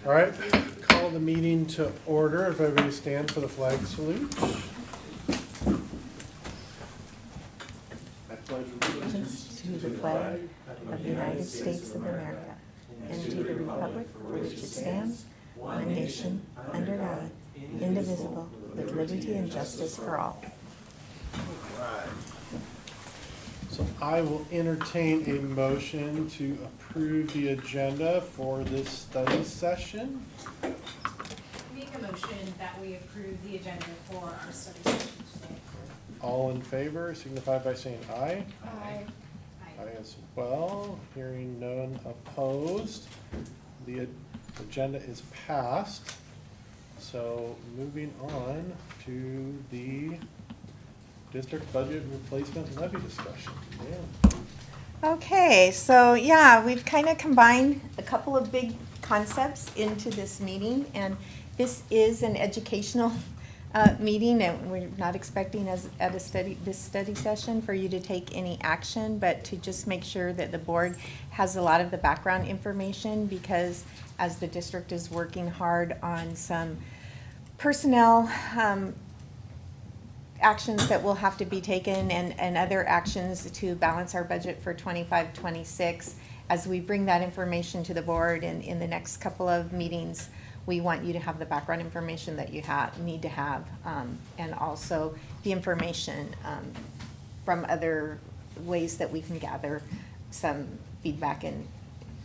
All right, call the meeting to order. If everybody stand for the flag salute. I pledge allegiance To the flag of the United States of America and to the republic for which it stands, one nation, under God, indivisible, with liberty and justice for all. So I will entertain a motion to approve the agenda for this study session. Make a motion that we approve the agenda for our study session today. All in favor, signify by saying aye. Aye. Aye as well. Hearing none opposed. The agenda is passed. So moving on to the district budget replacement levy discussion. Yeah. Okay, so yeah, we've kind of combined a couple of big concepts into this meeting, and this is an educational meeting, and we're not expecting this study session for you to take any action, but to just make sure that the board has a lot of the background information, because as the district is working hard on some personnel actions that will have to be taken and other actions to balance our budget for 25-26. As we bring that information to the board in the next couple of meetings, we want you to have the background information that you need to have, and also the information from other ways that we can gather some feedback and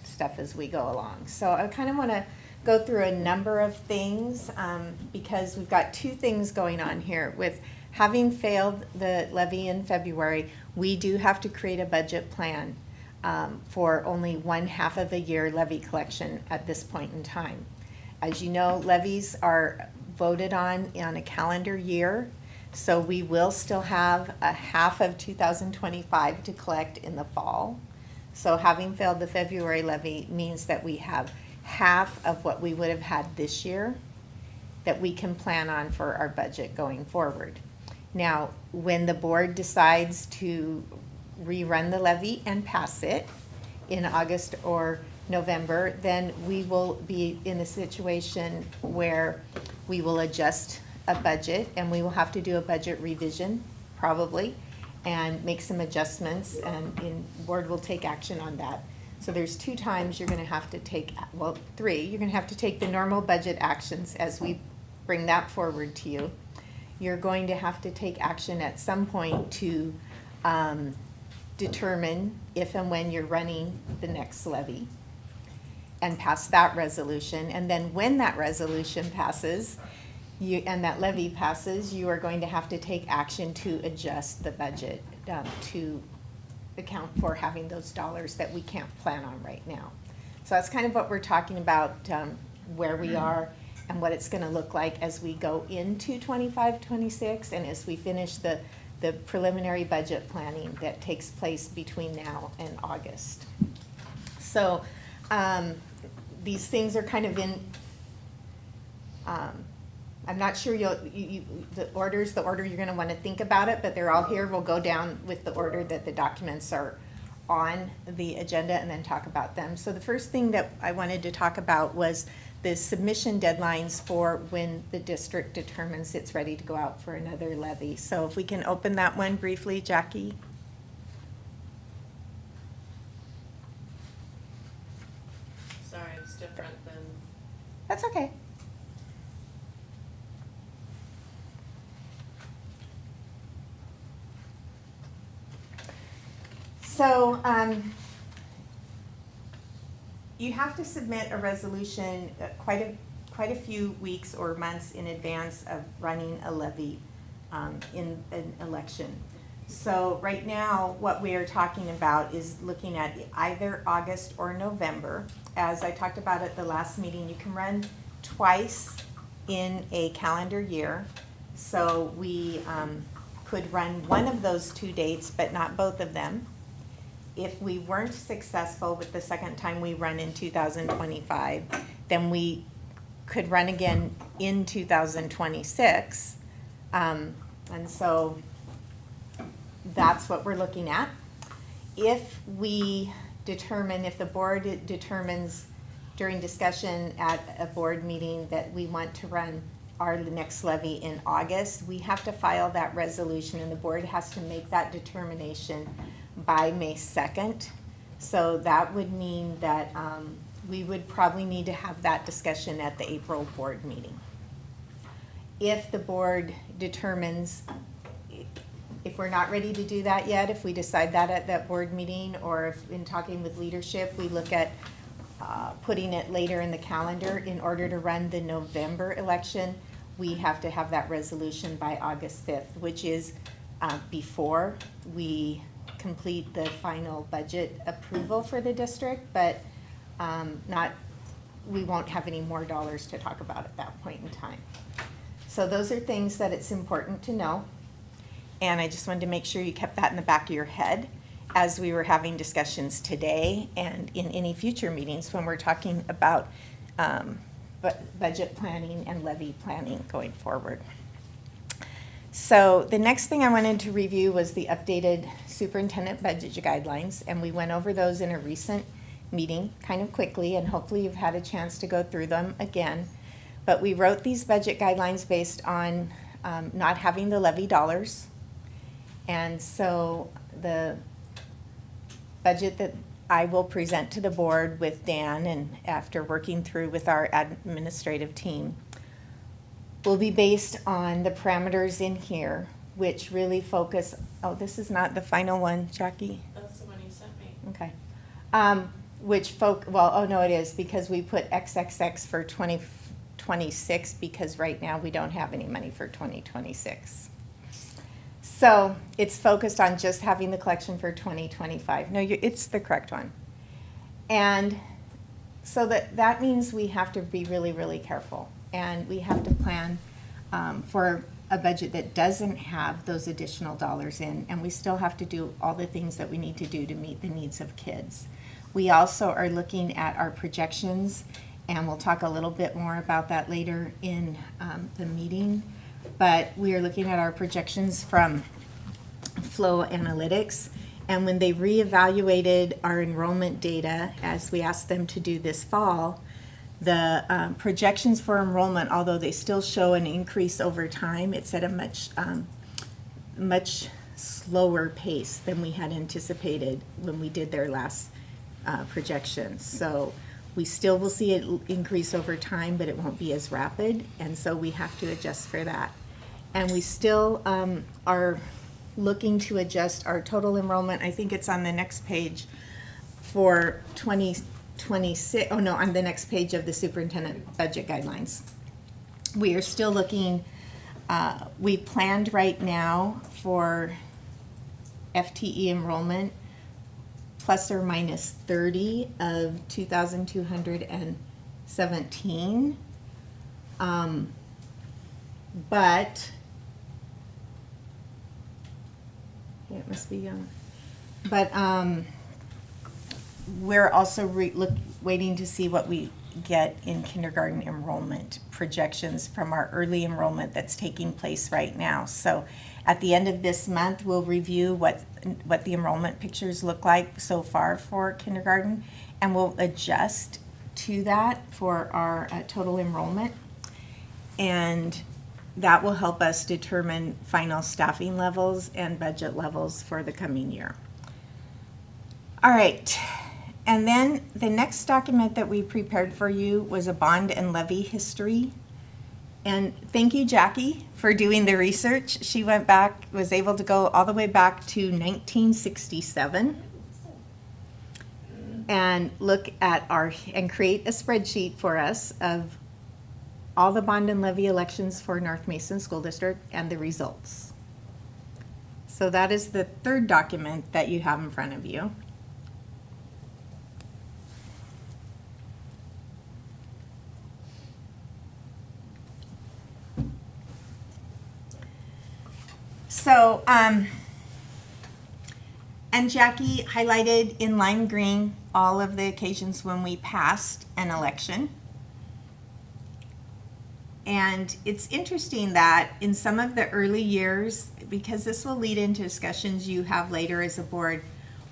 stuff as we go along. So I kind of want to go through a number of things because we've got two things going on here. With having failed the levy in February, we do have to create a budget plan for only 1/2 of the year levy collection at this point in time. As you know, levies are voted on a calendar year, so we will still have a half of 2025 to collect in the fall. So having failed the February levy means that we have half of what we would have had this year that we can plan on for our budget going forward. Now, when the board decides to rerun the levy and pass it in August or November, then we will be in a situation where we will adjust a budget, and we will have to do a budget revision probably and make some adjustments, and the board will take action on that. So there's 2 times you're going to have to take, well, 3. You're going to have to take the normal budget actions as we bring that forward to you. You're going to have to take action at some point to determine if and when you're running the next levy and pass that resolution. And then when that resolution passes and that levy passes, you are going to have to take action to adjust the budget to account for having those dollars that we can't plan on right now. So that's kind of what we're talking about, where we are and what it's going to look like as we go into 25-26 and as we finish the preliminary budget planning that takes place between now and August. So these things are kind of in, I'm not sure the order you're going to want to think about it, but they're all here. We'll go down with the order that the documents are on the agenda and then talk about them. So the first thing that I wanted to talk about was the submission deadlines for when the district determines it's ready to go out for another levy. So if we can open that one briefly, Jackie. Sorry, it's different than, That's okay. So you have to submit a resolution quite a few weeks or months in advance of running a levy in an election. So right now, what we are talking about is looking at either August or November. As I talked about at the last meeting, you can run twice in a calendar year. So we could run one of those 2 dates, but not both of them. If we weren't successful with the second time we run in 2025, then we could run again in 2026. And so that's what we're looking at. If the board determines during discussion at a board meeting that we want to run our next levy in August, we have to file that resolution and the board has to make that determination by May 2nd. So that would mean that we would probably need to have that discussion at the April board meeting. If the board determines, if we're not ready to do that yet, if we decide that at that board meeting, or if in talking with leadership, we look at putting it later in the calendar in order to run the November election, we have to have that resolution by August 5th, which is before we complete the final budget approval for the district, but we won't have any more dollars to talk about at that point in time. So those are things that it's important to know. And I just wanted to make sure you kept that in the back of your head as we were having discussions today and in any future meetings when we're talking about budget planning and levy planning going forward. So the next thing I wanted to review was the updated superintendent budget guidelines, and we went over those in a recent meeting kind of quickly, and hopefully you've had a chance to go through them again. But we wrote these budget guidelines based on not having the levy dollars. And so the budget that I will present to the board with Dan and after working through with our administrative team will be based on the parameters in here, which really focus, oh, this is not the final one, Jackie? That's the one you sent me. Okay. Oh no, it is, because we put XXX for 2026 because right now we don't have any money for 2026. So it's focused on just having the collection for 2025. No, it's the correct one. And so that means we have to be really, really careful. And we have to plan for a budget that doesn't have those additional dollars in. And we still have to do all the things that we need to do to meet the needs of kids. We also are looking at our projections, and we'll talk a little bit more about that later in the meeting. But we are looking at our projections from Flow Analytics, and when they reevaluated our enrollment data, as we asked them to do this fall, the projections for enrollment, although they still show an increase over time, it's at a much slower pace than we had anticipated when we did their last projections. So we still will see it increase over time, but it won't be as rapid, and so we have to adjust for that. And we still are looking to adjust our total enrollment. I think it's on the next page for 2026. Oh no, on the next page of the superintendent budget guidelines. We are still looking, we planned right now for FTE enrollment plus or minus 30 of 2,217. But it must be but we're also waiting to see what we get in kindergarten enrollment projections from our early enrollment that's taking place right now. So at the end of this month, we'll review what the enrollment pictures look like so far for kindergarten, and we'll adjust to that for our total enrollment. And that will help us determine final staffing levels and budget levels for the coming year. All right, and then the next document that we prepared for you was a bond and levy history. And thank you, Jackie, for doing the research. She went back, was able to go all the way back to 1967 and look at and create a spreadsheet for us of all the bond and levy elections for North Mason School District and the results. So that is the third document that you have in front of you. So, and Jackie highlighted in lime green all of the occasions when we passed an election. And it's interesting that in some of the early years, because this will lead into discussions you have later as a board,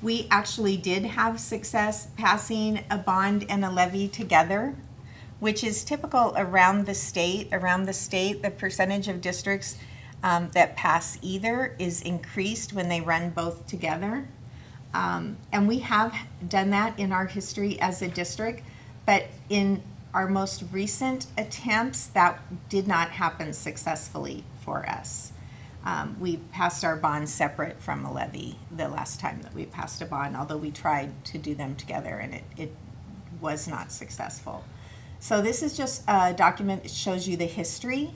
We actually did have success passing a bond and a levy together, which is typical around the state. Around the state, the percentage of districts that pass either is increased when they run both together. And we have done that in our history as a district, but in our most recent attempts, that did not happen successfully for us. We passed our bonds separate from a levy the last time that we passed a bond, although we tried to do them together and it was not successful. So this is just a document that shows you the history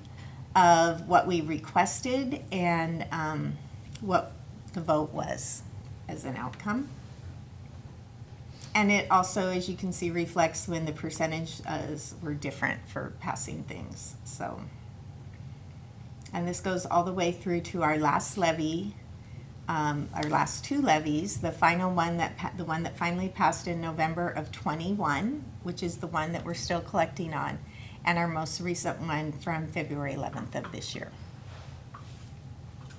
of what we requested and what the vote was as an outcome. And it also, as you can see, reflects when the percentages were different for passing things. So, and this goes all the way through to our last levy, our last two levies. The final one the one that finally passed in November of 21, which is the one that we're still collecting on, and our most recent one from February 11th of this year.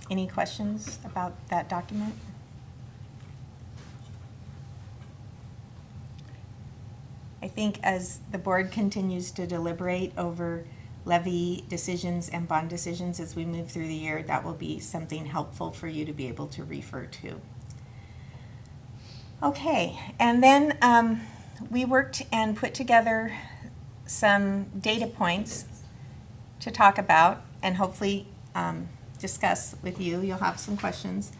Any questions about that document? I think as the board continues to deliberate over levy decisions and bond decisions as we move through the year, that will be something helpful for you to be able to refer to. Okay, and then we worked and put together some data points to talk about and hopefully discuss with you. You'll have some questions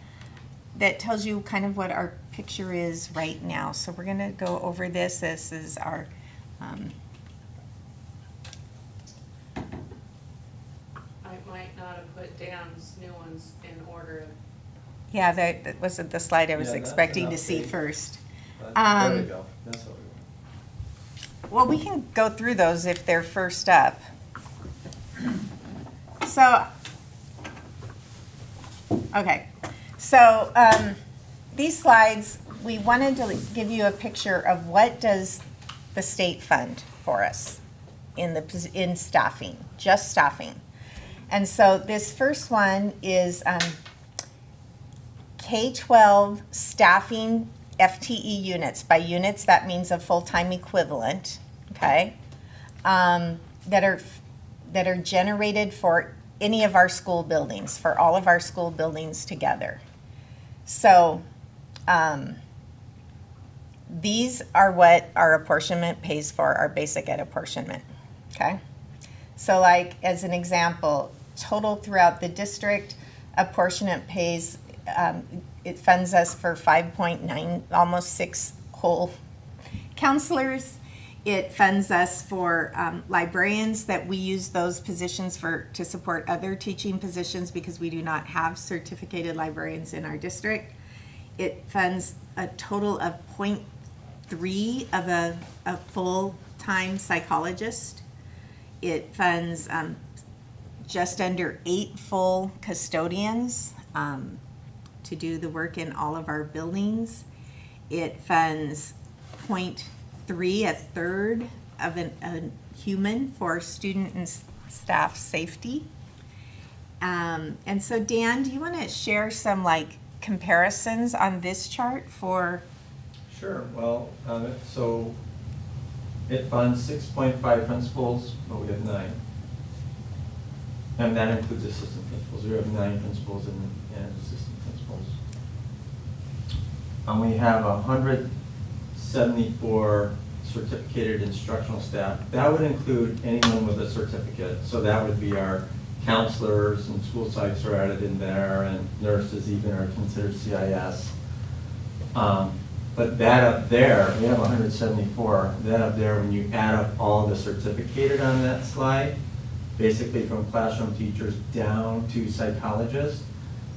that tells you kind of what our picture is right now. So we're going to go over this. This is our I might not have put Dan's new ones in order. yeah, that wasn't the slide I was Yeah, that's expecting an to see update. first. There we go, that's what we want. Well, we can go through those if they're first up. So, okay. So these slides, we wanted to give you a picture of what does the state fund for us in staffing, just staffing. And so this first one is K-12 staffing FTE units. By units, that means a full-time equivalent, okay, that are generated for any of our school buildings, for all of our school buildings together. So these are what our apportionment pays for, our basic ed apportionment, okay? So like, as an example, total throughout the district, apportionment pays, it funds us for 5.9, almost 6 whole counselors. It funds us for librarians, that we use those positions to support other teaching positions because we do not have certificated librarians in our district. It funds a total of 0.3 of a full-time psychologist. It funds just under 8 full custodians to do the work in all of our buildings. It funds 0.3, a third of a human for student and staff safety. And so Dan, do you want to share some comparisons on this chart for? Sure, well, so it funds 6.5 principals, but we have 9. And that includes assistant principals. We have 9 principals and assistant principals. And we have 174 certificated instructional staff. That would include anyone with a certificate. So that would be our counselors, and school psychs are added in there, and nurses even are considered CIS. But that up there, we have 174. That up there, when you add up all the certificated on that slide, basically from classroom teachers down to psychologists,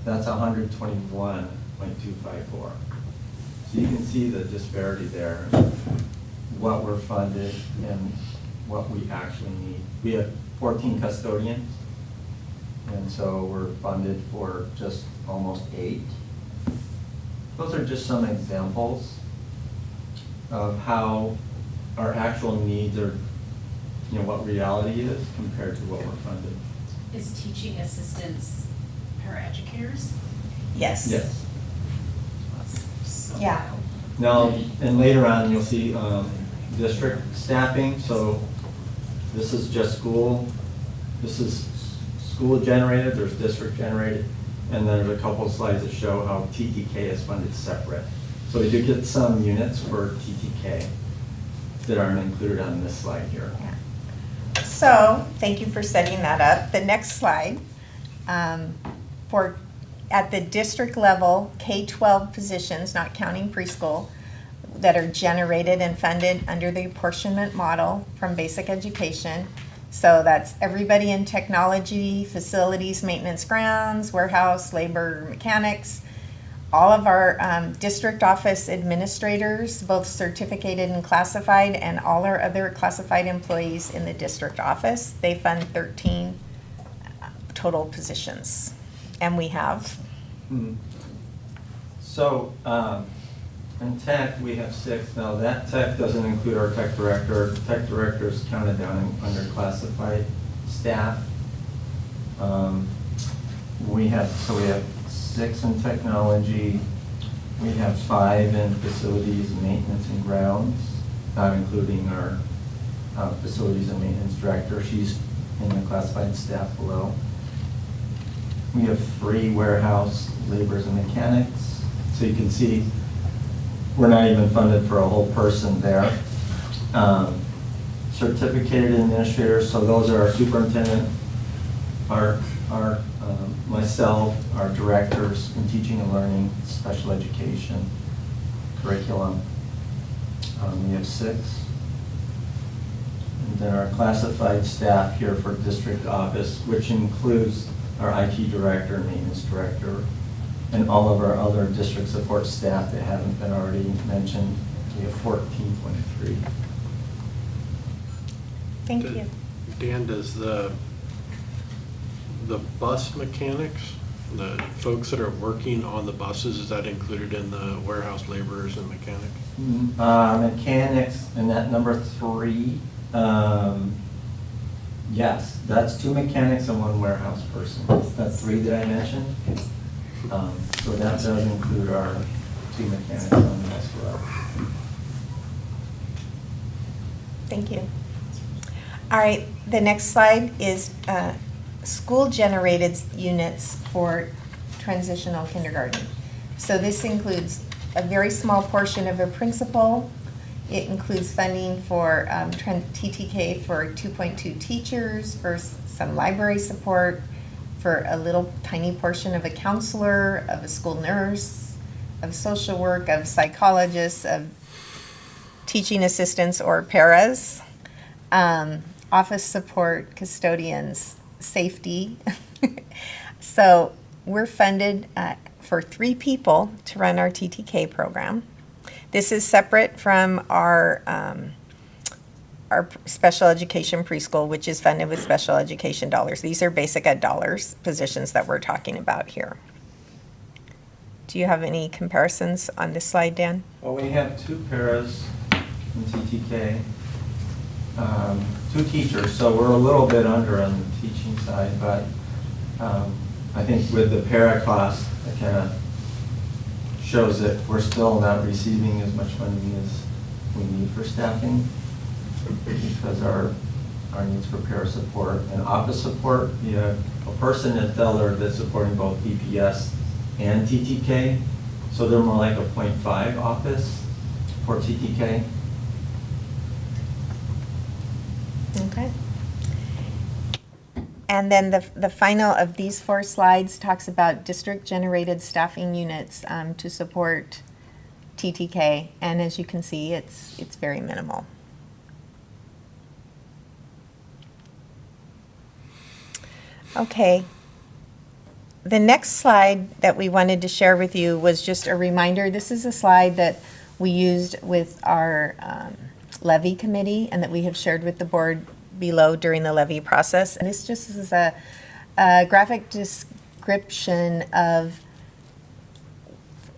that's 121.254. So you can see the disparity there, what we're funded and what we actually need. We have 14 custodians, and so we're funded for just almost 8. Those are just some examples of how our actual needs are, what reality is compared to what we're funded. Is teaching assistants paraeducators? Yes. Yes. So Yeah. Now, and later on, you'll see district staffing, so this is just school. This is school generated, there's district generated, and then there's a couple of slides that show how TTK is funded separate. So we do get some units for TTK that aren't included on this slide here. So, thank you for setting that up. The next slide, for, at the district level, K-12 positions, not counting preschool, that are generated and funded under the apportionment model from basic education. So that's everybody in technology, facilities, maintenance, grounds, warehouse, labor, mechanics, all of our district office administrators, both certificated and classified, and all our other classified employees in the district office. They fund 13 total positions. And we have, So, in tech, we have 6. Now, that tech doesn't include our tech director. Tech director is counted down under classified staff. We have 6 in technology. We have 5 in facilities, maintenance, and grounds, not including our facilities and maintenance director. She's in the classified staff below. We have 3 warehouse laborers and mechanics. So you can see we're not even funded for a whole person there. Certificated administrators, so those are our superintendent, myself, our directors in teaching and learning, special education, curriculum. We have 6. And then our classified staff here for district office, which includes our IT director, maintenance director, and all of our other district support staff that haven't been already mentioned. We have 14.3. thank you. Dan, does the bus mechanics, the folks that are working on the buses, is that included in the warehouse laborers and mechanics? Mechanics, and that number 3, yes, that's 2 mechanics and 1 warehouse person. That's 3 that I mentioned. So that does include our 2 mechanics on that as well. Thank you. All right, the next slide is school-generated units for transitional kindergarten. So this includes a very small portion of a principal. It includes funding for TTK for 2.2 teachers, for some library support, for a little tiny portion of a counselor, of a school nurse, of social work, of psychologists, of teaching assistants or paras, office support, custodians, safety. So we're funded for 3 people to run our TTK program. This is separate from our special education preschool, which is funded with special education dollars. These are basic ed dollars positions that we're talking about here. Do you have any comparisons on this slide, Dan? Well, we have 2 paras in TTK, 2 teachers, so we're a little bit under on the teaching side, but I think with the para class, it kind of shows that we're still not receiving as much funding as we need for staffing, because our needs for para support and office support, you have a person at Delaware that's supporting both EPS and TTK, so they're more like a 0.5 office for TTK. Okay. And then the final of these 4 slides talks about district-generated staffing units to support TTK, and as you can see, it's very minimal. Okay. The next slide that we wanted to share with you was just a reminder. This is a slide that we used with our levy committee and that we have shared with the board below during the levy process. And this just is a graphic description of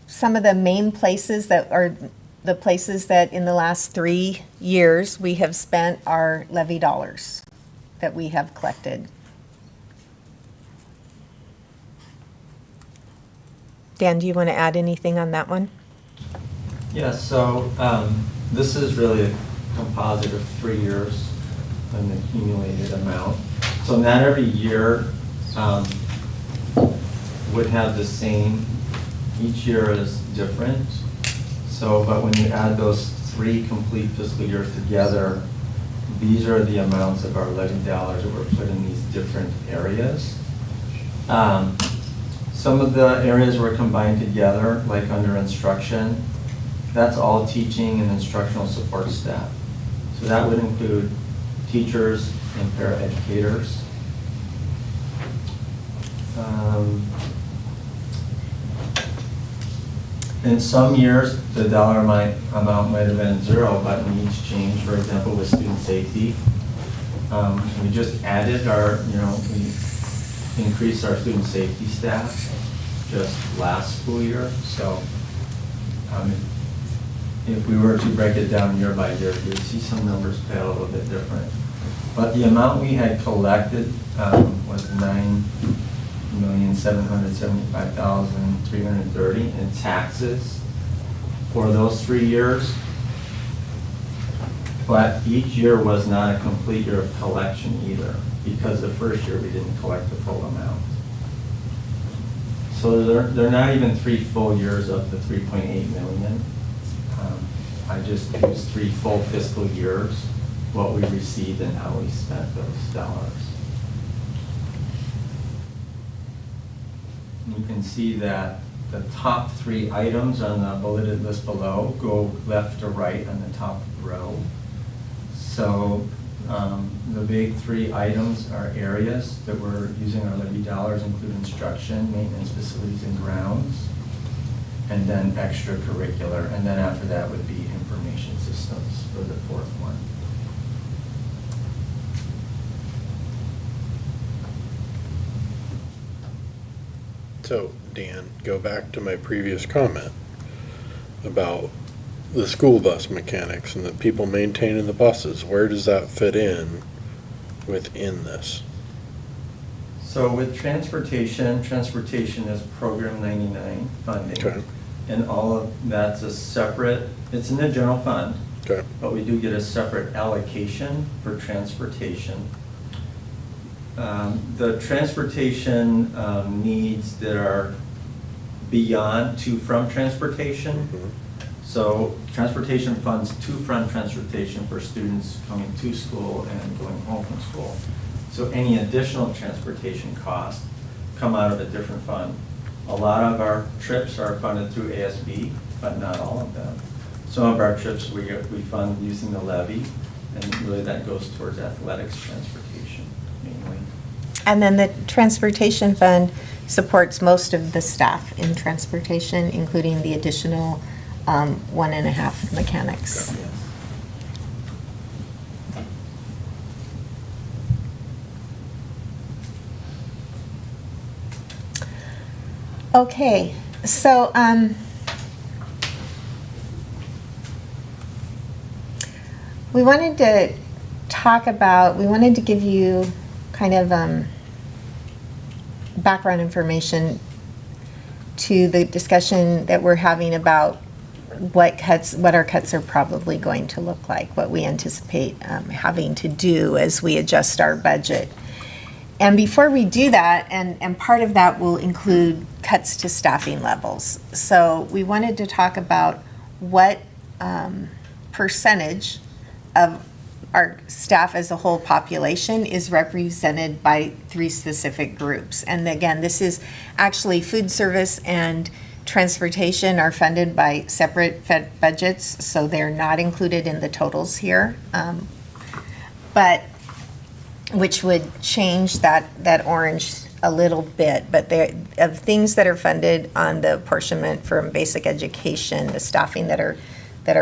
some of the main places that are the places that in the last 3 years we have spent our levy dollars that we have collected. Dan, do you want to add anything on that one? Yeah, so this is really a composite of 3 years, an accumulated amount. So not every year would have the same, each year is different. So, but when you add those 3 complete fiscal years together, these are the amounts of our levy dollars that were put in these different areas. Some of the areas were combined together, like under instruction. That's all teaching and instructional support staff. So that would include teachers and paraeducators. In some years, the dollar amount might have been 0, but in each change, for example, with student safety, we just added our, we increased our student safety staff just last school year. So if we were to break it down year by year, you'd see some numbers pay a little bit different. But the amount we had collected was $9,775,330 in taxes for those 3 years. But each year was not a complete year of collection either, because the first year we didn't collect the full amount. So they're not even 3 full years of the 3.8 million. I just used 3 full fiscal years, what we received and how we spent those dollars. You can see that the top 3 items on the bulleted list below go left to right on the top row. So the big 3 items are areas that we're using our levy dollars, include instruction, maintenance, facilities, and grounds, and then extracurricular. And then after that would be information systems for the 4th one. So, Dan, go back to my previous comment about the school bus mechanics and the people maintaining the buses. Where does that fit in within this? So with transportation is Program 99 funding. Okay. And all of that's a separate, it's in the general fund. Okay. But we do get a separate allocation for transportation. The transportation needs that are beyond to from transportation. Mhm. So transportation funds to from transportation for students coming to school and going home from school. So any additional transportation costs come out of a different fund. A lot of our trips are funded through ASB, but not all of them. Some of our trips we fund using the levy, and really that goes towards athletics transportation mainly. And then the transportation fund supports most of the staff in transportation, including the additional 1.5 mechanics. Yes. Okay, so we wanted to give you kind of background information to the discussion that we're having about what our cuts are probably going to look like, what we anticipate having to do as we adjust our budget. And before we do that, and part of that will include cuts to staffing levels. So we wanted to talk about what percentage of our staff as a whole population is represented by 3 specific groups. And again, this is actually food service and transportation are funded by separate Fed budgets, so they're not included in the totals here. But which would change that orange a little bit, but of things that are funded on the apportionment from basic education, the staffing that are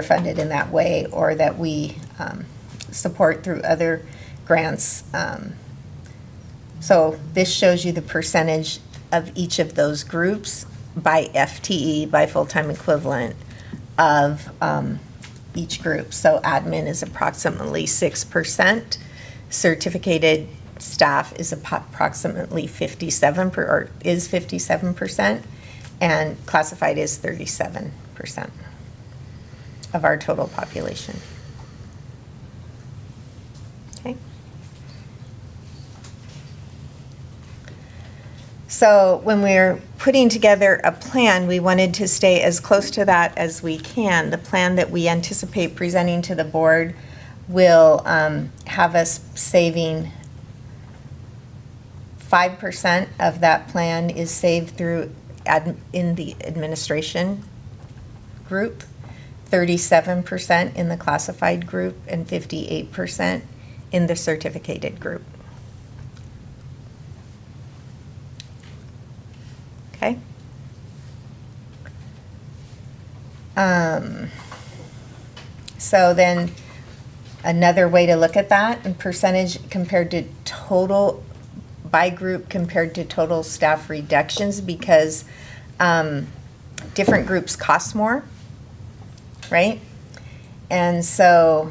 funded in that way, or that we support through other grants. So this shows you the percentage of each of those groups by FTE, by full-time equivalent of each group. So admin is approximately 6%. Certificated staff is approximately 57%, and classified is 37%. of our total population. Okay? So when we're putting together a plan, we wanted to stay as close to that as we can. The plan that we anticipate presenting to the board will have us saving 5% of that plan is saved through in the administration group, 37% in the classified group, and 58% in the certificated group. Okay? So then another way to look at that, in percentage compared to total, by group compared to total staff reductions, because different groups cost more, right? And so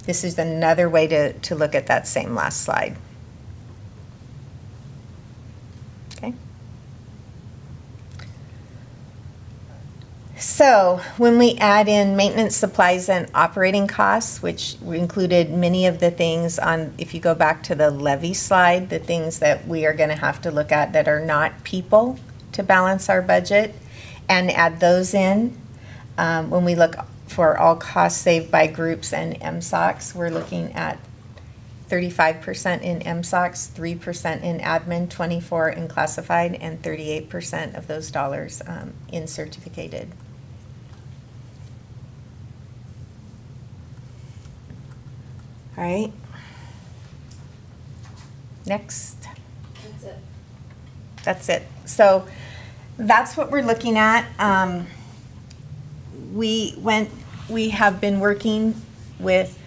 this is another way to look at that same last slide. Okay. So when we add in maintenance supplies and operating costs, which we included many of the things on, if you go back to the levy slide, the things that we are going to have to look at that are not people to balance our budget, and add those in. When we look for all costs saved by groups and MSOCs, we're looking at 35% in MSOCs, 3% in admin, 24% in classified, and 38% of those dollars in certificated. All right. Next. That's it. That's it. So that's what we're looking at. We have been working with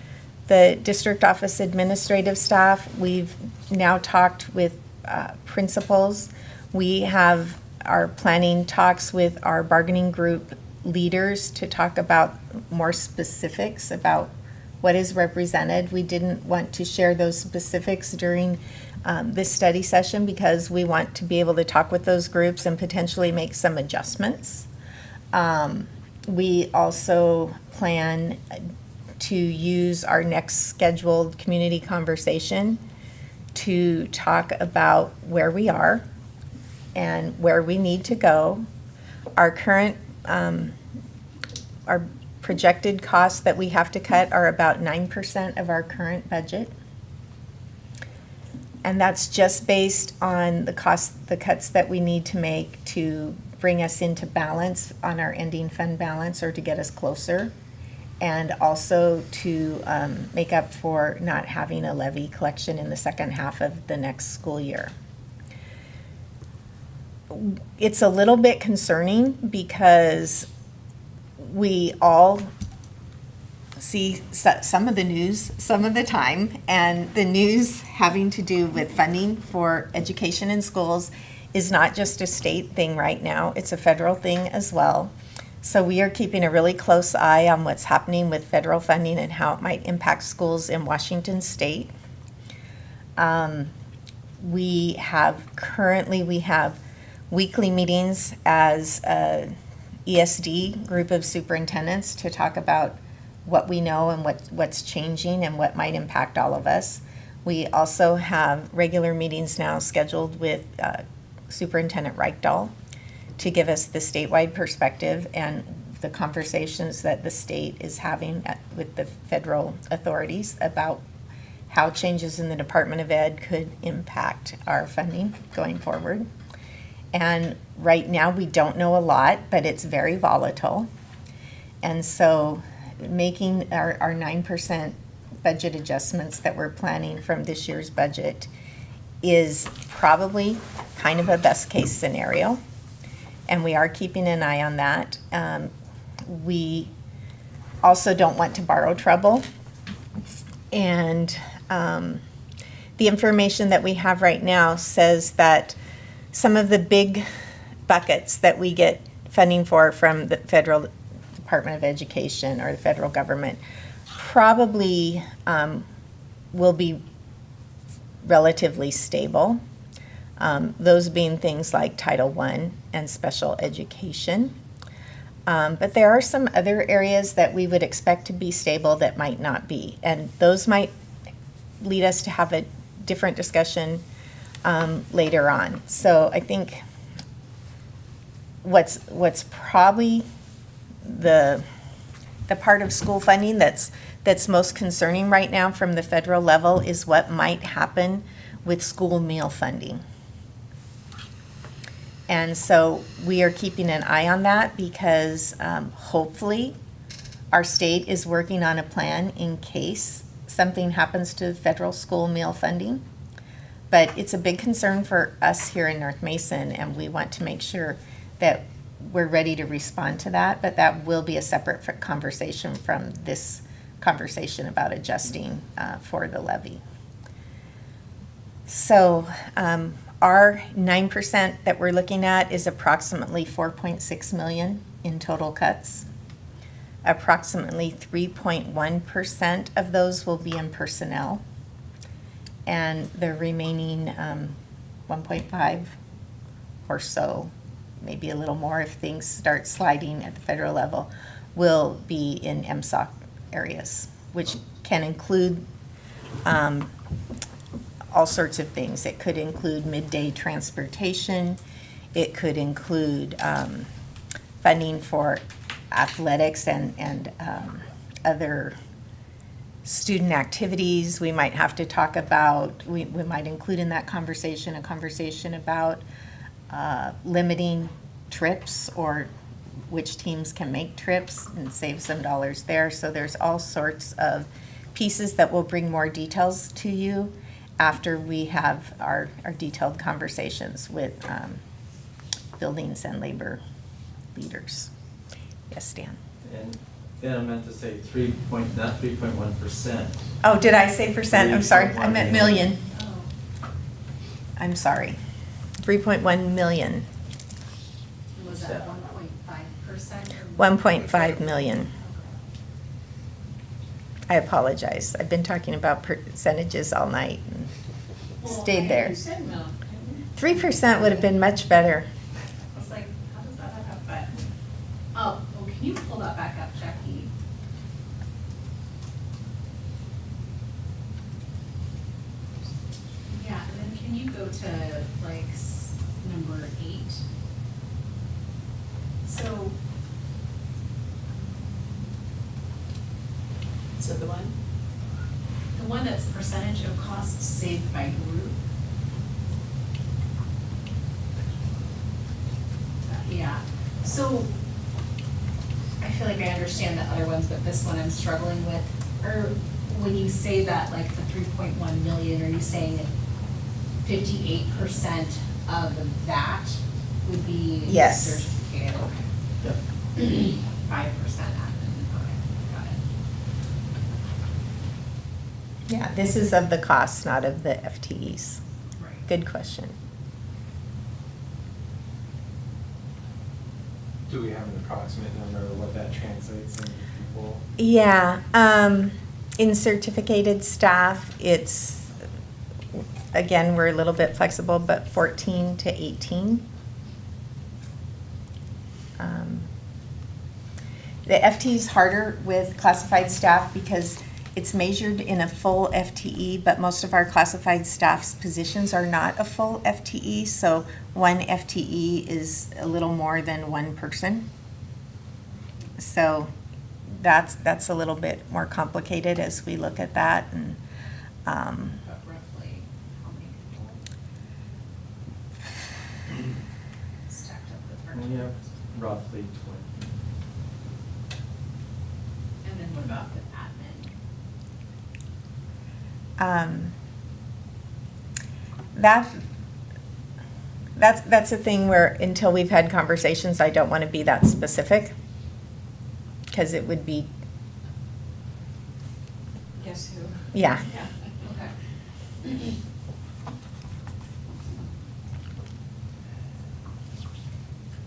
the district office administrative staff. We've now talked with principals. We are planning talks with our bargaining group leaders to talk about more specifics about what is represented. We didn't want to share those specifics during this study session because we want to be able to talk with those groups and potentially make some adjustments. We also plan to use our next scheduled community conversation to talk about where we are and where we need to go. Our current, our projected costs that we have to cut are about 9% of our current budget. And that's just based on the cuts that we need to make to bring us into balance on our ending fund balance, or to get us closer, and also to make up for not having a levy collection in the second half of the next school year. It's a little bit concerning because we all see some of the news some of the time, and the news having to do with funding for education in schools is not just a state thing right now, it's a federal thing as well. So we are keeping a really close eye on what's happening with federal funding and how it might impact schools in Washington state. We have weekly meetings as a ESD group of superintendents to talk about what we know and what's changing and what might impact all of us. We also have regular meetings now scheduled with Superintendent Reichdahl to give us the statewide perspective and the conversations that the state is having with the federal authorities about how changes in the Department of Ed could impact our funding going forward. And right now we don't know a lot, but it's very volatile. And so making our 9% budget adjustments that we're planning from this year's budget is probably kind of a best case scenario. And we are keeping an eye on that. We also don't want to borrow trouble. And the information that we have right now says that some of the big buckets that we get funding for from the federal Department of Education or the federal government probably will be relatively stable. Those being things like Title I and special education. But there are some other areas that we would expect to be stable that might not be. And those might lead us to have a different discussion later on. So I think what's probably the part of school funding that's most concerning right now from the federal level is what might happen with school meal funding. And so we are keeping an eye on that because hopefully our state is working on a plan in case something happens to federal school meal funding. But it's a big concern for us here in North Mason, and we want to make sure that we're ready to respond to that. But that will be a separate conversation from this conversation about adjusting for the levy. So our 9% that we're looking at is approximately 4.6 million in total cuts. Approximately 3.1% of those will be in personnel, and the remaining 1.5 or so, maybe a little more if things start sliding at the federal level, will be in MSOC areas, which can include all sorts of things. It could include midday transportation. It could include funding for athletics and other student activities. We might have to talk about, we might include in that conversation a conversation about limiting trips or which teams can make trips and save some dollars there. So there's all sorts of pieces that will bring more details to you after we have our detailed conversations with buildings and labor leaders. Yes, Dan? And then I meant to say not 3.1%. Oh, did I say percent? I'm sorry, I 3.1 meant million. Oh, I'm sorry. 3.1 million, was that 1.5%? 1.5 million. I apologize. I've been talking about percentages all night and stayed there. You said milk. 3% would have been much better. I was like, how does that add up? But, oh, can you pull that back up, Jackie? Yeah, and then can you go to like number 8? So. So the one? The one that's percentage of costs saved by group. Yeah, so I feel like I understand the other ones, but this one I'm struggling with. Or when you say that, like the 3.1 million, are you saying that 58% of that would be Yes. certificated? Yep. Okay. 5% admin, okay, got it. Yeah, this is of the costs, not of the FTEs. Right. Good question. Do we have an approximate number of what that translates into people? Yeah, in certificated staff, it's, again, we're a little bit flexible, but 14 to 18. The FTE is harder with classified staff because it's measured in a full FTE, but most of our classified staff's positions are not a full FTE, so one FTE is a little more than one person. So that's a little bit more complicated as we look at that, and But roughly, how many people stacked up with her? We have roughly 20. And then what about with admin? That's a thing where until we've had conversations, I don't want to be that specific, because it would be, Guess who? yeah. Yeah, okay.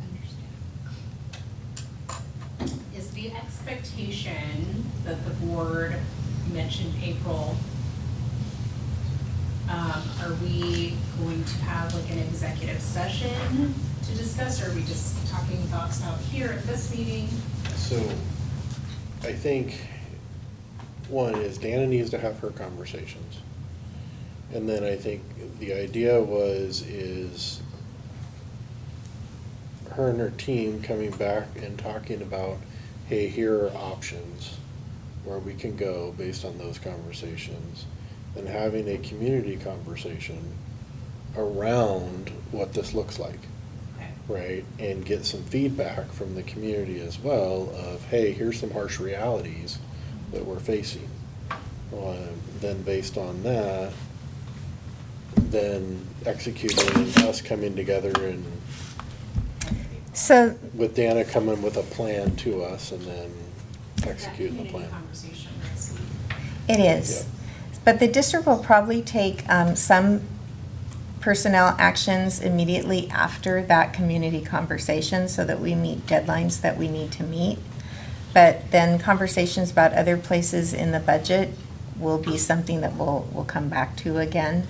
Understand. Is the expectation that the board, you mentioned April, are we going to have like an executive session to discuss, or are we just talking thoughts out here at this meeting? So, I think, one is Dana needs to have her conversations. And then I think the idea is her and her team coming back and talking about, hey, here are options where we can go based on those conversations. And having a community conversation around what this looks like. Okay. Right, and get some feedback from the community as well of, hey, here's some harsh realities that we're facing. Then based on that, then executing and us coming together and So, with Dana coming with a plan to us and then That executing the community plan. conversation next week. it is. But the district will probably take some personnel actions immediately after that community conversation so that we meet deadlines that we need to meet. But then conversations about other places in the budget will be something that we'll come back to again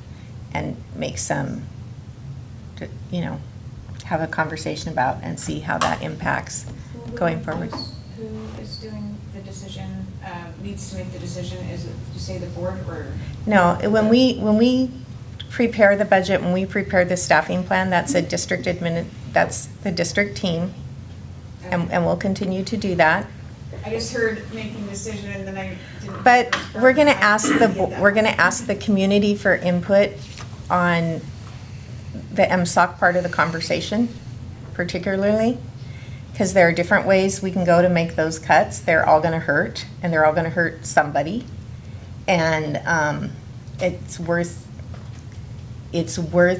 and make some, have a conversation about and see how that impacts going forward. Who is doing the decision, needs to make the decision? Is it, you say the board or? No, when we prepare the budget, when we prepare the staffing plan, that's that's the district team, and we'll continue to do that. I just heard making decision and then I didn't. But we're gonna ask the community for input on the MSOC part of the conversation, particularly, because there are different ways we can go to make those cuts. They're all gonna hurt, and they're all gonna hurt somebody. And it's worth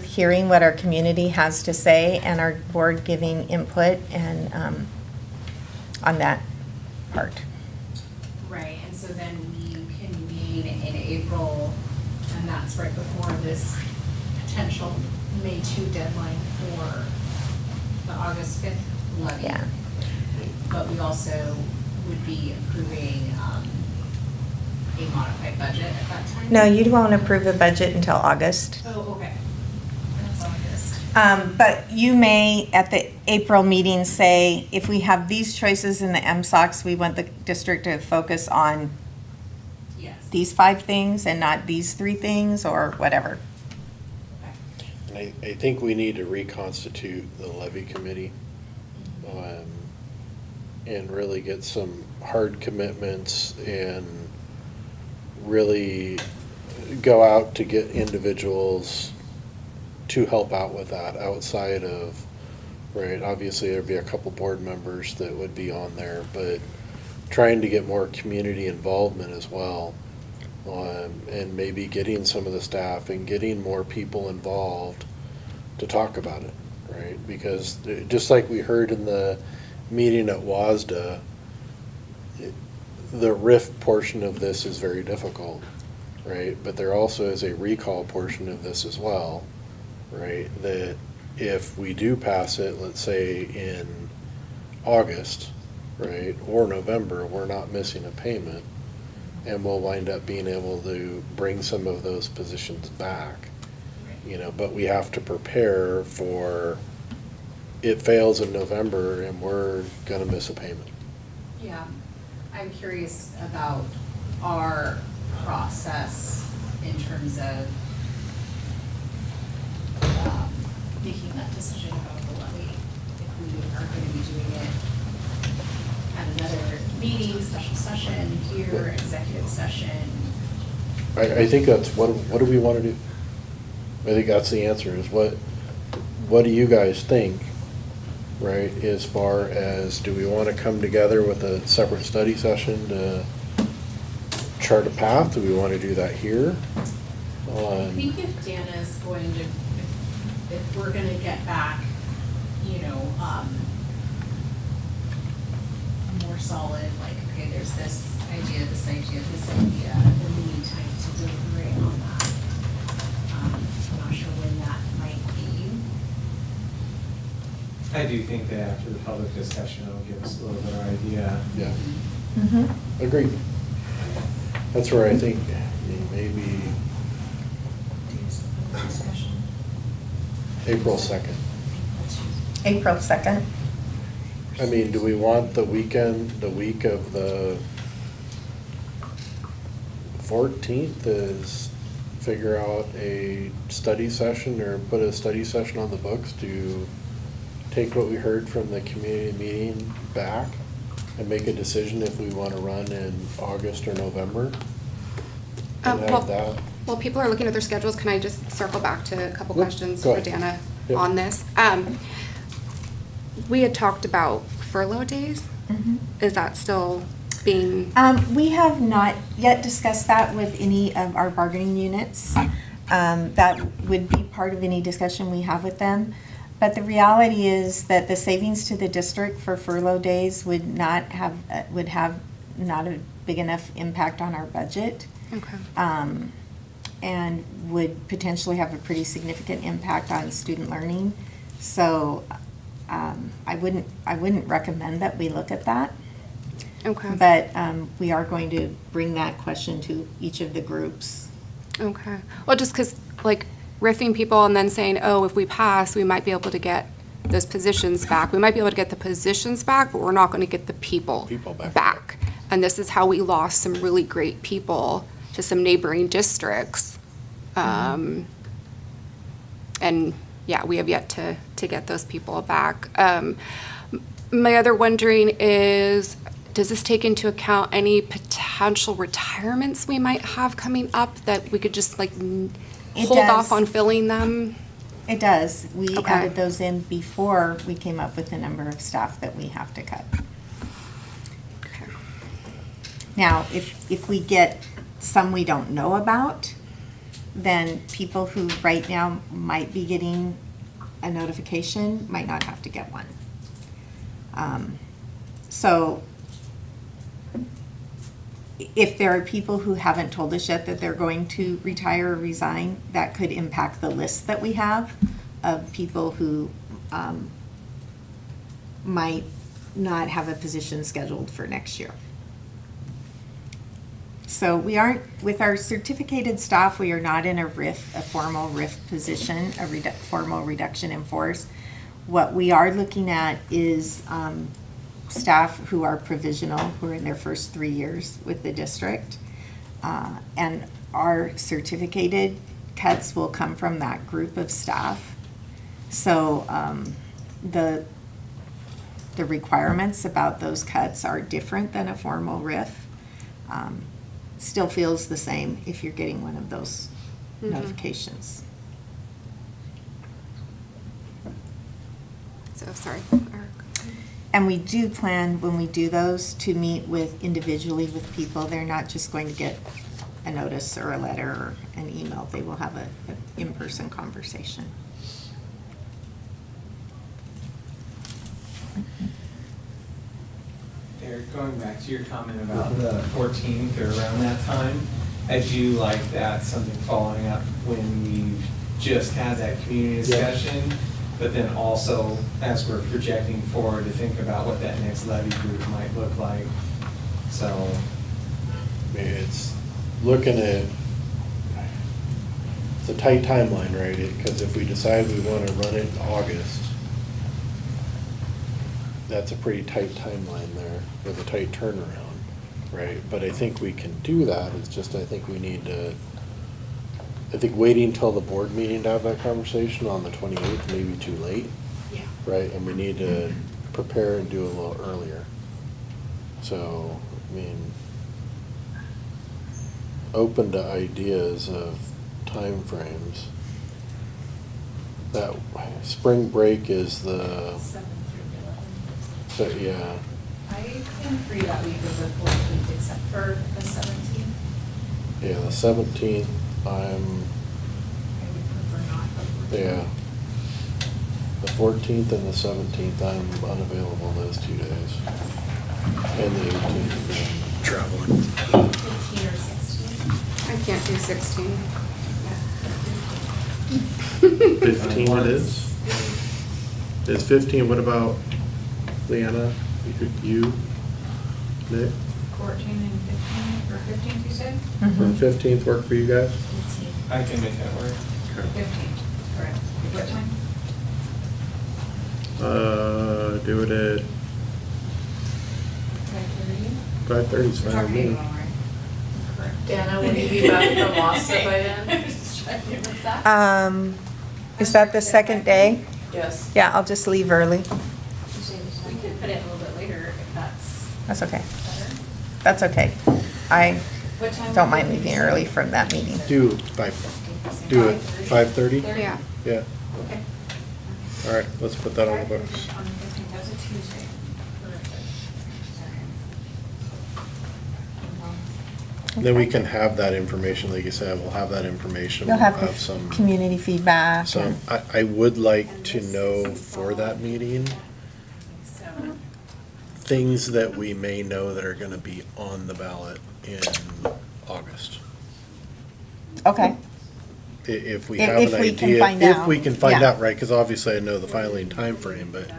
hearing what our community has to say and our board giving input and on that part. Right, and so then we convene in April, and that's right before this potential May 2 deadline for the August 5th levy. Yeah. But we also would be approving a modified budget at that time? No, you won't approve the budget until August. Oh, okay. That's August. But you may, at the April meeting, say, if we have these choices in the MSOCs, we want the district to focus on Yes. these 5 things and not these 3 things, or whatever. Okay. And I think we need to reconstitute the levy committee, and really get some hard commitments and really go out to get individuals to help out with that outside of, right, obviously there'd be a couple board members that would be on there, but trying to get more community involvement as well. And maybe getting some of the staff and getting more people involved to talk about it, right? Because just like we heard in the meeting at WASDA, the RIF portion of this is very difficult, right? But there also is a recall portion of this as well, right? That if we do pass it, let's say in August, right, or November, we're not missing a payment, and we'll wind up being able to bring some of those positions back, but we have to prepare for it fails in November and we're gonna miss a payment. Yeah, I'm curious about our process in terms of making that decision about the levy. If we are going to be doing it at another meeting, special session here, executive session. I think that's, what do we wanna do? I think that's the answer, is what do you guys think, right? As far as, do we wanna come together with a separate study session to chart a path? Do we wanna do that here? I think if Dana's going to, if we're gonna get back, more solid, like, okay, there's this idea, then we need time to deliberate on that. I'm not sure when that might be. I do think that after the public discussion, it'll give us a little better idea. Yeah, Mm-hmm. agreed. That's where I think maybe April 2nd. April 2nd. I mean, do we want the week of the 14th is figure out a study session or put a study session on the books to take what we heard from the community meeting back and make a decision if we want to run in August or November? And have that. While people are looking at their schedules, can I just circle back to a couple Yep, questions go for ahead. Dana Yep. on this? We had talked about furlough days. Is that still being, We have not yet discussed that with any of our bargaining units. That would be part of any discussion we have with them. But the reality is that the savings to the district for furlough days would have not a big enough impact on our budget. okay, And would potentially have a pretty significant impact on student learning. So I wouldn't recommend that we look at that. okay, But we are going to bring that question to each of the groups. okay. Well, just because, like, riffing people and then saying, oh, if we pass, we might be able to get those positions back. We might be able to get the positions back, but we're not going to get the people back. And this is how we lost some really great people to some neighboring districts. And yeah, we have yet to get those people back. My other wondering is, does this take into account any potential retirements we might have coming up that we could just like It hold off does. on filling them? It does. We Okay. added those in before we came up with the number of staff that we have to cut. Okay. Now, if we get some we don't know about, then people who right now might be getting a notification might not have to get one. So if there are people who haven't told us yet that they're going to retire or resign, that could impact the list that we have of people who might not have a position scheduled for next year. So we aren't, with our certificated staff, we are not in a formal RIF position, formal reduction in force. What we are looking at is staff who are provisional, who are in their first 3 years with the district. And our certificated cuts will come from that group of staff. So the requirements about those cuts are different than a formal RIF. Still feels the same if you're getting one of those notifications. So, sorry, Eric. And we do plan, when we do those, to meet individually with people. They're not just going to get a notice or a letter or an email. They will have an in-person conversation. Derek, going back to your comment about the 14th or around that time, as you like that, something following up when we've just had that community discussion, but then also as we're projecting forward to think about what that next levy group might look like. So, I mean, it's looking at, it's a tight timeline, right? Because if we decide we want to run it in August, that's a pretty tight timeline there with a tight turnaround, right? But I think we can do that. It's just, I think we need to, I think waiting until the board meeting to have that conversation on the 28th may be too late, Yeah. right? And we need to prepare and do it a little earlier. So, I mean, open to ideas of timeframes. That spring break is the, 7 through 11. so, yeah, I am free that week of the 14th except for the 17th. yeah, the 17th, I'm, I would prefer not. but- yeah. The 14th and the 17th, I'm unavailable those 2 days. And the 18th, traveling. 15 or 16. I can't do 16. 15 it is? Is 15, what about Leanna, you, Nick? 14 and 15, or 15th you said? Would 15th work for you guys? 15. I can make that work. 15th, correct. What time? Do it at 5:30's fine with me. Dana, will you be back from Wassa by then? What's that? Is that the second day? Yes. Yeah, I'll just leave early. We could put it a little bit later if that's That's okay. better. That's okay. I What time? don't mind leaving early from that meeting. Do it 5:30? Yeah. Yeah, Okay. all right, let's put that on the books. On the 15th, that's a Tuesday. Then we can have that information, like you said, we'll have that information. You'll have We'll the some, community feedback. some, and- I would like to know for that meeting, So, things that we may know that are gonna be on the ballot in August. Okay, If we If- have if an we can idea, find if out, we can find yeah. out, right, because obviously I know the filing timeframe, but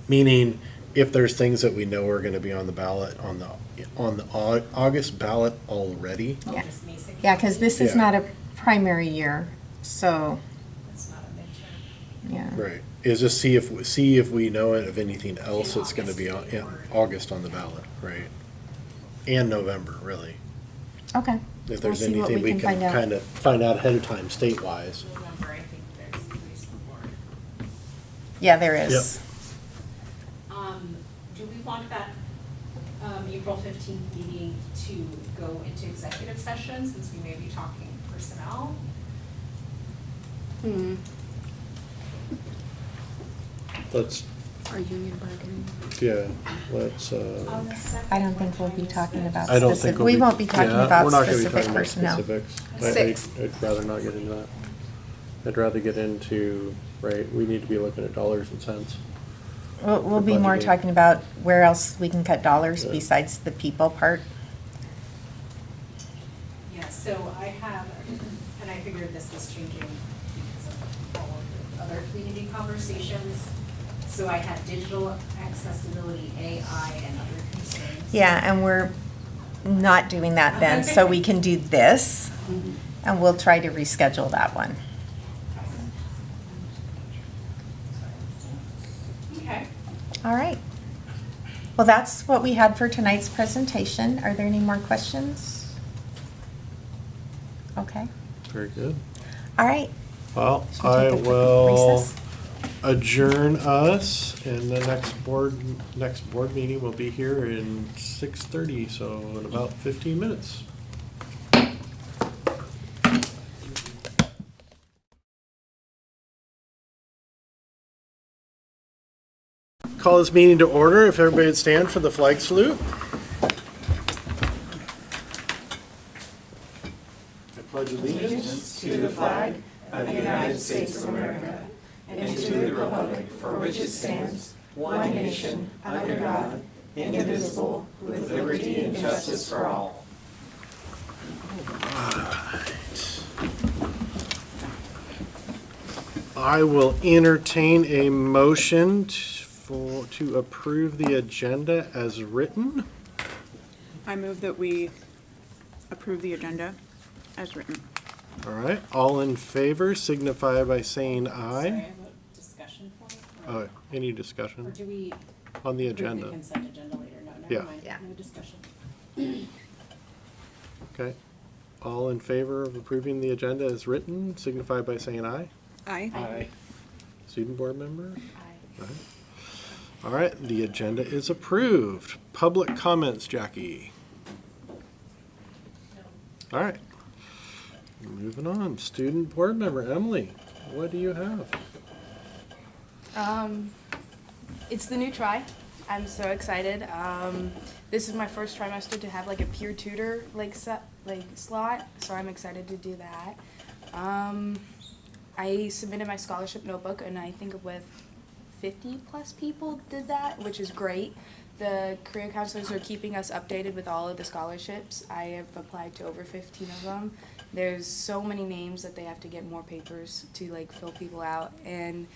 meaning if there's things that we know are gonna be on the ballot, on the August ballot already, yeah. just basic. Yeah, because this is Yeah. not a primary year, so, It's not a midterm. yeah. right, is just see if we know it of anything else that's gonna be on, in August on the ballot, right? And November, really. Okay. If We'll there's see what anything we can find out. kind of find out ahead of time state-wise. November, I think there's usually some board. Yeah, there is. Do we want that, April 15th meeting to go into executive session since we may be talking personnel? Hmm. Let's, Our union bargaining. yeah, let's, I don't think we'll be talking about I don't specific, think we we'll won't be talking yeah, about we're not gonna be specific talking about personnel. specifics. Six. I'd rather not get into that. I'd rather get into, right, we need to be looking at dollars and cents. We'll be more budgeting. talking about where else we can cut dollars Yeah. besides the people part. Yeah, so I have, and I figured this was changing because of all of the other community conversations. So I had digital accessibility, AI, and other concerns. Yeah, and we're not doing that then, so we can do this, and we'll try to reschedule that one. Okay. All right. Well, that's what we had for tonight's presentation. Are there any more questions? Okay, Very good. all right. Well, Should we I take a quick will recess? adjourn us, and the next board meeting will be here in 6:30, so in about 15 minutes. Call this meeting to order. If everybody would stand for the flag salute. I pledge allegiance to the flag of the United States of America, and to the republic for which it stands, one nation, under God, indivisible, with liberty and justice for all. I will entertain a motion to approve the agenda as written. I move that we approve the agenda as written. All right, all in favor signify by saying Sorry, aye. I have a discussion point. Oh, any Or discussion do we on the approve the agenda? consent agenda later? No, Yeah. never mind. Yeah. No discussion. Okay, all in favor of approving the agenda as written signify by saying aye. Aye. Aye. Student board members? Aye. Aye. All right, the agenda is approved. Public comments, Jackie. All right. Moving on, student board member Emily, what do you have? It's the new try. I'm so excited. This is my first trimester to have like a peer tutor slot, so I'm excited to do that. I submitted my scholarship notebook, and I think with 50 plus people did that, which is great. The career counselors are keeping us updated with all of the scholarships. I have applied to over 15 of them. There's so many names that they have to get more papers to like fill people out, and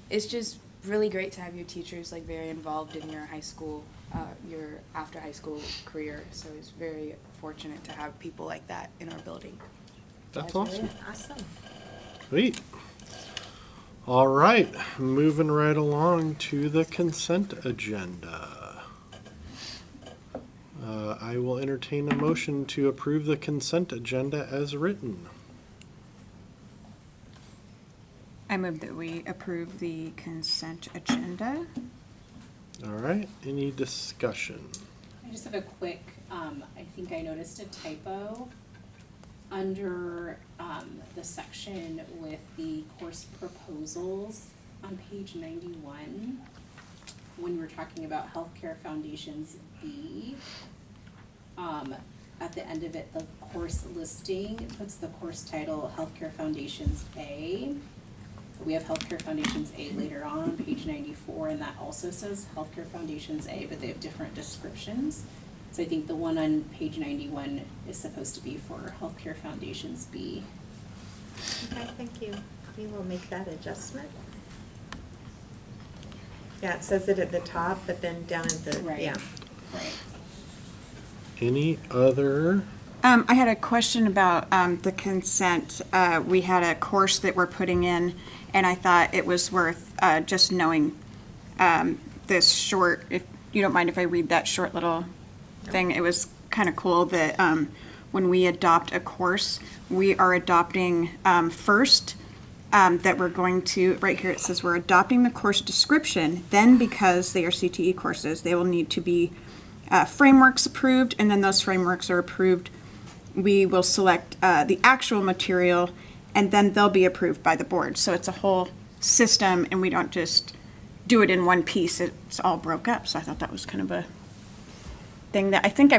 it's just really great to have your teachers like very involved in your high school, your after high school career. So it's very fortunate to have people like that in our building. That's really awesome. Awesome. Sweet. All right, moving right along to the consent agenda. I will entertain a motion to approve the consent agenda as written. I move that we approve the consent agenda. All right, any discussion? I just have a quick, I think I noticed a typo under, the section with the course proposals on page 91. When we're talking about Healthcare Foundations B, at the end of it, the course listing puts the course title Healthcare Foundations A. We have Healthcare Foundations A later on page 94, and that also says Healthcare Foundations A, but they have different descriptions. So I think the one on page 91 is supposed to be for Healthcare Foundations B. Okay, thank you. We will make that adjustment. Yeah, it says it at the top, but then down at the, Right. yeah. Right. Any other? I had a question about the consent. We had a course that we're putting in, and I thought it was worth just knowing this short, if you don't mind if I read that short little thing. It was kind of cool that when we adopt a course, we are adopting first that we're going to, right here it says we're adopting the course description, then because they are CTE courses, they will need to be frameworks approved, and then those frameworks are approved. We will select the actual material, and then they'll be approved by the board. So it's a whole system, and we don't just do it in one piece. It's all broke up. So I thought that was kind of a thing that I think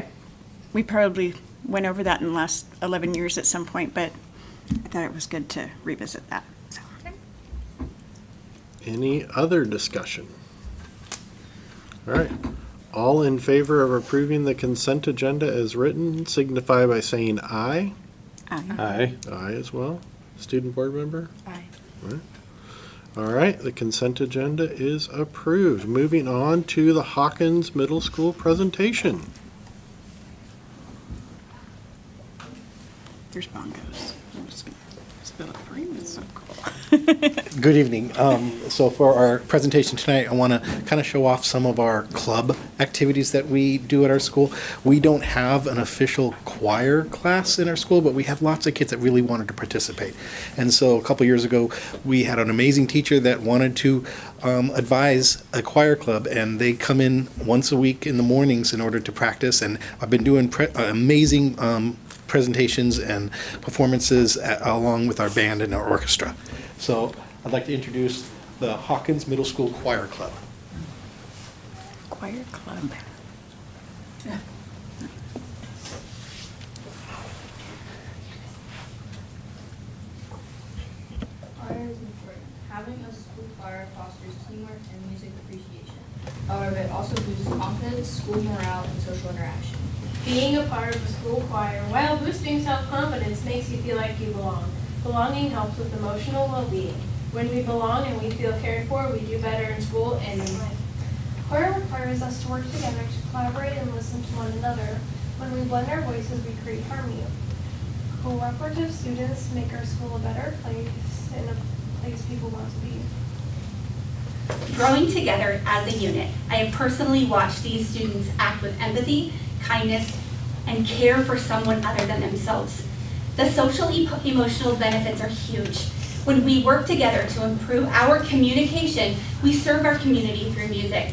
we probably went over that in the last 11 years at some point, but I thought it was good to revisit that. So. Any other discussion? All right. All in favor of approving the consent agenda as written signify by saying aye. Aye. Aye as well. Student board member? Aye. All right, the consent agenda is approved. Moving on to the Hawkins Middle School presentation. There's bongos. I'm just gonna spill it for you. It's so cool. Good evening. So for our presentation tonight, I want to kind of show off some of our club activities that we do at our school. We don't have an official choir class in our school, but we have lots of kids that really wanted to participate. And so a couple years ago, we had an amazing teacher that wanted to advise a choir club, and they come in once a week in the mornings in order to practice. And I've been doing amazing presentations and performances along with our band and our orchestra. So I'd like to introduce the Hawkins Middle School Choir Club. Choir club. Choir is important. Having a school choir fosters teamwork and music appreciation. However, it also boosts confidence, school morale, and social interaction. Being a part of the school choir, while boosting self-confidence, makes you feel like you belong. Belonging helps with emotional well-being. When we belong and we feel cared for, we do better in school and in life. Choir requires us to work together to collaborate and listen to one another. When we blend our voices, we create harmony. Cooperative students make our school a better place and a place people want to be. Growing together as a unit, I have personally watched these students act with empathy, kindness, and care for someone other than themselves. The social emotional benefits are huge. When we work together to improve our communication, we serve our community through music.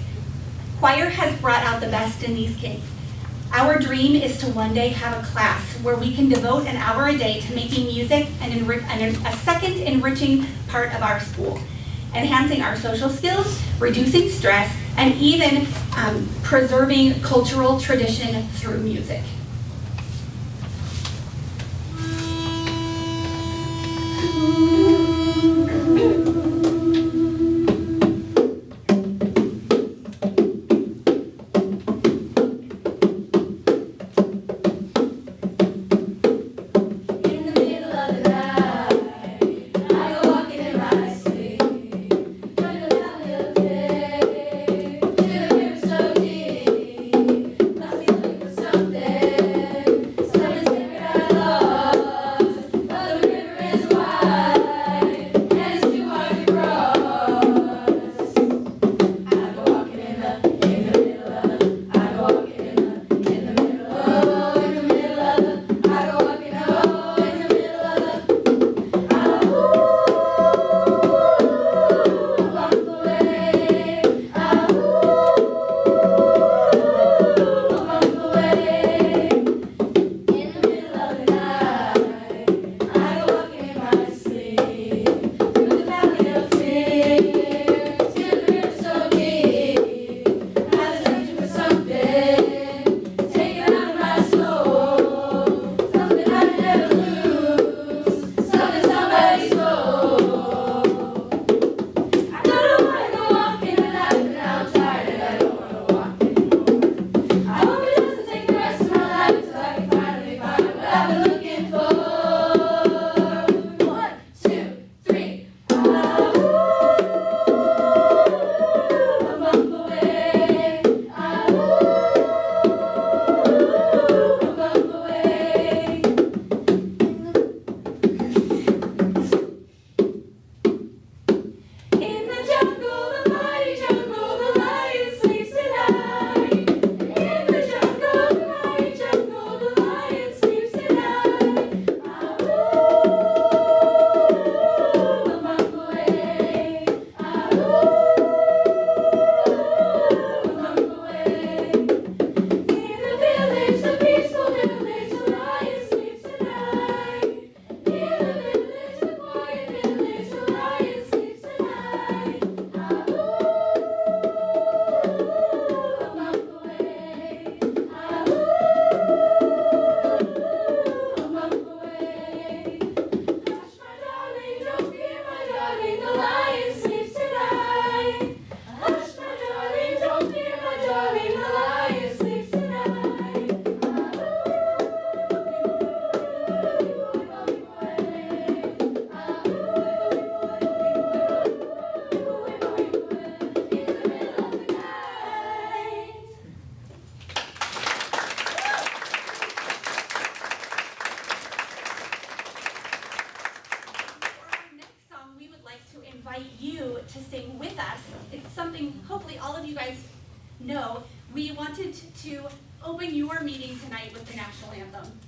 Choir has brought out the best in these kids. Our dream is to one day have a class where we can devote an hour a day to making music and a second enriching part of our school, enhancing our social skills, reducing stress, and even preserving cultural tradition through music. Someday No, we wanted to open your meeting tonight with the national anthem.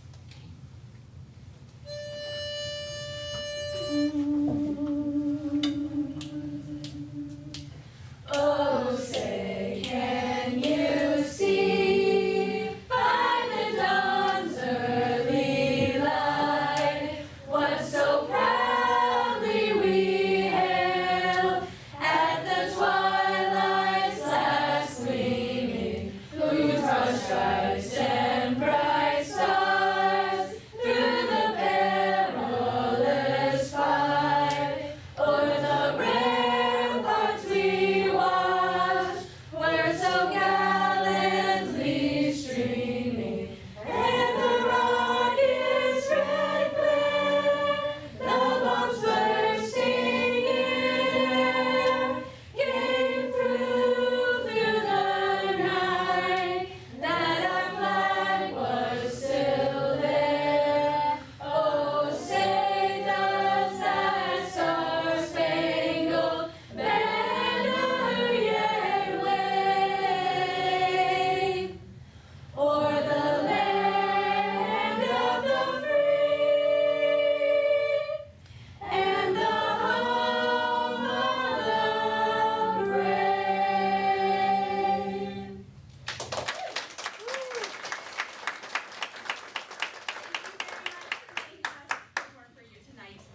Oh, say, can you see by the dawn's early light what so proudly we hailed at the twilight's last gleaming, whose broad stripes and bright stars through the perilous fight o'er the ramparts we watched were so gallantly streaming, and the rocket's red glare, the bombs bursting in air, came through the night, that our flag was still there. Oh, say does that star-spangled banner yet wave o'er the land of the free and the home of the brave?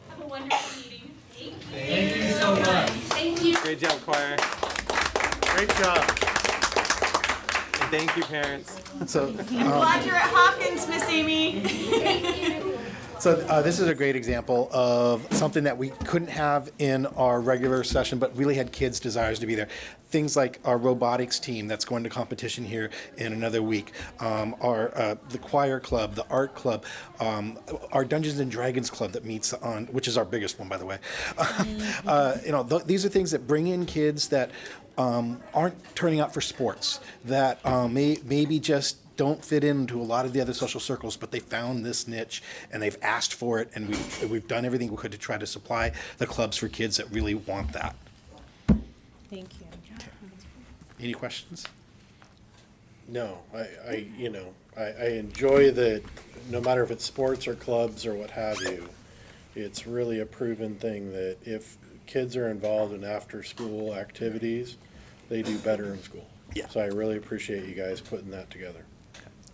Have a wonderful meeting. Thank you. Thank you so much. Thank you. Great job, choir. Great job. And thank you, parents. So, Glad you're at Hopkins, Miss Amy. So this is a great example of something that we couldn't have in our regular session, but really had kids' desires to be there. Things like our robotics team that's going to competition here in another week, the choir club, the art club, our Dungeons and Dragons club that meets on, which is our biggest one, by the way. These are things that bring in kids that aren't turning out for sports, that maybe just don't fit into a lot of the other social circles, but they found this niche and they've asked for it, and we've done everything we could to try to supply the clubs for kids that really want that. Thank you. Any questions? No, I enjoy that no matter if it's sports or clubs or what have you, it's really a proven thing that if kids are involved in after-school activities, they do better in school. Yeah. So I really appreciate you guys putting that together.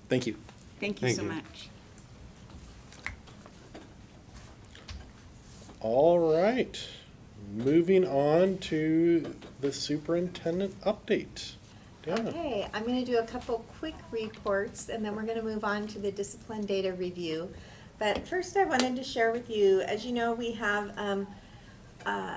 Thank you. Thank you Thank so you. much. All right, moving on to the superintendent update. Deanna. Okay, I'm going to do a couple quick reports, and then we're going to move on to the discipline data review. But first, I wanted to share with you, as you know, we have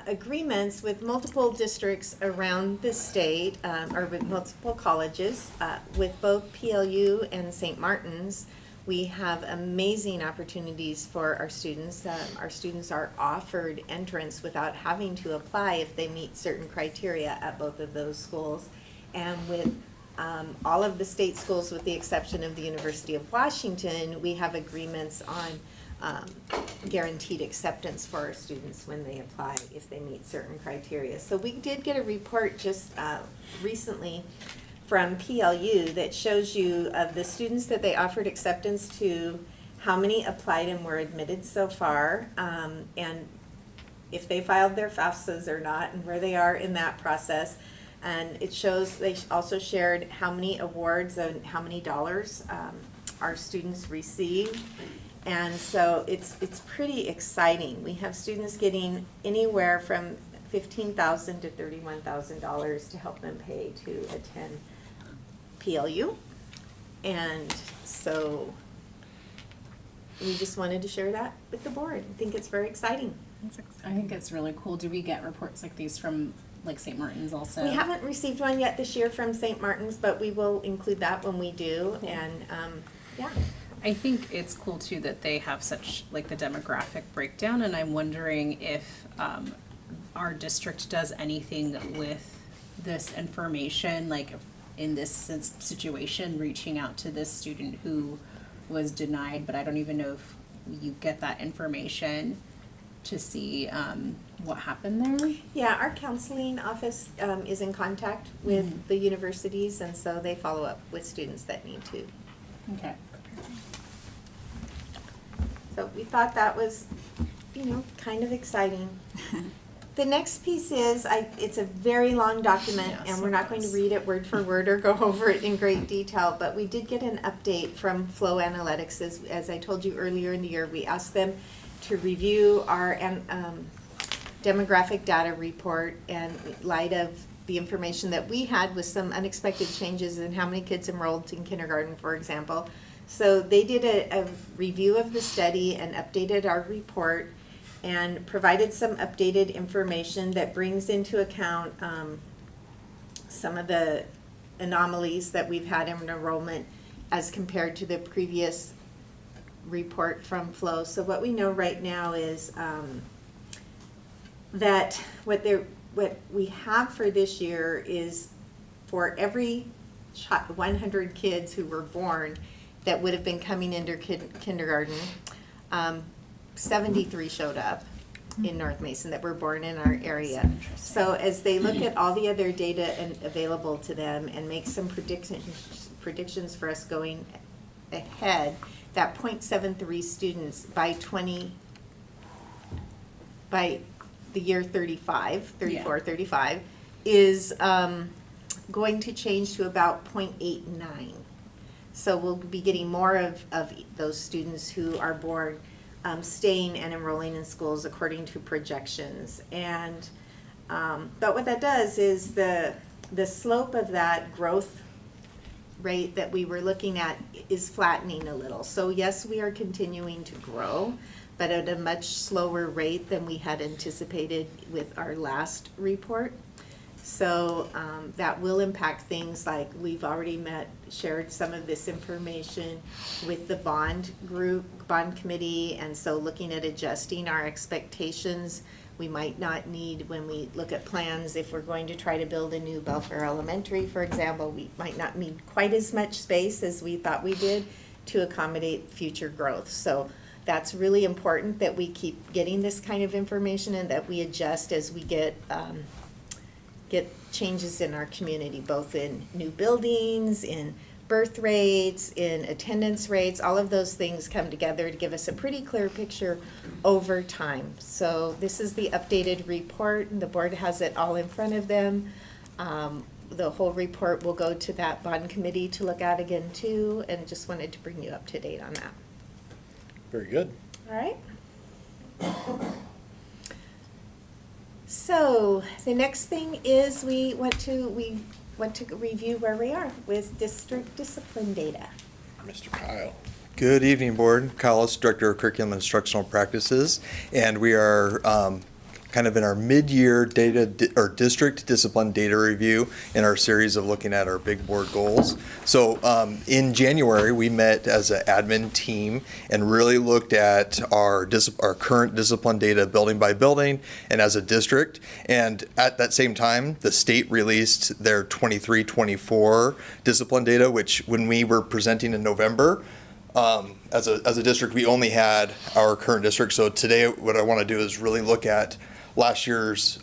agreements with multiple districts around the state, or with multiple colleges, with both PLU and St. Martin's. We have amazing opportunities for our students. Our students are offered entrance without having to apply if they meet certain criteria at both of those schools. And with all of the state schools, with the exception of the University of Washington, we have agreements on guaranteed acceptance for our students when they apply if they meet certain criteria. So we did get a report just recently from PLU that shows you of the students that they offered acceptance to, how many applied and were admitted so far, and if they filed their FAFSAs or not, and where they are in that process. And it shows, they also shared how many awards and how many dollars our students received. And so it's pretty exciting. We have students getting anywhere from $15,000 to $31,000 to help them pay to attend PLU. And so we just wanted to share that with the board. I think it's very exciting. I think it's really cool. Do we get reports like these from like St. Martin's also? We haven't received one yet this year from St. Martin's, but we will include that when we do. Cool. And yeah. I think it's cool too that they have such like the demographic breakdown, and I'm wondering if our district does anything with this information, like in this situation, reaching out to this student who was denied, but I don't even know if you get that information to see what happened there? Yeah, our counseling office is in contact with the universities, and so they follow up with students that need to. Okay. So we thought that was, kind of exciting. The next piece is, it's a very long document, Yes, and we're it not going to is. read it word for word or go over it in great detail, but we did get an update from Flow Analytics. As I told you earlier in the year, we asked them to review our demographic data report, and in light of the information that we had with some unexpected changes in how many kids enrolled in kindergarten, for example. So they did a review of the study and updated our report and provided some updated information that brings into account some of the anomalies that we've had in enrollment as compared to the previous report from Flow. So what we know right now is that what we have for this year is for every 100 kids who were born that would have been coming into kindergarten, 73 showed up in North Mason that were born in our area. So as they look at all the other data available to them and make some predictions for us going ahead, that 0.73 students by the year 34, is going to change to about 0.89. So we'll be getting more of those students who are born staying and enrolling in schools according to projections. And but what that does is the slope of that growth rate that we were looking at is flattening a little. So yes, we are continuing to grow, but at a much slower rate than we had anticipated with our last report. So that will impact things like we've already shared some of this information with the bond committee, and so looking at adjusting our expectations. We might not need, when we look at plans, if we're going to try to build a new Belfair Elementary, for example, we might not need quite as much space as we thought we did to accommodate future growth. So that's really important that we keep getting this kind of information and that we adjust as we get changes in our community, both in new buildings, in birth rates, in attendance rates. All of those things come together to give us a pretty clear picture over time. So this is the updated report, and the board has it all in front of them. The whole report will go to that bond committee to look at again too, and just wanted to bring you up to date on that. Very good. All right. So the next thing is we want to review where we are with district discipline data. Mr. Kyle. Good evening, Board. Kyle Ellis, Director of Curriculum and Instructional Practices, and we are kind of in our mid-year district discipline data review in our series of looking at our big board goals. So in January, we met as an admin team and really looked at our current discipline data building by building and as a district. And at that same time, the state released their 23-24 discipline data, which when we were presenting in November, as a district, we only had our current district. So today, what I want to do is really look at last year's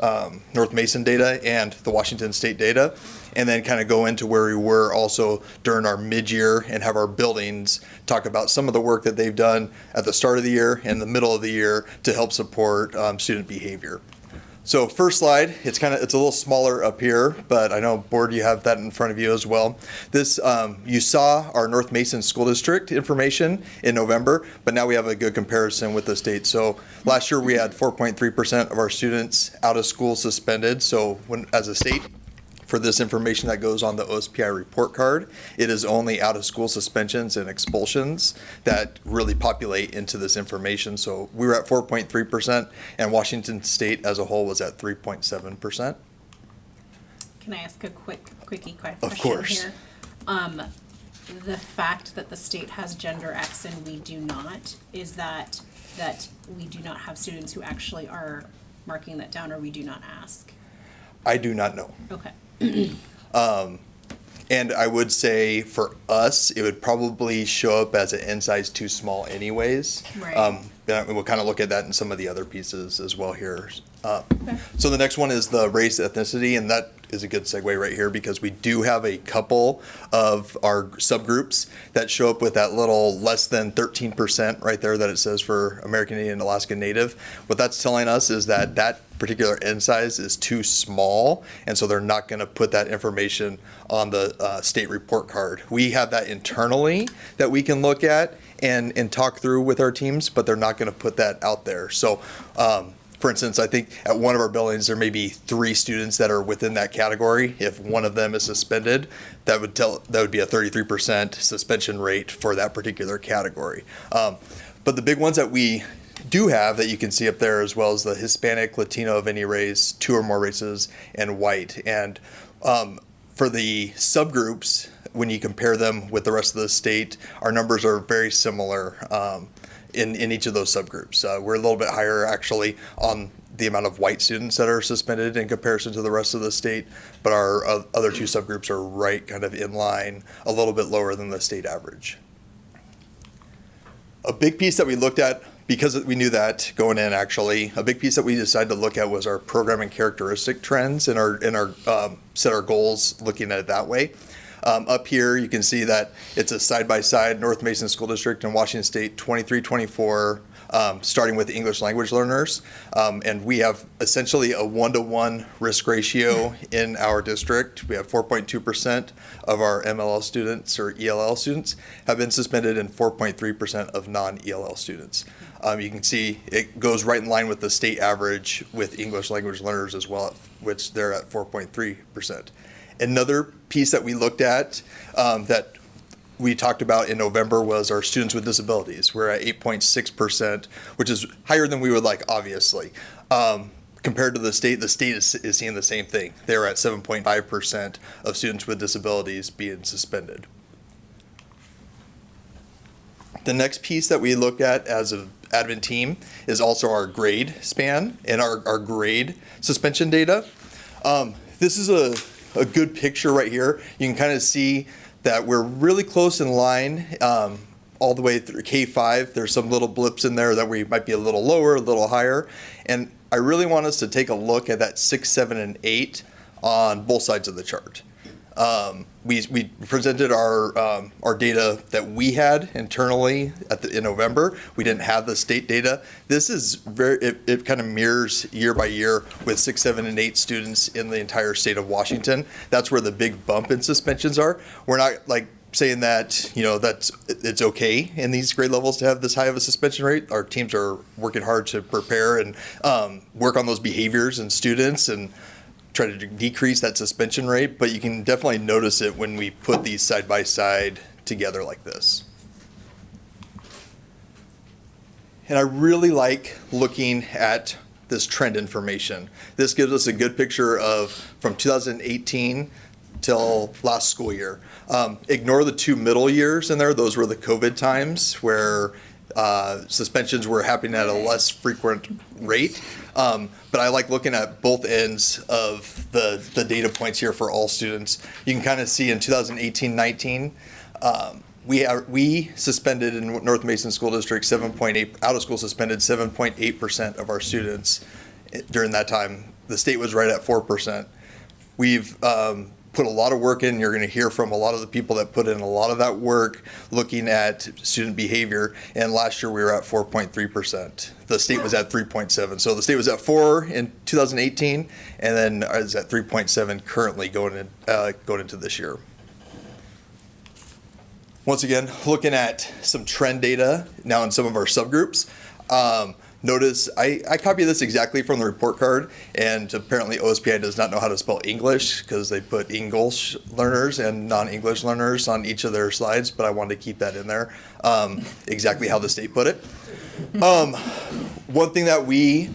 North Mason data and the Washington State data, and then kind of go into where we were also during our mid-year and have our buildings talk about some of the work that they've done at the start of the year and the middle of the year to help support student behavior. So first slide, it's a little smaller up here, but I know, Board, you have that in front of you as well. This, you saw our North Mason School District information in November, but now we have a good comparison with the state. So last year we had 4.3% of our students out of school suspended. So as a state, for this information that goes on the OSPI report card, it is only out of school suspensions and expulsions that really populate into this information. So we were at 4.3%, and Washington State as a whole was at 3.7%. Can I ask a quickie question Of course. here? The fact that the state has gender X and we do not, is that we do not have students who actually are marking that down, or we do not ask? I do not know. Okay. And I would say for us, it would probably show up as an N size too small anyways. Right. we'll kind of look at that in some of the other pieces as well here. So the next one is the race ethnicity, and that is a good segue right here because we do have a couple of our subgroups that show up with that little less than 13% right there that it says for American Indian and Alaska Native. What that's telling us is that that particular N size is too small, and so they're not going to put that information on the state report card. We have that internally that we can look at and talk through with our teams, but they're not going to put that out there. So for instance, I think at one of our buildings, there may be 3 students that are within that category. If one of them is suspended, that would be a 33% suspension rate for that particular category. But the big ones that we do have that you can see up there as well as the Hispanic, Latino of any race, 2 or more races, and white. And for the subgroups, when you compare them with the rest of the state, our numbers are very similar in each of those subgroups. We're a little bit higher actually on the amount of white students that are suspended in comparison to the rest of the state, but our other 2 subgroups are right kind of in line, a little bit lower than the state average. A big piece that we looked at, because we knew that going in actually, a big piece that we decided to look at was our programming characteristic trends and our set our goals looking at it that way. Up here, you can see that it's a side-by-side North Mason School District and Washington State 23-24, starting with English language learners. And we have essentially a 1-to-1 risk ratio in our district. We have 4.2% of our MLL students or ELL students have been suspended and 4.3% of non-ELL students. You can see it goes right in line with the state average with English language learners as well, which they're at 4.3%. Another piece that we looked at that we talked about in November was our students with disabilities. We're at 8.6%, which is higher than we would like, obviously. Compared to the state is seeing the same thing. They're at 7.5% of students with disabilities being suspended. The next piece that we looked at as an admin team is also our grade span and our grade suspension data. This is a good picture right here. You can kind of see that we're really close in line all the way through K5. There's some little blips in there that we might be a little lower, a little higher. And I really want us to take a look at that 6, 7, and 8 on both sides of the chart. We presented our data that we had internally in November. We didn't have the state data. This is it kind of mirrors year by year with 6, 7, and 8 students in the entire state of Washington. That's where the big bump in suspensions are. We're not like saying that, it's okay in these grade levels to have this high of a suspension rate. Our teams are working hard to prepare and work on those behaviors in students and try to decrease that suspension rate, but you can definitely notice it when we put these side by side together like this. And I really like looking at this trend information. This gives us a good picture of from 2018 till last school year. Ignore the 2 middle years in there. Those were the COVID times where suspensions were happening at a less frequent rate. But I like looking at both ends of the data points here for all students. You can kind of see in 2018-19, we suspended in North Mason School District 7.8, out of school suspended 7.8% of our students during that time. The state was right at 4%. We've put a lot of work in. You're going to hear from a lot of the people that put in a lot of that work looking at student behavior. And last year we were at 4.3%. The state was at 3.7. So the state was at 4 in 2018, and then is at 3.7 currently going into this year. Once again, looking at some trend data now in some of our subgroups. Notice I copied this exactly from the report card, and apparently OSPI does not know how to spell English because they put English learners and non-English learners on each of their slides, but I wanted to keep that in there, exactly how the state put it. One thing that we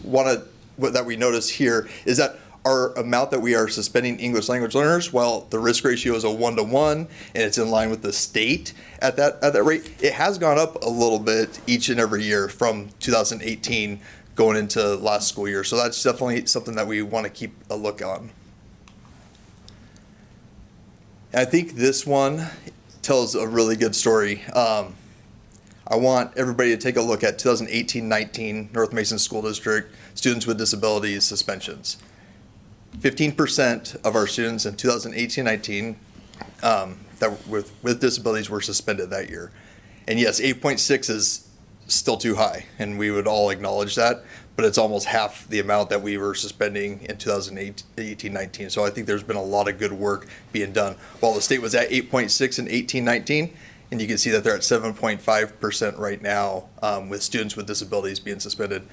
notice here is that our amount that we are suspending English language learners, while the risk ratio is a 1-to-1 and it's in line with the state at that rate, it has gone up a little bit each and every year from 2018 going into last school year. So that's definitely something that we want to keep a look on. And I think this one tells a really good story. I want everybody to take a look at 2018-19 North Mason School District students with disabilities suspensions. 15% of our students in 2018-19 that with disabilities were suspended that year. And yes, 8.6 is still too high, and we would all acknowledge that, but it's almost half the amount that we were suspending in 2018-19. So I think there's been a lot of good work being done. While the state was at 8.6 in 18-19, and you can see that they're at 7.5% right now with students with disabilities being suspended.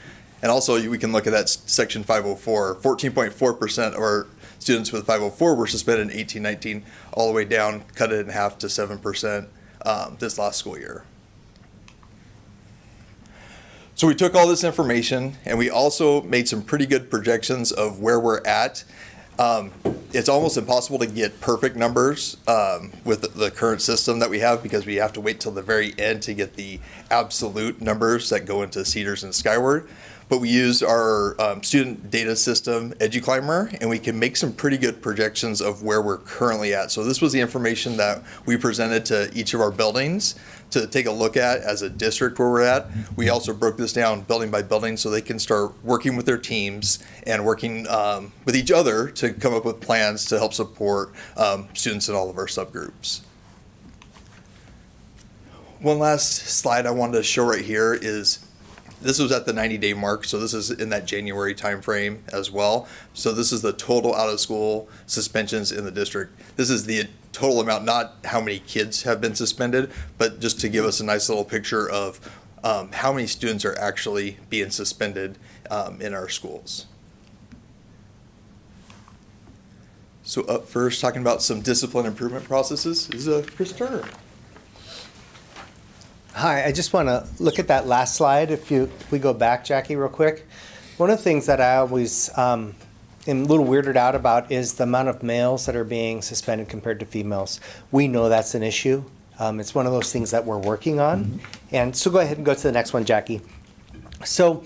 And also we can look at that section 504, 14.4% of our students with 504 were suspended in 18-19, all the way down, cut it in half to 7% this last school year. So we took all this information and we also made some pretty good projections of where we're at. It's almost impossible to get perfect numbers with the current system that we have, because we have to wait till the very end to get the absolute numbers that go into Cedars and Skyward. But we use our student data system, EduClimber, and we can make some pretty good projections of where we're currently at. So this was the information that we presented to each of our buildings to take a look at as a district where we're at. We also broke this down building by building so they can start working with their teams and working with each other to come up with plans to help support students in all of our subgroups. One last slide I wanted to show right here is this was at the 90-day mark, so this is in that January timeframe as well. So this is the total out-of-school suspensions in the district. This is the total amount, not how many kids have been suspended, but just to give us a nice little picture of how many students are actually being suspended in our schools. So up first, talking about some discipline improvement processes, is Chris Turner. Hi, I just want to look at that last slide. If we go back, Jackie, real quick. One of the things that I always am a little weirded out about is the amount of males that are being suspended compared to females. We know that's an issue. It's one of those things that we're working on. And so go ahead and go to the next one, Jackie. So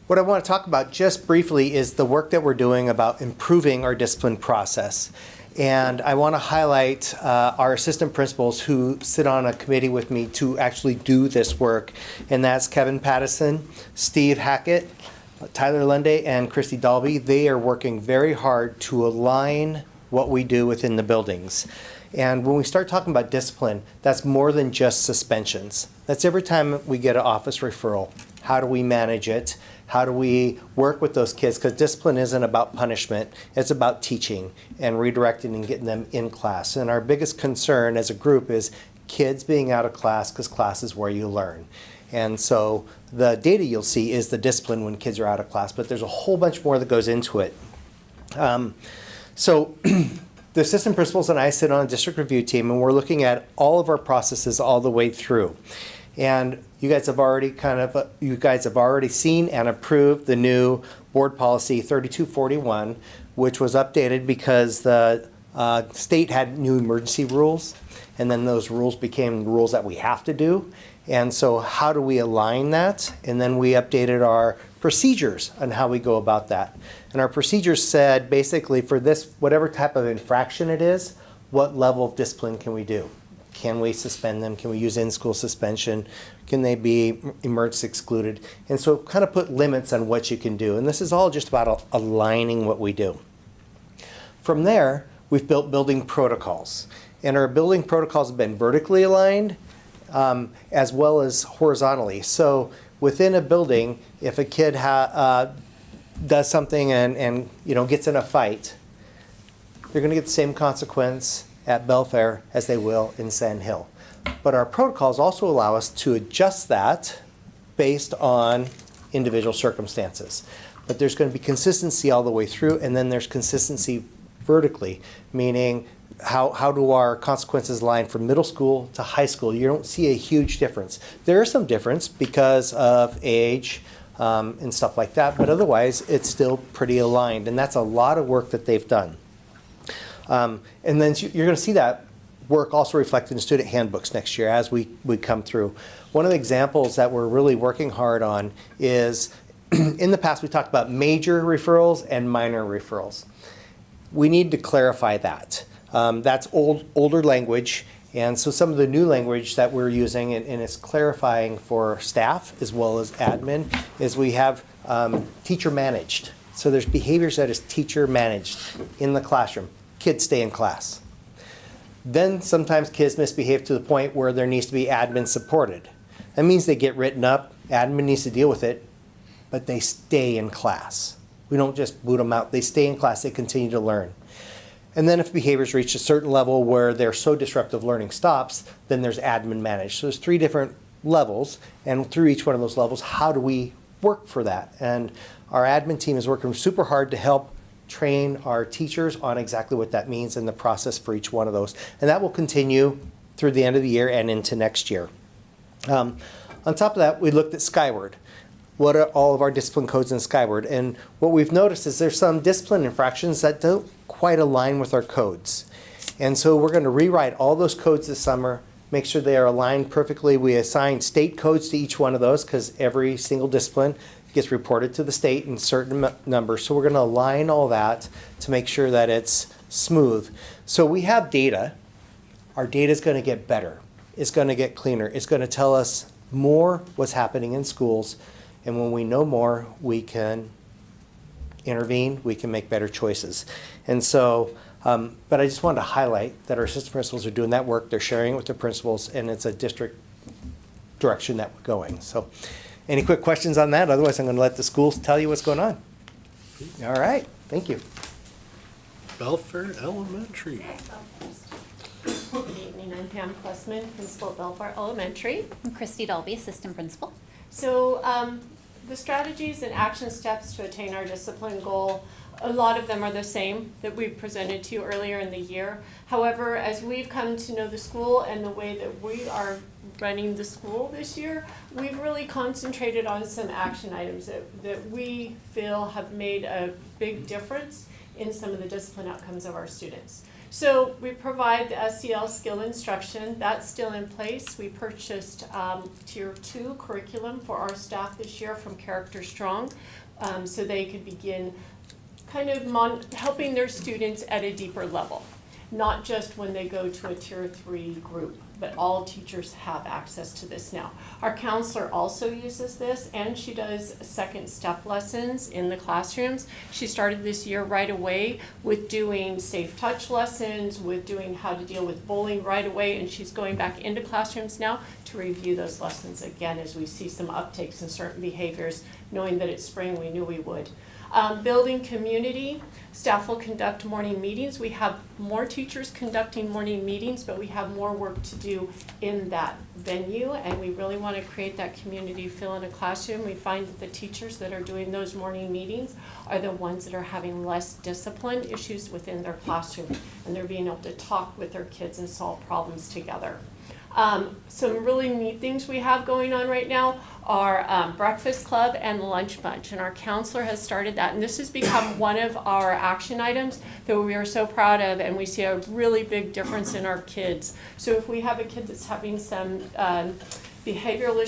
what I want to talk about just briefly is the work that we're doing about improving our discipline process. And I want to highlight our assistant principals who sit on a committee with me to actually do this work. And that's Kevin Pattison, Steve Hackett, Tyler Lunday, and Christy Dalby. They are working very hard to align what we do within the buildings. And when we start talking about discipline, that's more than just suspensions. That's every time we get an office referral. How do we manage it? How do we work with those kids? Because discipline isn't about punishment. It's about teaching and redirecting and getting them in class. And our biggest concern as a group is kids being out of class, because class is where you learn. And so the data you'll see is the discipline when kids are out of class, but there's a whole bunch more that goes into it. So the assistant principals and I sit on a district review team, and we're looking at all of our processes all the way through. And you guys have already seen and approved the new board policy 3241, which was updated because the state had new emergency rules, and then those rules became rules that we have to do. And so how do we align that? And then we updated our procedures on how we go about that. And our procedures said basically for this, whatever type of infraction it is, what level of discipline can we do? Can we suspend them? Can we use in-school suspension? Can they be emergency excluded? And so kind of put limits on what you can do. And this is all just about aligning what we do. From there, we've built building protocols. And our building protocols have been vertically aligned as well as horizontally. So within a building, if a kid does something and gets in a fight, they're going to get the same consequence at Belfair as they will in Sand Hill. But our protocols also allow us to adjust that based on individual circumstances. But there's going to be consistency all the way through, and then there's consistency vertically, meaning how do our consequences align from middle school to high school? You don't see a huge difference. There is some difference because of age and stuff like that, but otherwise it's still pretty aligned, and that's a lot of work that they've done. And then you're going to see that work also reflected in student handbooks next year as we come through. One of the examples that we're really working hard on is, in the past we talked about major referrals and minor referrals. We need to clarify that. That's older language, And so some of the new language that we're using, and it's clarifying for staff as well as admin, is we have teacher managed. So there's behaviors that is teacher managed in the classroom. Kids stay in class. Then sometimes kids misbehave to the point where there needs to be admin supported. That means they get written up, admin needs to deal with it, but they stay in class. We don't just boot them out. They stay in class, they continue to learn. And then if behaviors reach a certain level where they're so disruptive learning stops, then there's admin managed. So there's 3 different levels, and through each one of those levels, how do we work for that? And our admin team is working super hard to help train our teachers on exactly what that means and the process for each one of those. And that will continue through the end of the year and into next year. On top of that, we looked at Skyward. What are all of our discipline codes in Skyward? And what we've noticed is there's some discipline infractions that don't quite align with our codes. And so we're going to rewrite all those codes this summer, make sure they are aligned perfectly. We assign state codes to each one of those because every single discipline gets reported to the state in certain numbers. So we're going to align all that to make sure that it's smooth. So we have data. Our data is going to get better. It's going to get cleaner. It's going to tell us more what's happening in schools. And when we know more, we can intervene, we can make better choices. And so, but I just wanted to highlight that our assistant principals are doing that work. They're sharing it with their principals, and it's a district direction that we're going. So any quick questions on that? Otherwise, I'm going to let the schools tell you what's going on. All right. Thank you. Belfair Elementary. Good evening, I'm Pam Plessman, Principal at Belfair Elementary. I'm Christy Dolby, Assistant Principal. So the strategies and action steps to attain our discipline goal, a lot of them are the same that we presented to you earlier in the year. However, as we've come to know the school and the way that we are running the school this year, we've really concentrated on some action items that we feel have made a big difference in some of the discipline outcomes of our students. So we provide the SEL skill instruction, that's still in place. We purchased Tier 2 curriculum for our staff this year from Character Strong, so they could begin kind of helping their students at a deeper level, not just when they go to a Tier 3 group, but all teachers have access to this now. Our counselor also uses this, and she does second step lessons in the classrooms. She started this year right away with doing safe touch lessons, with doing how to deal with bullying right away, and she's going back into classrooms now to review those lessons again as we see some uptakes in certain behaviors, knowing that it's spring, we knew we would. Building community, staff will conduct morning meetings. We have more teachers conducting morning meetings, but we have more work to do in that venue, and we really want to create that community feel in a classroom. We find that the teachers that are doing those morning meetings are the ones that are having less discipline issues within their classroom, and they're being able to talk with their kids and solve problems together. Some really neat things we have going on right now are Breakfast Club and Lunch Bunch, and our counselor has started that, and this has become one of our action items that we are so proud of, and we see a really big difference in our kids. So if we have a kid that's having some behavioral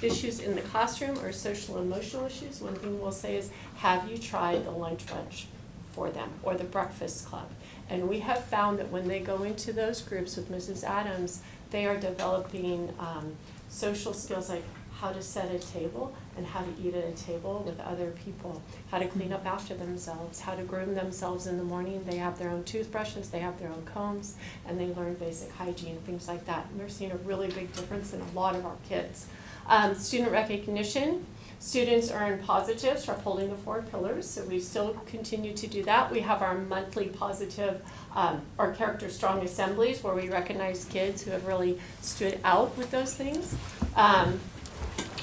issues in the classroom or social emotional issues, one thing we'll say is, have you tried the Lunch Bunch for them or the Breakfast Club? And we have found that when they go into those groups with Mrs. Adams, they are developing social skills like how to set a table and how to eat at a table with other people, how to clean up after themselves, how to groom themselves in the morning. They have their own toothbrushes, they have their own combs, and they learn basic hygiene, things like that. And we're seeing a really big difference in a lot of our kids. Student recognition. Students earn positives for upholding the 4 pillars, so we still continue to do that. We have our monthly positive, our Character Strong assemblies where we recognize kids who have really stood out with those things.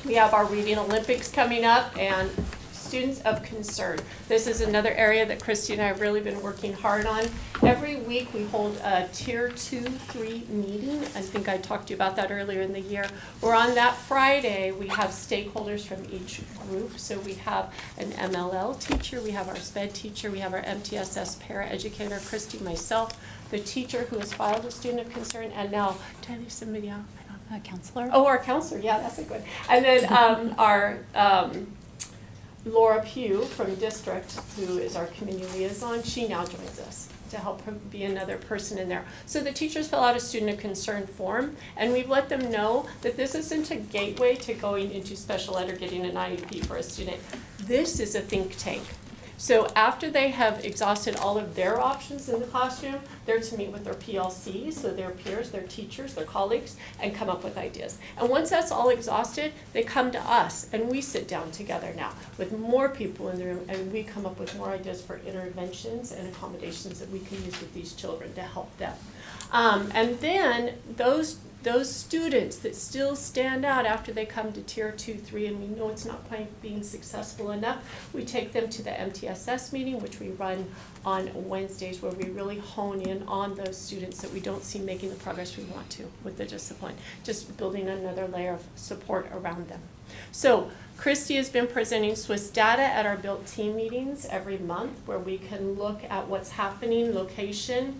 We have our Reading Olympics coming up, and students of concern. This is another area that Christy and I have really been working hard on. Every week we hold a Tier 2-3 meeting. I think I talked to you about that earlier in the year. Where on that Friday we have stakeholders from each group. So we have an MLL teacher, we have our SPED teacher, we have our MTSS para-educator, Christy, myself, the teacher who has filed a student of concern, and now, did I leave somebody out? A counselor. Oh, our counselor, yeah, that's a good. And then our Laura Pugh from district, who is our community liaison, she now joins us. to help be another person in there. So the teachers fill out a student of concern form, and we've let them know that this isn't a gateway to going into special ed or getting an IEP for a student. This is a think tank. So after they have exhausted all of their options in the classroom, they're to meet with their PLCs, so their peers, their teachers, their colleagues, and come up with ideas. And once that's all exhausted, they come to us, and we sit down together now with more people in the room, and we come up with more ideas for interventions and accommodations that we can use with these children to help them. And then those students that still stand out after they come to tier 2, 3, and we know it's not quite being successful enough, we take them to the MTSS meeting, which we run on Wednesdays, where we really hone in on those students that we don't see making the progress we want to with the discipline, just building another layer of support around them. So Christy has been presenting Swiss data at our built team meetings every month, where we can look at what's happening, location,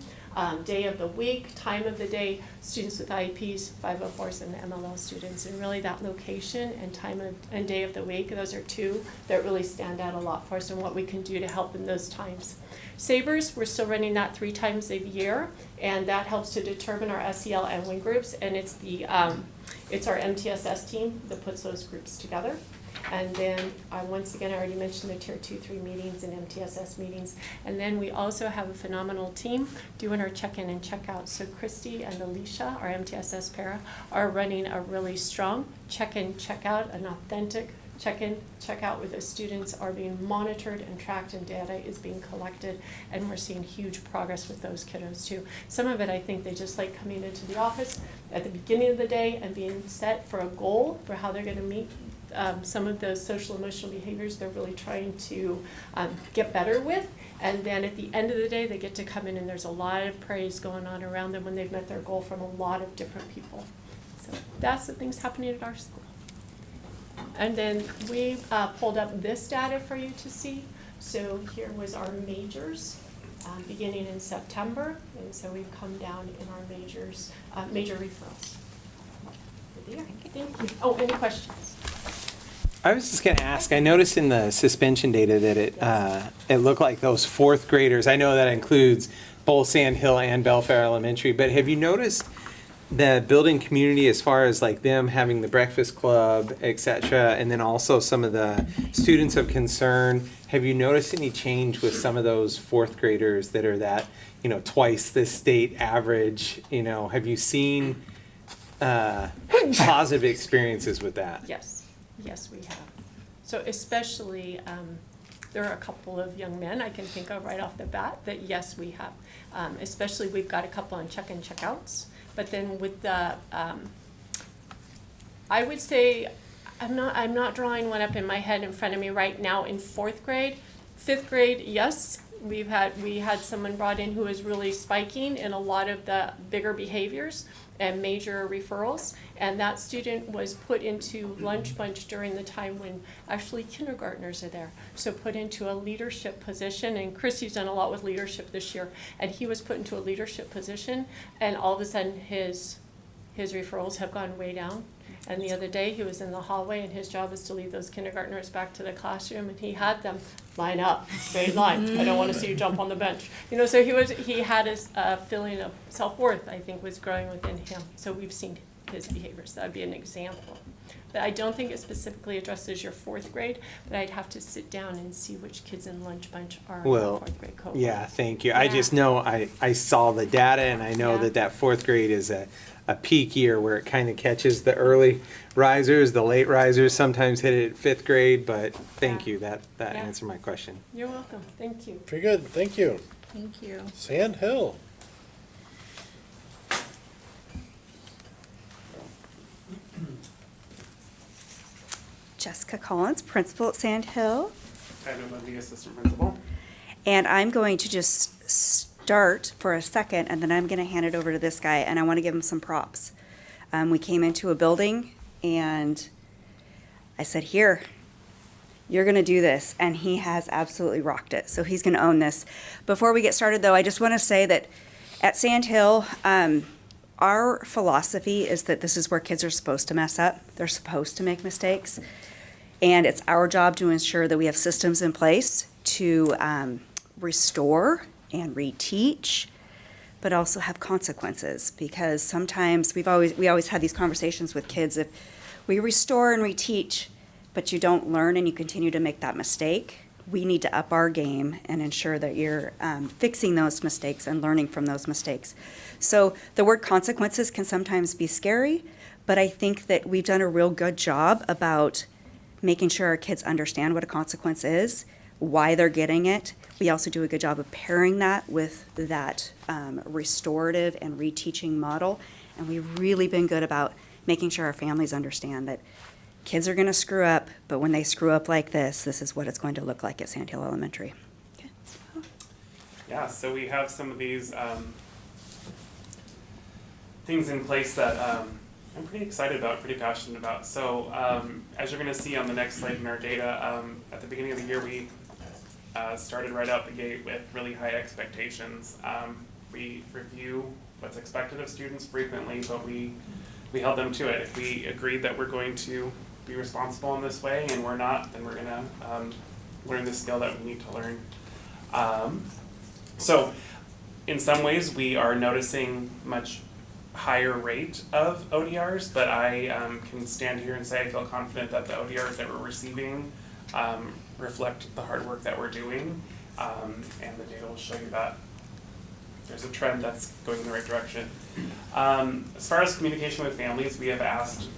day of the week, time of the day, students with IEPs, 504s, and the MLL students. And really that location and time of, and day of the week, those are two that really stand out a lot for us and what we can do to help in those times. Sabres, we're still running that 3 times a year, and that helps to determine our SEL and WIN groups, and it's our MTSS team that puts those groups together. And then, once again, I already mentioned the tier 2, 3 meetings and MTSS meetings. And then we also have a phenomenal team doing our check-in and check-out. So Christy and Alicia, our MTSS para, are running a really strong check-in, check-out, an authentic check-in, check-out where the students are being monitored and tracked and data is being collected, and we're seeing huge progress with those kiddos too. Some of it, I think, they just like coming into the office at the beginning of the day and being set for a goal for how they're going to meet some of those social emotional behaviors they're really trying to get better with. And then at the end of the day, they get to come in and there's a lot of praise going on around them when they've met their goal from a lot of different people. So that's the things happening at our school. And then we pulled up this data for you to see. So here was our majors beginning in September. And so we've come down in our majors, major referrals. Thank you. Oh, any questions? I was just going to ask, I noticed in the suspension data that it looked like those 4th graders, I know that includes both Sand Hill and Belfair Elementary, but have you noticed the building community as far as like them having the breakfast club, et cetera, and then also some of the students of concern, have you noticed any change with some of those 4th graders that are that, twice the state average, have you seen positive experiences with that? Yes, we have. So especially, there are a couple of young men I can think of right off the bat that yes, we have. Especially we've got a couple on check-in, check-outs. But then with the, I would say, I'm not drawing one up in my head in front of me right now in 4th grade. 5th grade, yes. We had someone brought in who was really spiking in a lot of the bigger behaviors and major referrals, and that student was put into lunch bunch during the time when actually kindergartners are there. So put into a leadership position, and Christy's done a lot with leadership this year, and he was put into a leadership position, and all of a sudden his referrals have gone way down. And the other day he was in the hallway, and his job was to lead those kindergartners back to the classroom, and he had them line up, straight line. I don't want to see you jump on the bench. So he had his feeling of self-worth, I think, was growing within him. So we've seen his behaviors. That would be an example. But I don't think it specifically addresses your 4th grade, but I'd have to sit down and see which kids in lunch bunch are in the 4th grade cohort. Yeah, thank you. Yeah. I just know I saw the data, and I know that 4th grade is a peak year where it kind of catches the early risers, the late risers sometimes hit it at 5th grade, but thank you. That answered my question. You're welcome. Thank you. Very good, thank you. Thank you. Sand Hill. Jessica Collins, principal at Sand Hill. Adam Levy, assistant principal. And I'm going to just start for a second, and then I'm going to hand it over to this guy, and I want to give him some props. We came into a building, and I said, here, you're going to do this, and he has absolutely rocked it. So he's going to own this. Before we get started, though, I just want to say that at Sand Hill, our philosophy is that this is where kids are supposed to mess up. They're supposed to make mistakes. And it's our job to ensure that we have systems in place to restore and reteach, but also have consequences, because sometimes we always had these conversations with kids. If we restore and reteach, but you don't learn and you continue to make that mistake, we need to up our game and ensure that you're fixing those mistakes and learning from those mistakes. So the word consequences can sometimes be scary, but I think that we've done a real good job about making sure our kids understand what a consequence is, why they're getting it. We also do a good job of pairing that with that restorative and reteaching model. And we've really been good about making sure our families understand that kids are going to screw up, but when they screw up like this is what it's going to look like at Sand Hill Elementary. Yeah, so we have some of these things in place that I'm pretty excited about, pretty passionate about. So as you're going to see on the next slide in our data, at the beginning of the year we started right out the gate with really high expectations. We review what's expected of students frequently, but we held them to it. If we agreed that we're going to be responsible in this way and we're not, then we're going to learn the skill that we need to learn. So in some ways we are noticing much higher rate of ODRs, but I can stand here and say I feel confident that the ODRs that we're receiving reflect the hard work that we're doing, and the data will show you that there's a trend that's going in the right direction. As far as communication with families, we have asked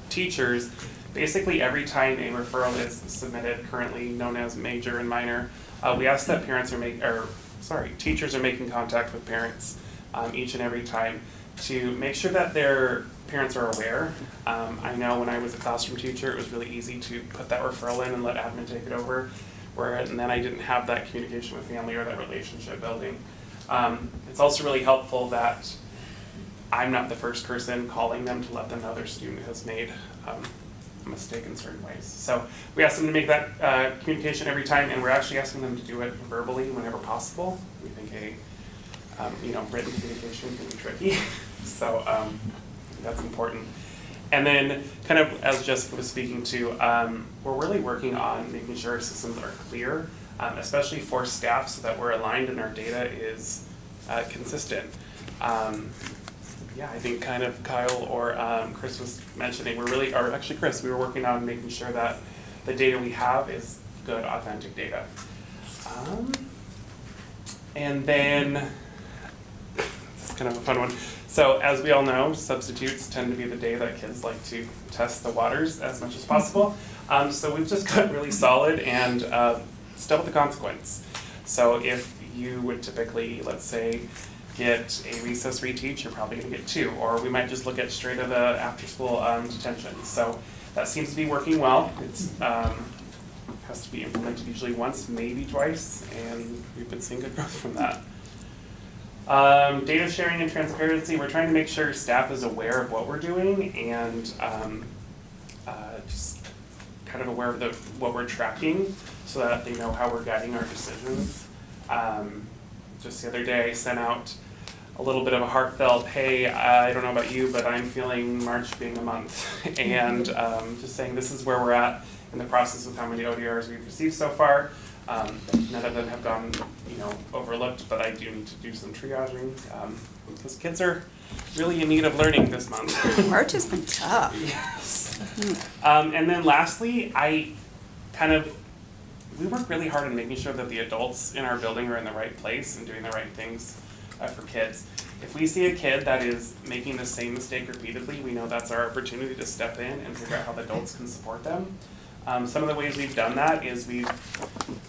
teachers, basically every time a referral is submitted, currently known as major and minor, we ask that teachers are making contact with parents each and every time to make sure that their parents are aware. I know when I was a classroom teacher, it was really easy to put that referral in and let admin take it over, and then I didn't have that communication with family or that relationship building. It's also really helpful that I'm not the first person calling them to let them know their student has made a mistake in certain ways. So we ask them to make that communication every time, and we're actually asking them to do it verbally whenever possible. We think written communication can be tricky, so that's important. And then, kind of as Jessica was speaking to, we're really working on making sure our systems are clear, especially for staff, so that we're aligned and our data is consistent. I think kind of Kyle or Chris was mentioning, we were working on making sure that the data we have is good, authentic data. And then, it's kind of a fun one. So as we all know, substitutes tend to be the day that kids like to test the waters as much as possible. So we've just got really solid and still with the consequence. So if you would typically, let's say, get a recess reteach, you're probably going to get 2, or we might just look at straight of the after-school detention. So that seems to be working well. It's has to be implemented usually once, maybe twice, and we've been seeing good growth from that. Data sharing and transparency, we're trying to make sure staff is aware of what we're doing and just kind of aware of what we're tracking so that they know how we're guiding our decisions. Just the other day I sent out a little bit of a heartfelt, hey, I don't know about you, but I'm feeling March being a month. And just saying this is where we're at in the process with how many ODRs we've received so far. None of them have gone, overlooked, but I do need to do some triaging because kids are really in need of learning this month. March has been tough. Yes. And then lastly, we work really hard on making sure that the adults in our building are in the right place and doing the right things for kids. If we see a kid that is making the same mistake repeatedly, we know that's our opportunity to step in and figure out how the adults can support them. Some of the ways we've done that is we've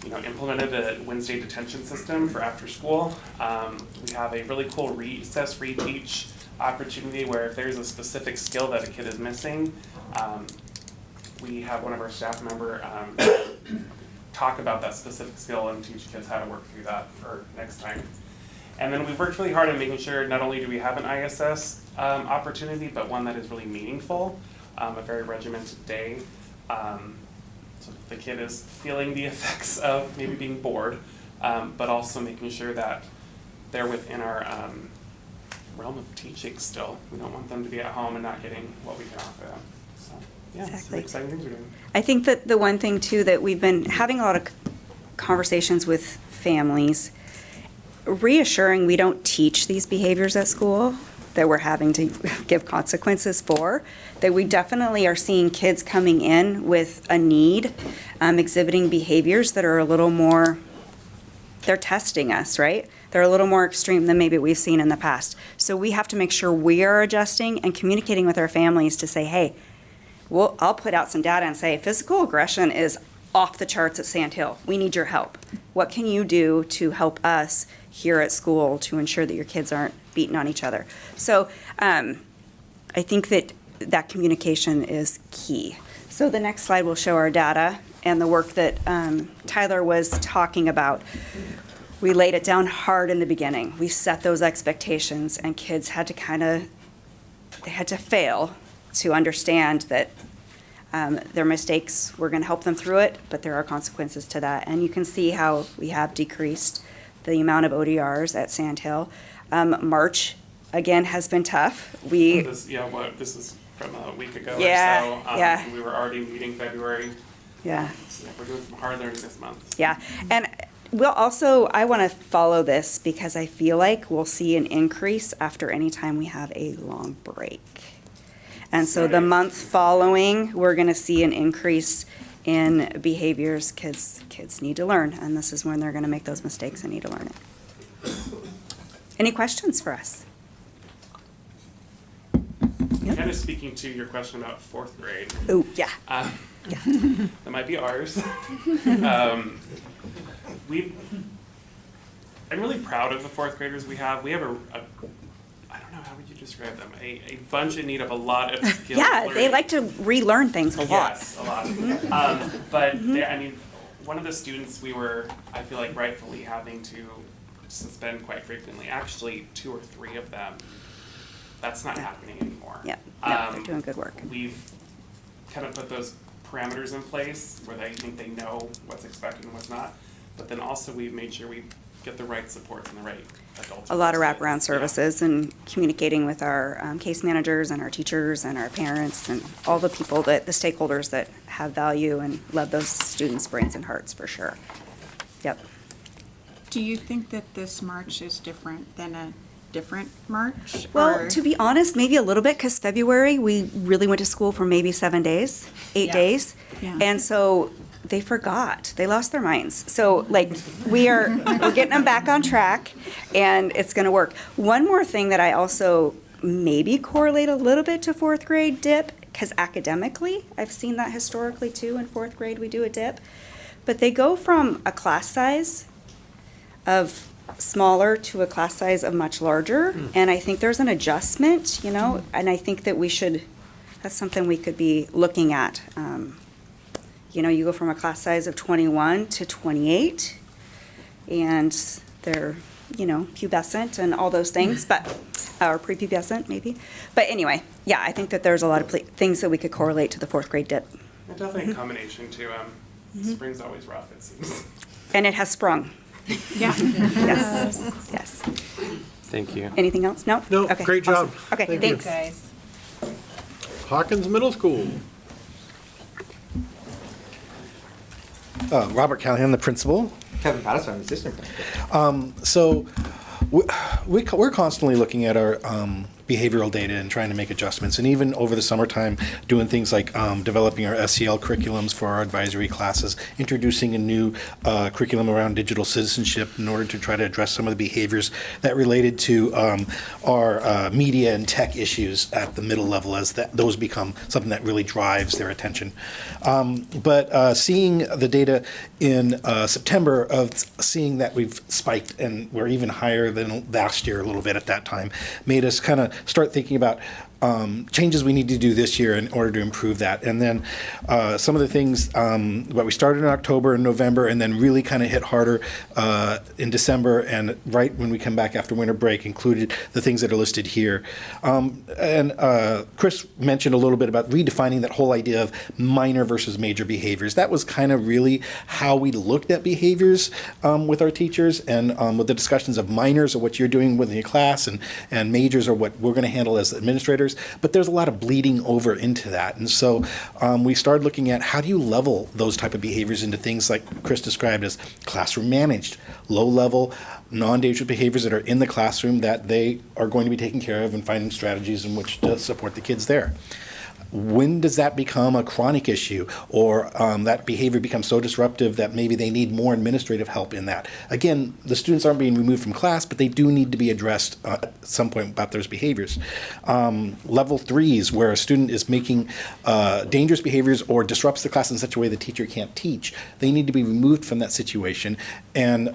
implemented a Wednesday detention system for after school. We have a really cool recess reteach opportunity where if there's a specific skill that a kid is missing, we have one of our staff member talk about that specific skill and teach kids how to work through that for next time. And then we've worked really hard on making sure not only do we have an ISS opportunity, but one that is really meaningful, a very regimented day. So the kid is feeling the effects of maybe being bored, but also making sure that they're within our realm of teaching still. We don't want them to be at home and not getting what we can offer them. So yeah, Exactly. some exciting things we're doing. I think that the one thing too that we've been having a lot of conversations with families, reassuring we don't teach these behaviors at school, that we're having to give consequences for, that we definitely are seeing kids coming in with a need, exhibiting behaviors that are a little more, they're testing us, right? They're a little more extreme than maybe we've seen in the past. So we have to make sure we are adjusting and communicating with our families to say, hey, well, I'll put out some data and say, physical aggression is off the charts at Sand Hill. We need your help. What can you do to help us here at school to ensure that your kids aren't beating on each other? So I think that communication is key. So the next slide will show our data and the work that Tyler was talking about. We laid it down hard in the beginning. We set those expectations, and kids had to they had to fail to understand that their mistakes, we're going to help them through it, but there are consequences to that. And you can see how we have decreased the amount of ODRs at Sand Hill. March, again, has been tough. This is from a week ago or so. We were already meeting February. Yeah. We're doing some hard learning this month. Yeah, and we'll also, I want to follow this because I feel like we'll see an increase after any time we have a long break. And so the month following, we're going to see an increase in behaviors kids need to learn, and this is when they're going to make those mistakes and need to learn it. Any questions for us? Kind of speaking to your question about fourth grade. Oh, yeah. That might be ours. I'm really proud of the fourth graders we have. We have I don't know, how would you describe them? A bunch in need of a lot of skill. Yeah, they like to relearn things a lot. Yes, a lot. But one of the students I feel like rightfully having to suspend quite frequently, actually 2 or 3 of them, that's not happening anymore. Yeah, they're doing good work. We've kind of put those parameters in place where they think they know what's expected and what's not. But then also we've made sure we get the right supports and the right adults. A lot of wraparound services and communicating with our case managers and our teachers and our parents and all the people the stakeholders that have value and love those students' brains and hearts for sure. Yep. Do you think that this March is different than a different March? Well, to be honest, maybe a little bit, because February, we really went to school for maybe 7 days, 8 days. Yeah. And so they forgot, they lost their minds. So we're getting them back on track, and it's gonna work. One more thing that I also maybe correlate a little bit to fourth grade dip, because academically, I've seen that historically too, in fourth grade we do a dip. But they go from a class size of smaller to a class size of much larger, and I think there's an adjustment, and I think that that's something we could be looking at. You go from a class size of 21 to 28, and they're, pubescent and all those things, or prepubescent maybe. But anyway, yeah, I think that there's a lot of things that we could correlate to the fourth grade dip. And definitely a combination too. Spring's always rough, it seems. And it has sprung. Yeah. Yes. Thank you. Anything else? No? No, Okay, great job. awesome. Okay, Thank you. thanks. Hawkins Middle School. Robert Callahan, the principal. Kevin Patterson, the assistant principal. So we're constantly looking at our behavioral data and trying to make adjustments. And even over the summertime, doing things like developing our SEL curriculums for our advisory classes, introducing a new curriculum around digital citizenship in order to try to address some of the behaviors that related to our media and tech issues at the middle level, as those become something that really drives their attention. But seeing the data in September of seeing that we've spiked and we're even higher than last year a little bit at that time, made us kind of start thinking about changes we need to do this year in order to improve that. And then some of the things what we started in October and November, and then really kind of hit harder in December, and right when we come back after winter break, included the things that are listed here. And Chris mentioned a little bit about redefining that whole idea of minor versus major behaviors. That was kind of really how we looked at behaviors with our teachers, and with the discussions of minors are what you're doing within your class, and majors are what we're going to handle as administrators. behaviors, but there's a lot of bleeding over into that. And so we started looking at how do you level those type of behaviors into things like Chris described as classroom managed, low level, non-dangerous behaviors that are in the classroom that they are going to be taken care of and finding strategies in which to support the kids there. When does that become a chronic issue, or that behavior becomes so disruptive that maybe they need more administrative help in that? Again, the students aren't being removed from class, but they do need to be addressed at some point about those behaviors. Level 3s, where a student is making dangerous behaviors or disrupts the class in such a way the teacher can't teach, they need to be removed from that situation and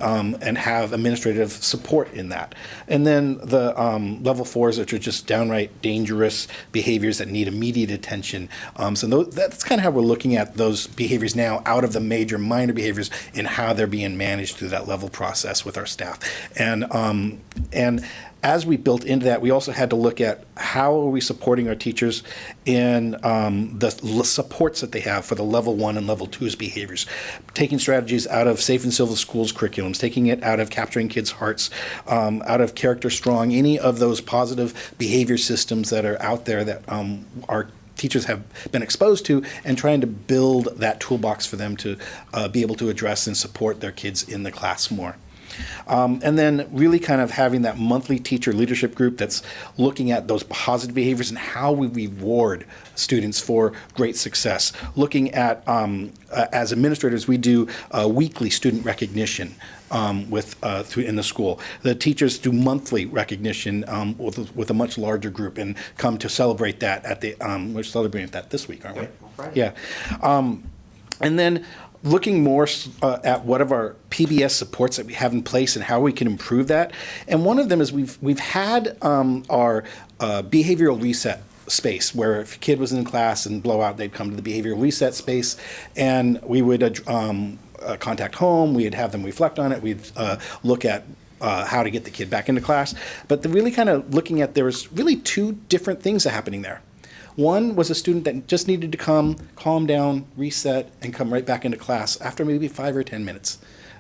have administrative support in that. And then the level 4s, which are just downright dangerous behaviors that need immediate attention. So that's kind of how we're looking at those behaviors now out of the major minor behaviors and how they're being managed through that level process with our staff. And as we built into that, we also had to look at how are we supporting our teachers in the supports that they have for the level 1 and level 2's behaviors, taking strategies out of Safe and Civil Schools curriculums, taking it out of Capturing Kids' Hearts, out of Character Strong, any of those positive behavior systems that are out there that our teachers have been exposed to, and trying to build that toolbox for them to be able to address and support their kids in the class more. And then really kind of having that monthly teacher leadership group that's looking at those positive behaviors and how we reward students for great success. Looking at, as administrators, we do weekly student recognition in the school. The teachers do monthly recognition with a much larger group and come to celebrate that at the, we're celebrating that this week, aren't we? Yeah. And then looking more at what of our PBS supports that we have in place and how we can improve that. And one of them is we've had our behavioral reset space, where if a kid was in class and blowout, they'd come to the behavioral reset space, and we would contact home, we'd have them reflect on it, we'd look at how to get the kid back into class. But really kind of looking at, there was really two different things happening there. One was a student that just needed to come, calm down, reset, and come right back into class after maybe 5 or 10 minutes.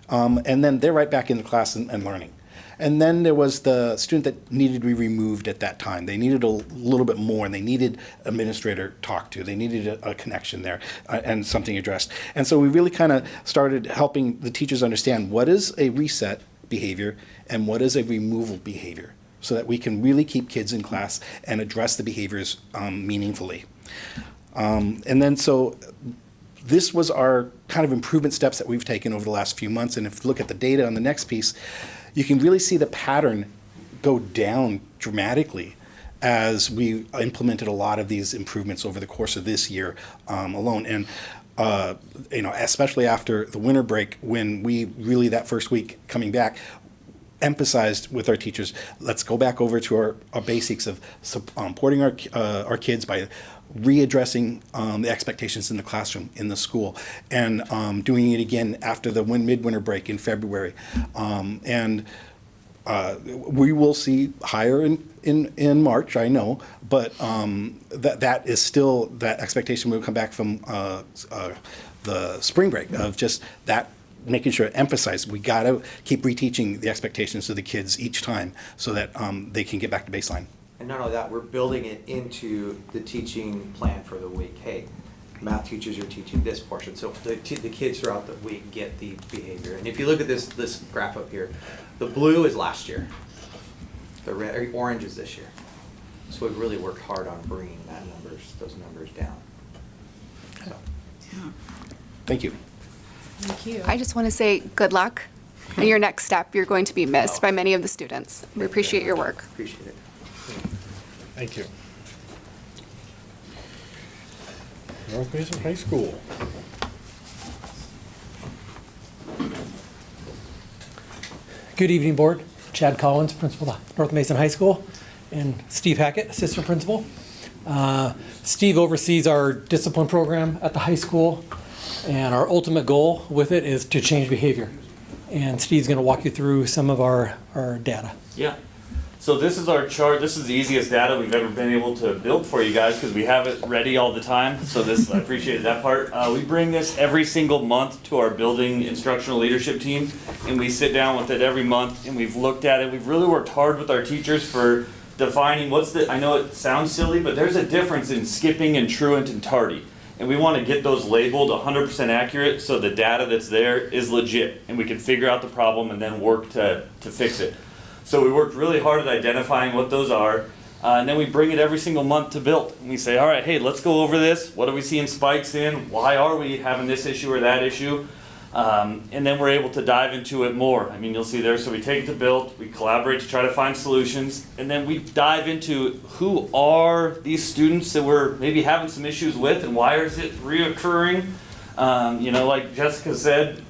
And then they're right back in the class and learning. And then there was the student that needed to be removed at that time. They needed a little bit more, and they needed administrator talk to. They needed a connection there and something addressed. And so we really kind of started helping the teachers understand what is a reset behavior and what is a removal behavior, so that we can really keep kids in class and address the behaviors meaningfully. And then so this was our kind of improvement steps that we've taken over the last few months. And if you look at the data on the next piece, you can really see the pattern go down dramatically as we implemented a lot of these improvements over the course of this year alone. And especially after the winter break, when we really, that first week coming back, emphasized with our teachers, let's go back over to our basics of supporting our kids by readdressing the expectations in the classroom, in the school, and doing it again after the midwinter break in February. We will see higher in March, I know, but that is still that expectation when we come back from the spring break of just that, making sure to emphasize we got to keep reteaching the expectations of the kids each time so that they can get back to baseline. And not only that, we're building it into the teaching plan for the week. Hey, math teachers are teaching this portion, so the kids throughout the week get the behavior. And if you look at this graph up here, the blue is last year, the red, orange is this year. So we've really worked hard on bringing those numbers down. So. Thank you. Thank you. I just want to say good luck in your next step. You're going to be missed by many of the students. We appreciate your work. Appreciate it. Thank you. North Mason High School. Good evening, Board. Chad Collins, Principal of North Mason High School, and Steve Hackett, Assistant Principal. Steve oversees our discipline program at the high school, and our ultimate goal with it is to change behavior. And Steve's going to walk you through some of our data. Yeah. So this is our chart. This is the easiest data we've ever been able to build for you guys because we have it ready all the time. So this, I appreciated that part. We bring this every single month to our building instructional leadership team, and we sit down with it every month, and we've looked at it. We've really worked hard with our teachers for defining I know it sounds silly, but there's a difference in skipping and truant and tardy. And we want to get those labeled 100% accurate so the data that's there is legit and we can figure out the problem and then work to fix it. So we worked really hard at identifying what those are. And then we bring it every single month to build. And we say, all right, hey, let's go over this. What are we seeing spikes in? Why are we having this issue or that issue? And then we're able to dive into it more. I mean, you'll see there, so we take it to build, we collaborate to try to find solutions, and then we dive into who are these students that we're maybe having some issues with and why is it reoccurring? Like Jessica said,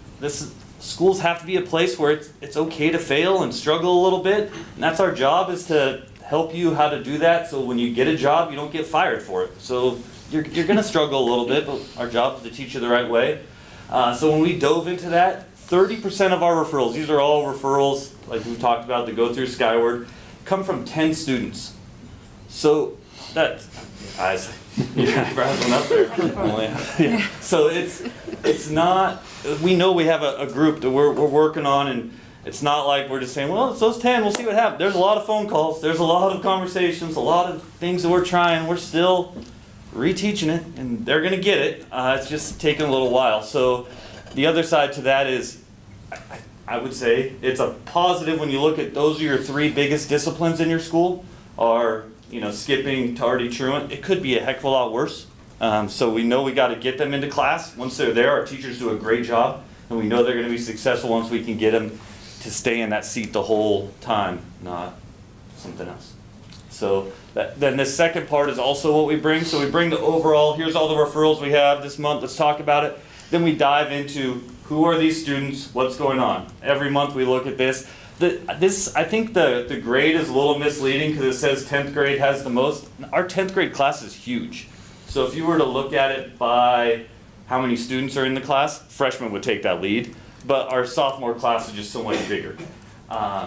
schools have to be a place where it's okay to fail and struggle a little bit, and that's our job, is to help you how to do that so when you get a job, you don't get fired for it. So you're going to struggle a little bit, but our job is to teach you the right way. So when we dove into that, 30% of our referrals, these are all referrals like we talked about that go through Skyward, come from 10 students. So that, eyes, yeah, eyebrows went up there. Yeah. So it's not, we know we have a group that we're working on, and it's not like we're just saying, well, it's those 10, we'll see what happens. There's a lot of phone calls, there's a lot of conversations, a lot of things that we're trying. We're still reteaching it, and they're going to get it. It's just taking a little while. So the other side to that is, I would say it's a positive when you look at those are your 3 biggest disciplines in your school are, skipping, tardy, truant. It could be a heck of a lot worse. So we know we got to get them into class. Once they're there, our teachers do a great job, and we know they're going to be successful once we can get them to stay in that seat the whole time, not something else. So then the second part is also what we bring. So we bring the overall, here's all the referrals we have this month, let's talk about it. Then we dive into who are these students, what's going on. Every month we look at this. I think the grade is a little misleading because it says 10th grade has the most. Our 10th grade class is huge. So if you were to look at it by how many students are in the class, freshmen would take that lead. But our sophomore class is just so much bigger.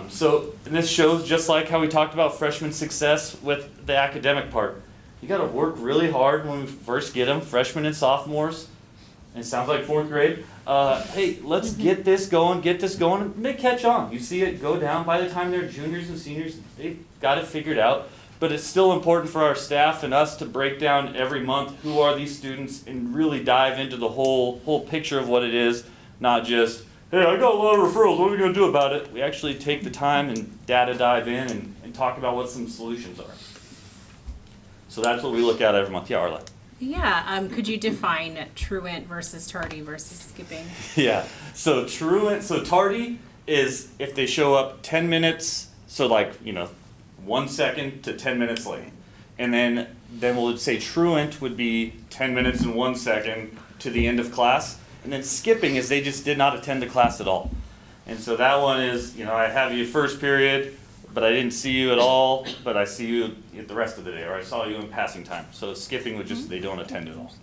So this shows, just like how we talked about freshman success with the academic part. You got to work really hard when we first get them, freshmen and sophomores. And it sounds like 4th grade. Hey, let's get this going, and they catch on. You see it go down by the time they're juniors and seniors. They've got it figured out. But it's still important for our staff and us to break down every month who are these students and really dive into the whole picture of what it is, not just, hey, I got a lot of referrals, what are we going to do about it? We actually take the time and data dive in and talk about what some solutions are. So that's what we look at every month. Yeah, Arla. Yeah, could you define truant versus tardy versus skipping? Yeah, so tardy is if they show up 10 minutes, so 1 second to 10 minutes late. And then we'll say truant would be 10 minutes and 1 second to the end of class. And then skipping is they just did not attend the class at all. And so that one is, I have you first period, but I didn't see you at all, but I see you the rest of the day, or I saw you in passing time. So skipping would just, they don't attend at all.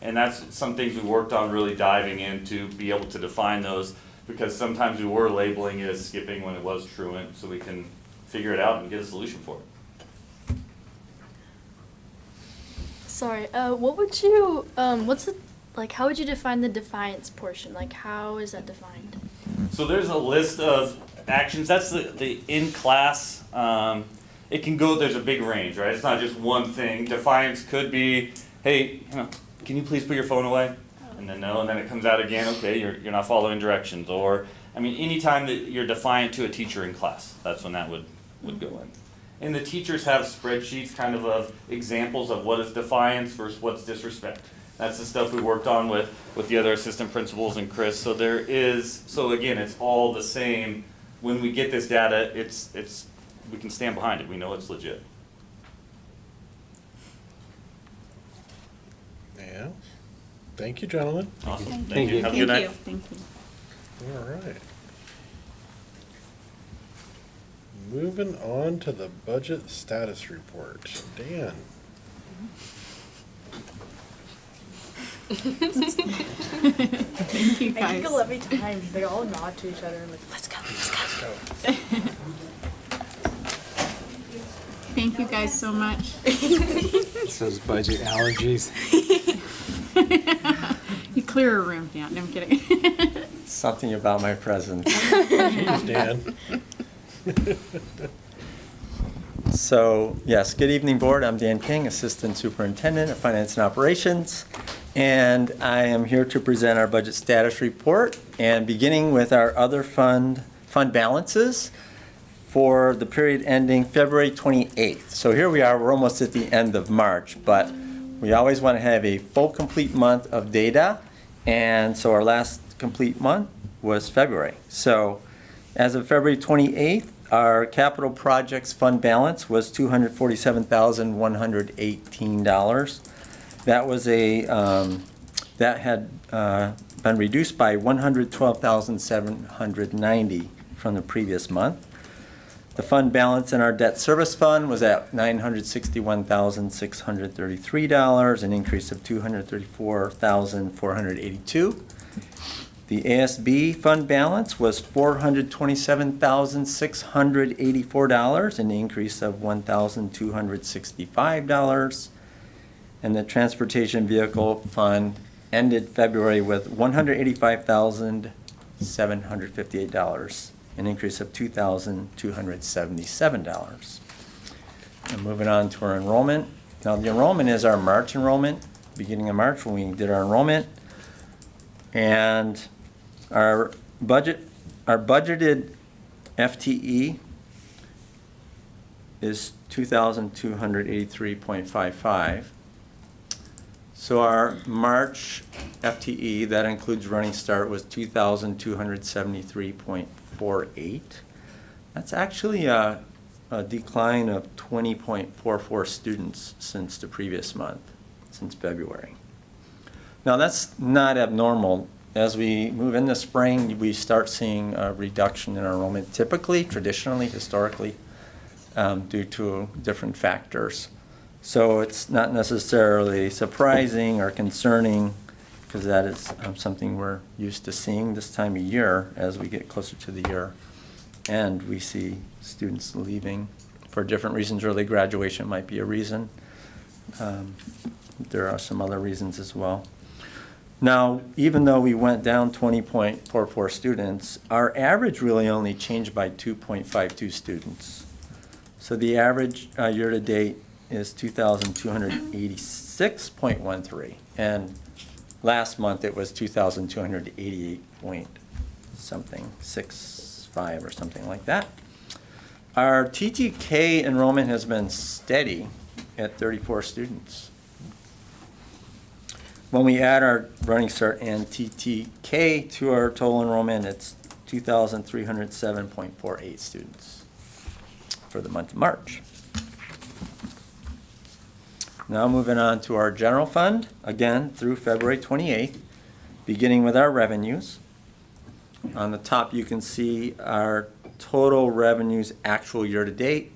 And that's some things we worked on really diving in to be able to define those, because sometimes we were labeling it as skipping when it was truant, so we can figure it out and get a solution for it. Sorry, what would you, how would you define the defiance portion? How is that defined? So there's a list of actions. That's the in-class. It can go, there's a big range, right? It's not just one thing. Defiance could be, hey, can you please put your phone away? And then no, and then it comes out again, okay, you're not following directions. Or, anytime that you're defiant to a teacher in class, that's when that would go in. And the teachers have spreadsheets kind of examples of what is defiance versus what's disrespect. That's the stuff we worked on with the other assistant principals and Chris. So again, it's all the same. When we get this data, we can stand behind it. We know it's legit. Yeah. Thank you, gentlemen. Awesome. Thank you. Have a good night. Thank you. All right. Moving on to the budget status report. Dan. Thank you, guys. I giggle every time. They all nod to each other and let's go. Thank you guys so much. It's those budget allergies. You clear a room down. No, I'm kidding. Something about my presence. Jeez, Dan. So, yes, good evening, Board. I'm Dan King, Assistant Superintendent of Finance and Operations, and I am here to present our budget status report, and beginning with our other fund balances for the period ending February 28th. So here we are, we're almost at the end of March, but we always want to have a full, complete month of data, and so our last complete month was February. So as of February 28th, our capital projects fund balance was $247,118. That was that had been reduced by $112,790 from the previous month. The fund balance in our debt service fund was at $961,633, an increase of $234,482. The ASB fund balance was $427,684, an increase of $1,265. And the transportation vehicle fund ended February with $185,758, an increase of $2,277. And moving on to our enrollment. Now the enrollment is our March enrollment, beginning of March when we did our enrollment. And our budgeted FTE is 2,283.55. So our March FTE, that includes Running Start, was 2,273.48. That's actually a decline of 20.44 students since the previous month, since February. Now that's not abnormal. As we move into spring, we start seeing a reduction in our enrollment, typically, traditionally, historically, due to different factors. So it's not necessarily surprising or concerning, because that is something we're used to seeing this time of year as we get closer to the year. And we see students leaving for different reasons. Early graduation might be a reason. There are some other reasons as well. Now, even though we went down 20.44 students, our average really only changed by 2.52 students. So the average year-to-date is 2,286.13. And last month it was 2,288 point something, 65 or something like that. Our TTK enrollment has been steady at 34 students. When we add our Running Start and TTK to our total enrollment, it's 2,307.48 students for the month of March. Now moving on to our general fund, again through February 28th, beginning with our revenues. On the top you can see our total revenues actual year to date.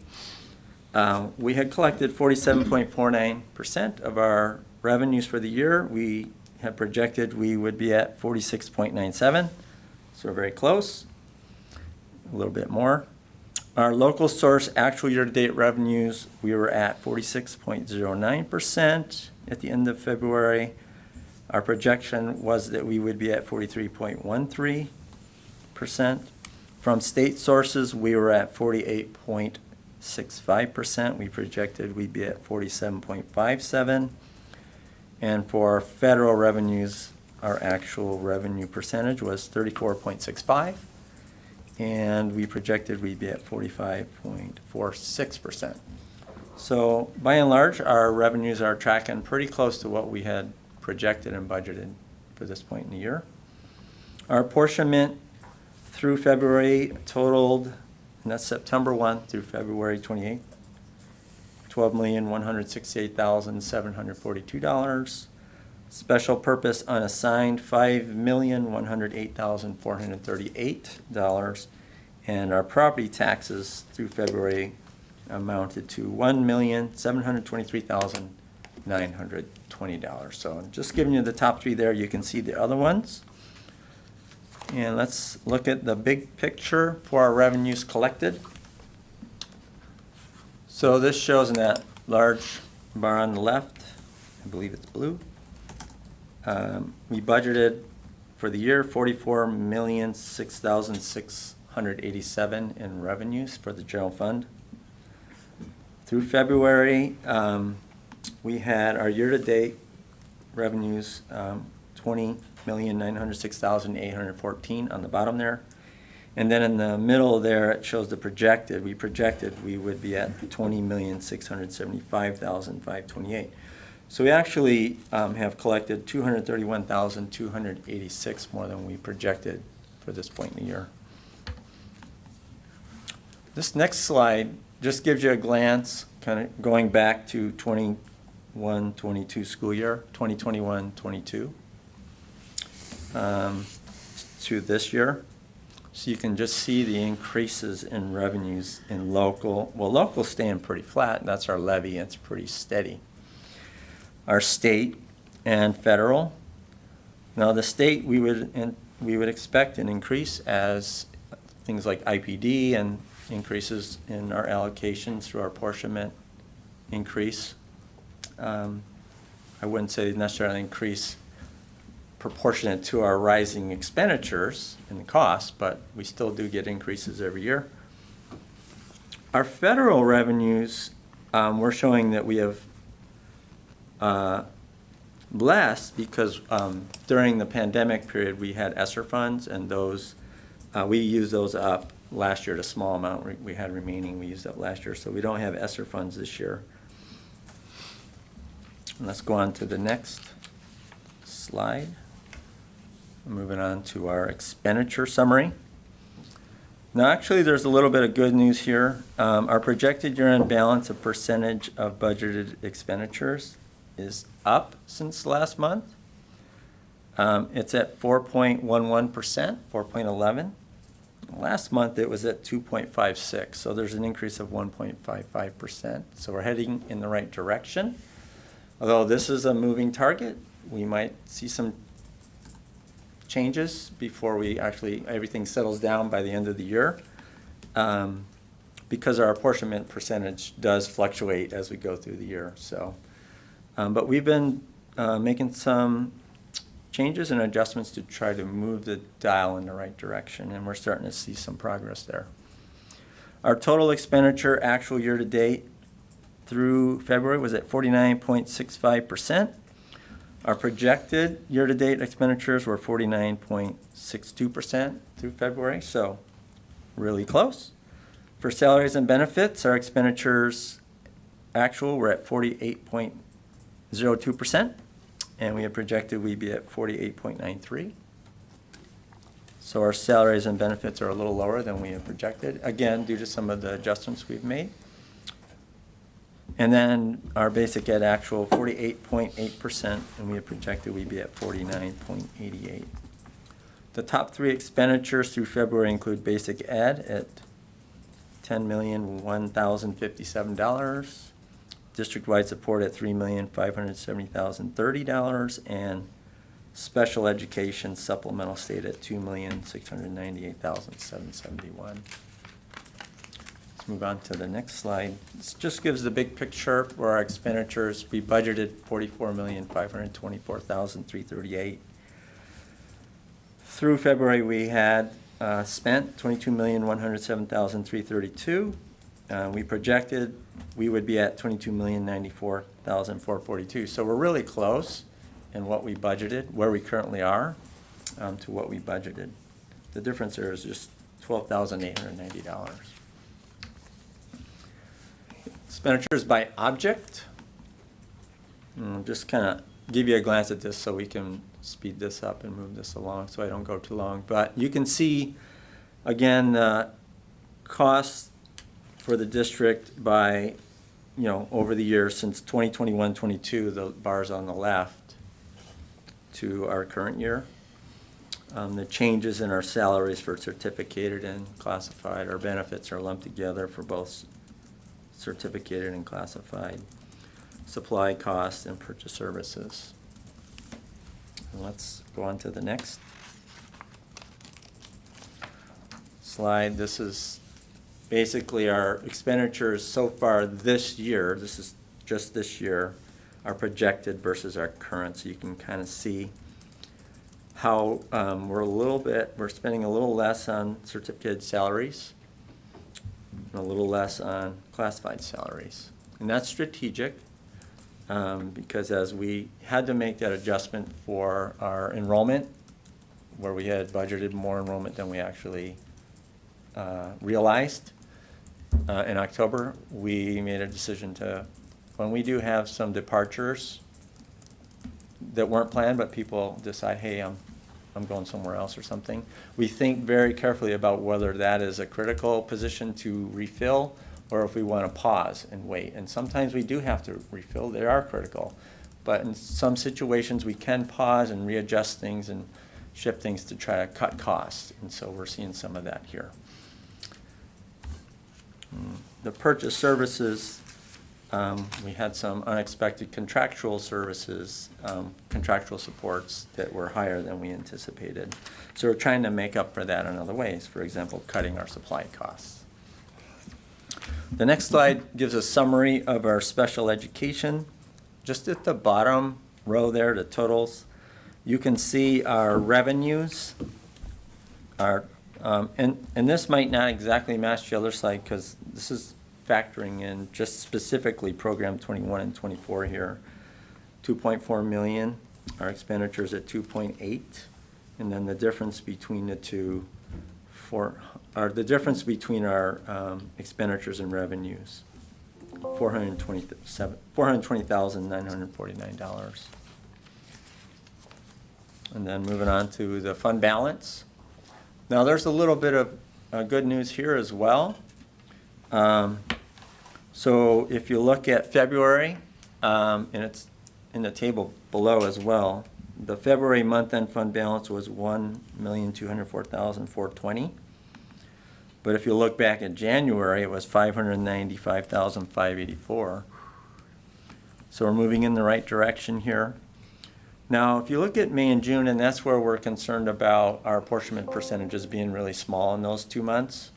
We had collected 47.49% of our revenues for the year. We have projected we would be at 46.97, so we're very close, a little bit more. Our local source actual year-to-date revenues, we were at 46.09% at the end of February. Our projection was that we would be at 43.13%. From state sources, we were at 48.65%. We projected we'd be at 47.57%. And for federal revenues, our actual revenue percentage was 34.65%. And we projected we'd be at 45.46%. So by and large, our revenues are tracking pretty close to what we had projected and budgeted for this point in the year. Our apportionment through February totaled, and that's September 1 through February 28th, $12,168,742. Special purpose unassigned, $5,108,438. And our property taxes through February amounted to $1,723,920. So just giving you the top three there, you can see the other ones. And let's look at the big picture for our revenues collected. So this shows in that large bar on the left, I believe it's blue. We budgeted for the year $44,006,687 in revenues for the general fund. Through February, we had our year-to-date revenues, 20,906,814 on the bottom there. And then in the middle there, it shows the projected. We projected we would be at 20,675,528. So we actually have collected 231,286 more than we projected for this point in the year. This next slide just gives you a glance, kind of going back to 21-22 school year, 2021-22, to this year. So you can just see the increases in revenues in local. Well, local staying pretty flat. That's our levy. It's pretty steady. Our state and federal. Now the state, we would expect an increase as things like IPD and increases in our allocations through our apportionment increase. I wouldn't say necessarily increase proportionate to our rising expenditures and costs, but we still do get increases every year. Our federal revenues, we're showing that we have less because during the pandemic period we had ESSER funds, and those we used those up last year. The small amount we had remaining we used up last year, so we don't have ESSER funds this year. And let's go on to the next slide. Moving on to our expenditure summary. Now actually there's a little bit of good news here. Our projected year-end balance of percentage of budgeted expenditures is up since last month. It's at 4.11%, 4.11. Last month it was at 2.56, so there's an increase of 1.55%. So we're heading in the right direction. Although this is a moving target, we might see some changes before we actually, everything settles down by the end of the year. Because our apportionment percentage does fluctuate as we go through the year. So, but we've been making some changes and adjustments to try to move the dial in the right direction, and we're starting to see some progress there. Our total expenditure actual year to date through February was at 49.65%. Our projected year-to-date expenditures were 49.62% through February, so really close. For salaries and benefits, our expenditures actual were at 48.02%, and we had projected we'd be at 48.93%. So our salaries and benefits are a little lower than we had projected, again, due to some of the adjustments we've made. And then our basic ed actual 48.8%, and we had projected we'd be at 49.88%. The top three expenditures through February include basic ed at $10,001,057, district-wide support at $3,570,030, and special education supplemental state at $2,698,771. Move on to the next slide. This just gives the big picture for our expenditures. We budgeted $44,524,338. Through February, we had spent $22,107,332. We projected we would be at $22,094,442. So we're really close in what we budgeted, where we currently are, to what we budgeted. The difference there is just $12,890. Expenditures by object. Just kind of give you a glance at this so we can speed this up and move this along so I don't go too long. But you can see, again, costs for the district by, over the years since 2021-22, the bars on the left, to our current year. The changes in our salaries for certificated and classified. Our benefits are lumped together for both certificated and classified, supply costs, and purchase services. And let's go on to the next slide. This is basically our expenditures so far this year. This is just this year, our projected versus our current. So you can kind of see how we're spending a little less on certificated salaries, and a little less on classified salaries. And that's strategic, because as we had to make that adjustment for our enrollment, where we had budgeted more enrollment than we actually realized in October, we made a decision to, when we do have some departures that weren't planned, but people decide, hey, I'm going somewhere else or something, we think very carefully about whether that is a critical position to refill or if we want to pause and wait. And sometimes we do have to refill, they are critical. But in some situations, we can pause and readjust things and shift things to try to cut costs. And so we're seeing some of that here. The purchase services, we had some unexpected contractual services, contractual supports that were higher than we anticipated. So we're trying to make up for that in other ways, for example, cutting our supply costs. The next slide gives a summary of our special education. Just at the bottom row there, the totals, you can see our revenues. And this might not exactly match the other slide because this is factoring in just specifically program 21 and 24 here. 2.4 million, our expenditures at 2.8, and then the difference between the two, the difference between our expenditures and revenues, $420,949. And then moving on to the fund balance. Now there's a little bit of good news here as well. So if you look at February, and it's in the table below as well, the February month-end fund balance was $1,204,420. But if you look back at January, it was $595,584. So we're moving in the right direction here. Now, if you look at May and June, and that's where we're concerned about our apportionment percentages being really small in those 2 months,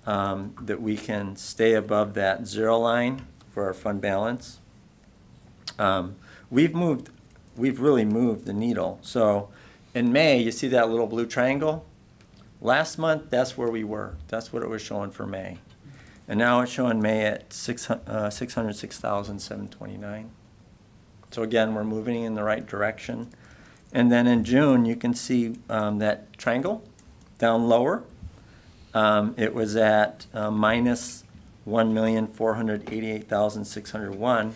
that we can stay above that zero line for our fund balance. We've really moved the needle. So in May, you see that little blue triangle? Last month, that's where we were. That's what it was showing for May. And now it's showing May at $606,729. So again, we're moving in the right direction. And then in June, you can see that triangle down lower. It was at minus $1,488,601.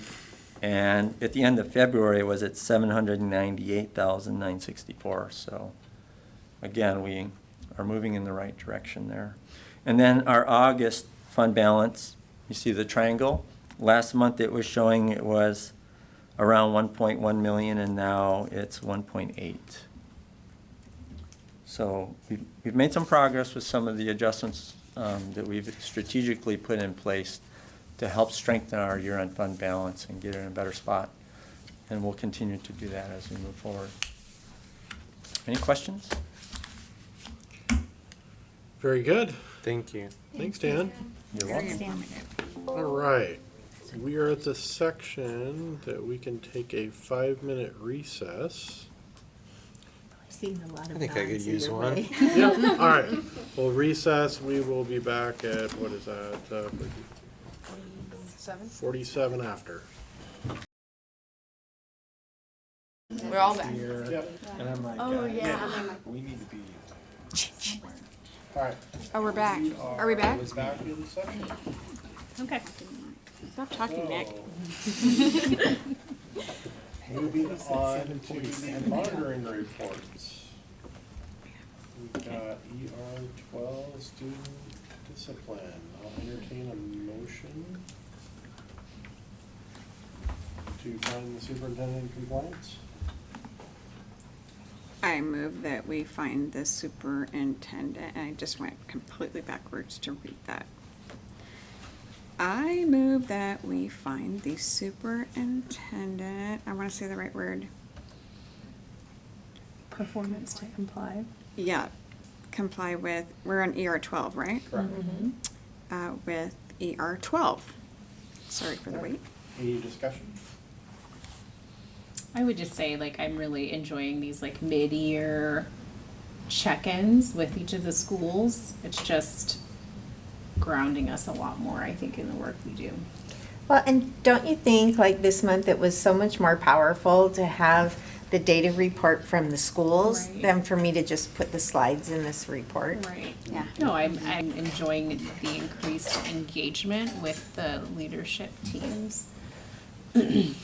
And at the end of February, it was at $798,964. So again, we are moving in the right direction there. And then our August fund balance, you see the triangle. Last month it was showing it was around 1.1 million, and now it's 1.8. So we've made some progress with some of the adjustments that we've strategically put in place to help strengthen our year-end fund balance and get it in a better spot. And we'll continue to do that as we move forward. Any questions? Very good. Thank you. Thanks, Dan. You're welcome. All right. We are at the section that we can take a 5-minute recess. I've seen a lot of I think I could use one. Yep. All right. We'll recess. We will be back at, what is that? 47 after. We're all back. Yep. And I'm like, Oh, yeah. we need to be. All right. Oh, we're back. Are we back? Back in the section. Okay. Stop talking, Nick. Moving on to the monitoring reports. We've got ER12 student discipline. I'll entertain a motion to find the superintendent in compliance. I move that we find the superintendent, and I just went completely backwards to read that. I move that we find the superintendent, I want to say the right word. Performance to comply. Yeah, comply with, we're on ER 12, right? Correct. With ER 12. Sorry for the wait. Any discussion? I would just say, like, I'm really enjoying these, like, mid-year check-ins with each of the schools. It's just grounding us a lot more, I think, in the work we do. Well, and don't you think, like this month, it was so much more powerful to have the data report from the schools Right. than for me to just put the slides in this report? Right. Yeah. No, I'm enjoying the increased engagement with the leadership teams. I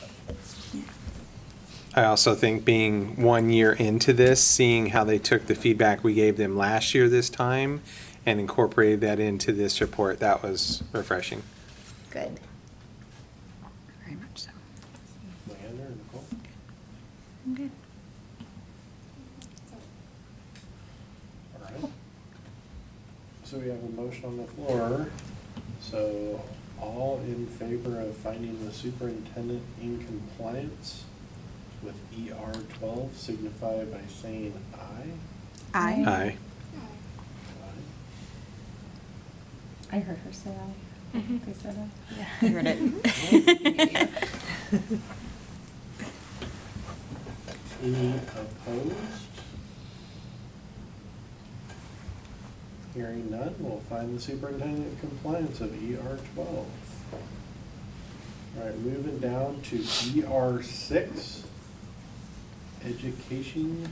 also think being 1 year into this, seeing how they took the feedback we gave them last year this time and incorporated that into this report, that was refreshing. Good. Very much so. Leander, Nicole? I'm good. All right. So we have a motion on the floor. So all in favor of finding the superintendent in compliance with ER 12 signify by saying aye. Aye. Aye. I heard her say aye. They said aye. Yeah, I heard it. Any opposed? Hearing none, we'll find the superintendent in compliance of ER 12. All right, moving down to ER 6, education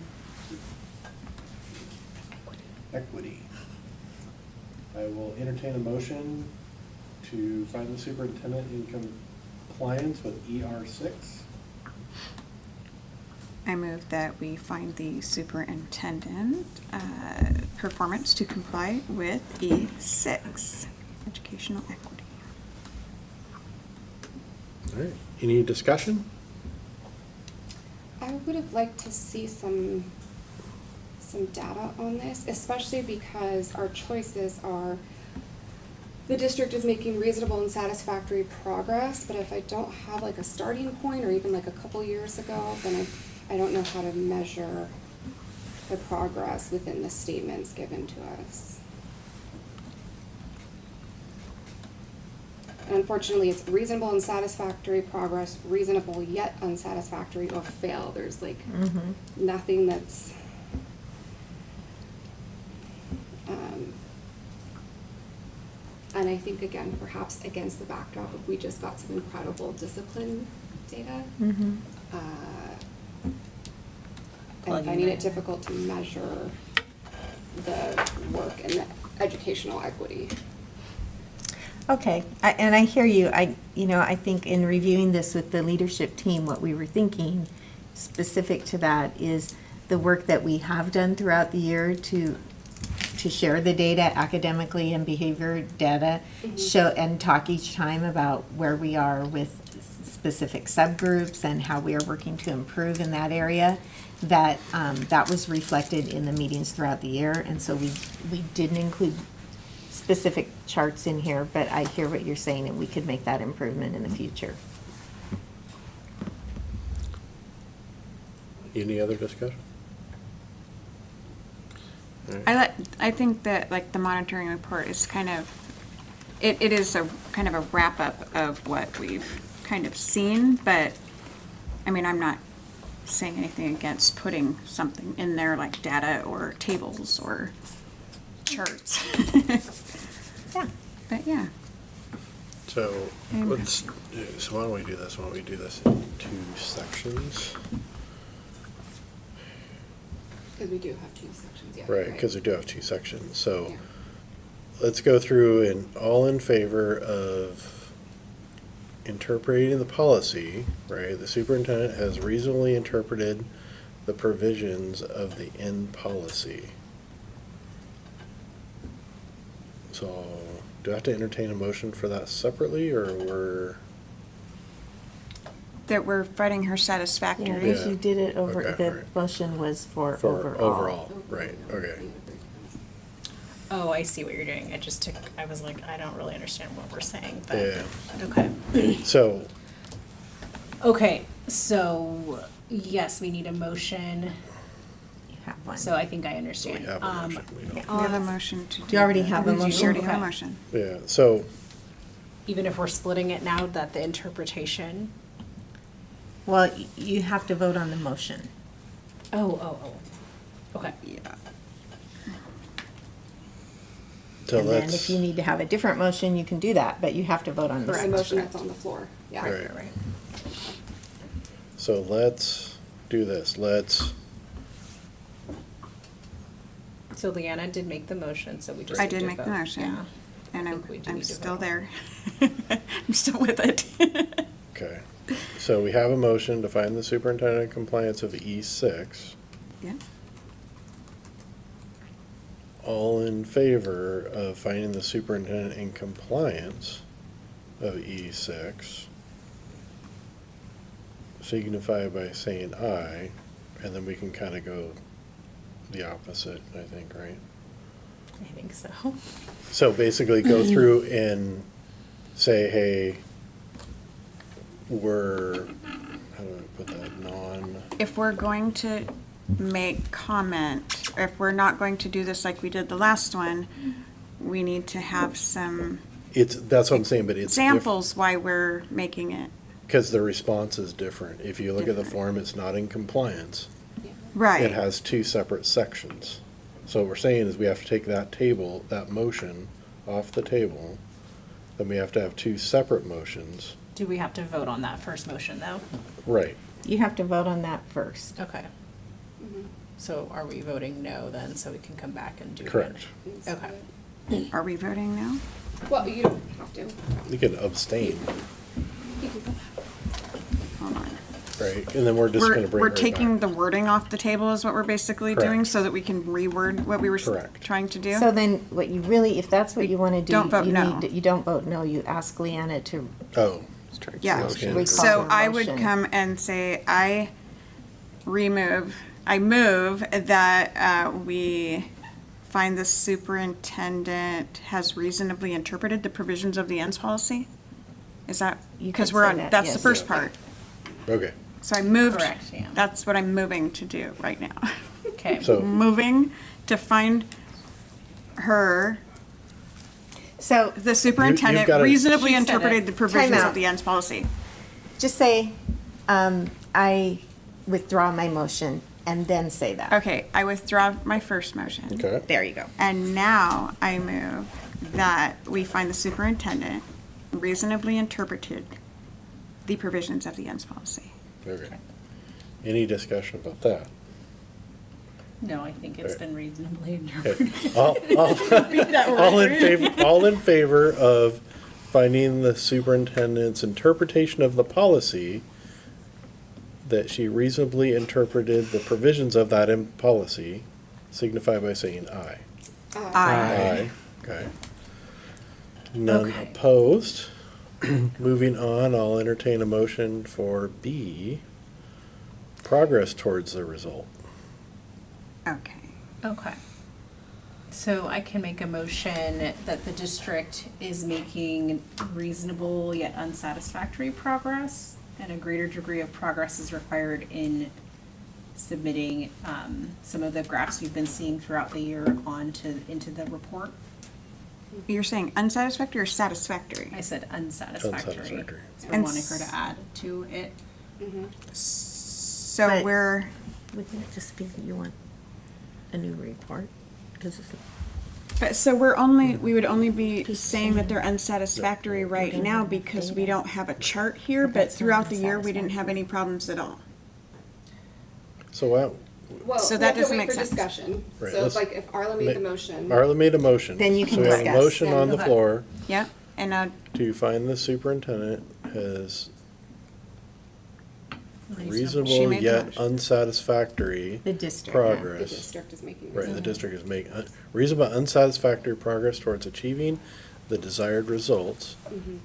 equity. I will entertain a motion to find the superintendent in compliance with ER 6. I move that we find the superintendent performance to comply with E6, educational equity. All right, any discussion? I would have liked to see some data on this, especially because our choices are, the district is making reasonable and satisfactory progress, but if I don't have like a starting point or even like a couple years ago, then I don't know how to measure the progress within the statements given to us. And unfortunately, it's reasonable and satisfactory progress, reasonable yet unsatisfactory, or fail. There's like nothing that's and I think, again, perhaps against the backdrop of we just got some incredible discipline data. Mm-hmm. I'm finding it difficult to measure the work and the educational equity. Okay, and I hear you. I think in reviewing this with the leadership team, what we were thinking specific to that is the work that we have done throughout the year to share the data academically and behavior data, show and talk each time about where we are with specific subgroups and how we are working to improve in that area. That was reflected in the meetings throughout the year, and so we didn't include specific charts in here, but I hear what you're saying, and we could make that improvement in the future. Any other discussion? I think that like the monitoring report is kind of, it is a kind of a wrap up of what we've kind of seen, but I mean, I'm not saying anything against putting something in there like data or tables or charts. Yeah. But yeah. So let's, so why don't we do this? Why don't we do this in 2 sections? Because we do have 2 sections, yeah. Right, because we do have 2 sections. So let's go through and all in favor of interpreting the policy, right? The superintendent has reasonably interpreted the provisions of the end policy. So do I have to entertain a motion for that separately, or we're? That we're finding her Yeah, satisfactory. because you did it over, Okay, the alright. motion was for overall. Overall, right, okay. Oh, I see what you're doing. I was like, I don't really understand what we're saying, but, Yeah. okay. So, Okay, so, yes, we need a motion. You have one. So I think I understand. we have a motion. We don't- We have a motion to do. You already that. have a We do. motion? You already have a Okay. motion. Yeah, so, Even if we're splitting it now, that the interpretation. Well, you have to vote on the motion. Oh. Okay. Yeah. So And then if let's, you need to have a different motion, you can do that, but you have to vote on this. The motion that's on the floor, yeah. Right. so let's do this. So Leanna did make the motion, so we just I need did to make the vote. motion, Yeah. and think we do I'm need to still vote. there. I'm still with it. Okay. So we have a motion to find the superintendent in compliance of E6. Yeah. All in favor of finding the superintendent in compliance of E6, signify by saying aye, and then we can kind of go the opposite, I think, right? I think so. So basically go through and say, hey, we're, how do I put that, If we're going to make comment, if we're not going to do this like we did the last one, we need to have some that's what I'm saying, but it's examples why we're making it. because the response is different. If you look at the form, it's not in compliance. Right. It has two separate sections. So what we're saying is we have to take that table, that motion off the table, then we have to have two separate motions. Do we have to vote on that first motion though? Right. You have to vote on that first. Okay. So are we voting no then, so we can come back and do it? Correct. Okay. Are we voting now? Well, you don't have to. You can abstain, You can go. Hold on. right? And then we're just gonna bring We're her back. taking the wording off the table is what we're basically doing, Correct. so that we can reword what we were Correct. trying to do? So then, what you really, if that's what you want to do, Don't vote you no. need, you don't vote no, you ask Leanna to Oh. Yeah, Okay. recall so her I would motion. come and say, I move that we find the superintendent has reasonably interpreted the provisions of the ends policy? Is that, You because could we're say on, that, that's the yes. first part. Okay, So I moved, Correct, yeah. that's what I'm moving to do right now. Okay. so, Moving to find her, So, the superintendent gotta- reasonably She said interpreted it. the provisions Time out. of the ends policy. just say, I withdraw my motion, and then say that. Okay, I withdraw my first motion. okay, There you go. And now I move that we find the superintendent reasonably interpreted the provisions of the ends policy. okay. Any discussion about that? No, I think it's been reasonably Okay. interpreted. All in favor of finding the superintendent's interpretation of the policy, that she reasonably interpreted the provisions of that policy, signify by saying aye. Aye. Okay. None Okay. opposed. Moving on, I'll entertain a motion for B, progress towards the result. Okay. Okay. So I can make a motion that the district is making reasonable yet unsatisfactory progress, and a greater degree of progress is required in submitting some of the graphs we've been seeing throughout the year into the report. You're saying unsatisfactory or satisfactory? I said unsatisfactory. Unsatisfactory. So I'm wanting her to add to it. So But- we're, Wouldn't it just be that you want a new report? Because it's, but so we would only be saying that they're unsatisfactory right now because we don't have a chart here, but throughout the year, we didn't have any problems at all. So, Well, So we that have to doesn't wait make for sense. discussion. Right, So let's like if Arla made the motion. Arla made a motion. Then you can So we have a discuss. motion on the Okay. floor Yep, and now, to find the superintendent has reasonable She made the yet motion. unsatisfactory the district. The progress. district is making. Right, the reasonable. district is making reasonable unsatisfactory progress towards achieving the desired results.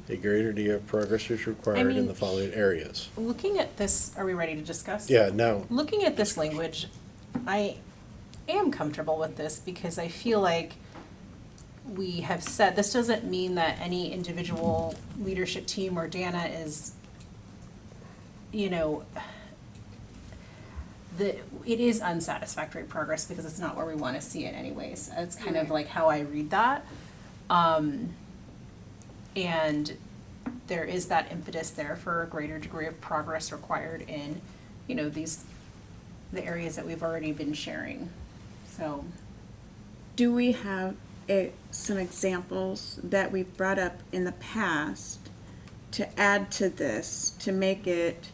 A greater degree of progress is required in mean- the following areas. Looking at this, are we ready to discuss? Yeah, now, Looking at this language, I am comfortable with this because I feel like we have said, this doesn't mean that any individual leadership team or Dana is, you know, it is unsatisfactory progress because it's not where we want to see it anyways. It's kind of like how I read that. And there is that impetus there for a greater degree of progress required in, you know, the areas that we've already been sharing. So, do we have some examples that we've brought up in the past to add to this, to make it,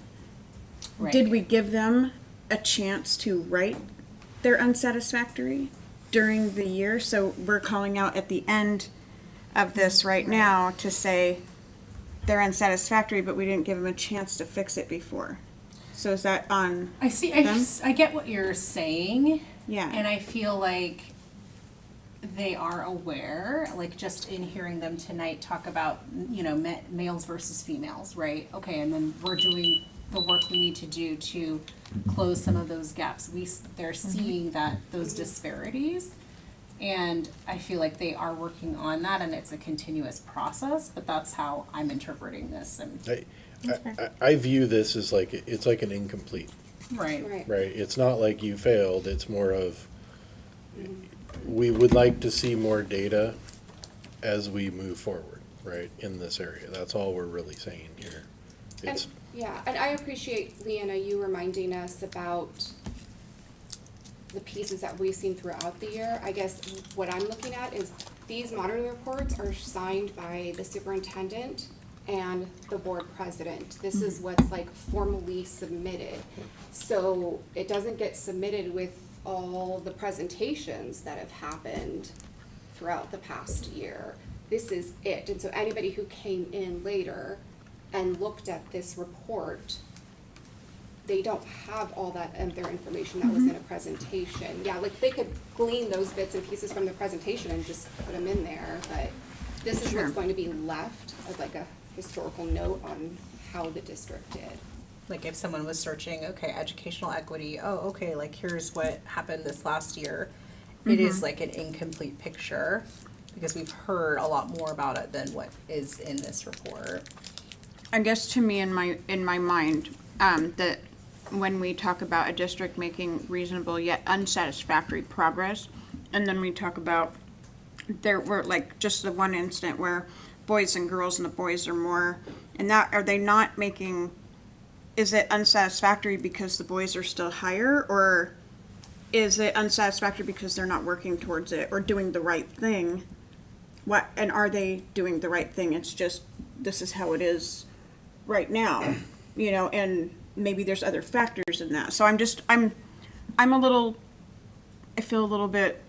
did Right. we give them a chance to write their unsatisfactory during the year? So we're calling out at the end of this right now to say they're unsatisfactory, but we didn't give them a chance to fix it before. So is that on I see. them? I get what you're saying. Yeah. And I feel like they are aware, like just in hearing them tonight talk about, you know, males versus females, right? Okay, and then we're doing the work we need to do to close some of those gaps. They're seeing that those disparities, and I feel like they are working on that, and it's a continuous process. But that's how I'm interpreting this. And I view this as like, it's like an incomplete, right. right? It's not like you failed, it's more of, we would like to see more data as we move forward, right, in this area. That's all we're really saying here. It's, And, yeah, and I appreciate, Leanna, you reminding us about the pieces that we've seen throughout the year. I guess what I'm looking at is these monitoring reports are signed by the superintendent and the board president. This is what's like formally submitted. So it doesn't get submitted with all the presentations that have happened throughout the past year. This is it. And so anybody who came in later and looked at this report, they don't have all that other information that was in a presentation. Yeah, like they could glean those bits and pieces from the presentation and just put them in there, but this is what's going to be left as like a historical note on how the district did. Like if someone was searching, okay, educational equity, oh, okay, like here's what happened this last year. It is like an incomplete picture because we've heard a lot more about it than what is in this report. I guess to me in my mind, that when we talk about a district making reasonable yet unsatisfactory progress, and then we talk about there were like just the one incident where boys and girls and the boys are more, and that, are they not making, is it unsatisfactory because the boys are still higher, or is it unsatisfactory because they're not working towards it or doing the right thing? What, and are they doing the right thing? It's just, this is how it is right now, you know, and maybe there's other factors in that. So I'm a little, I feel a little bit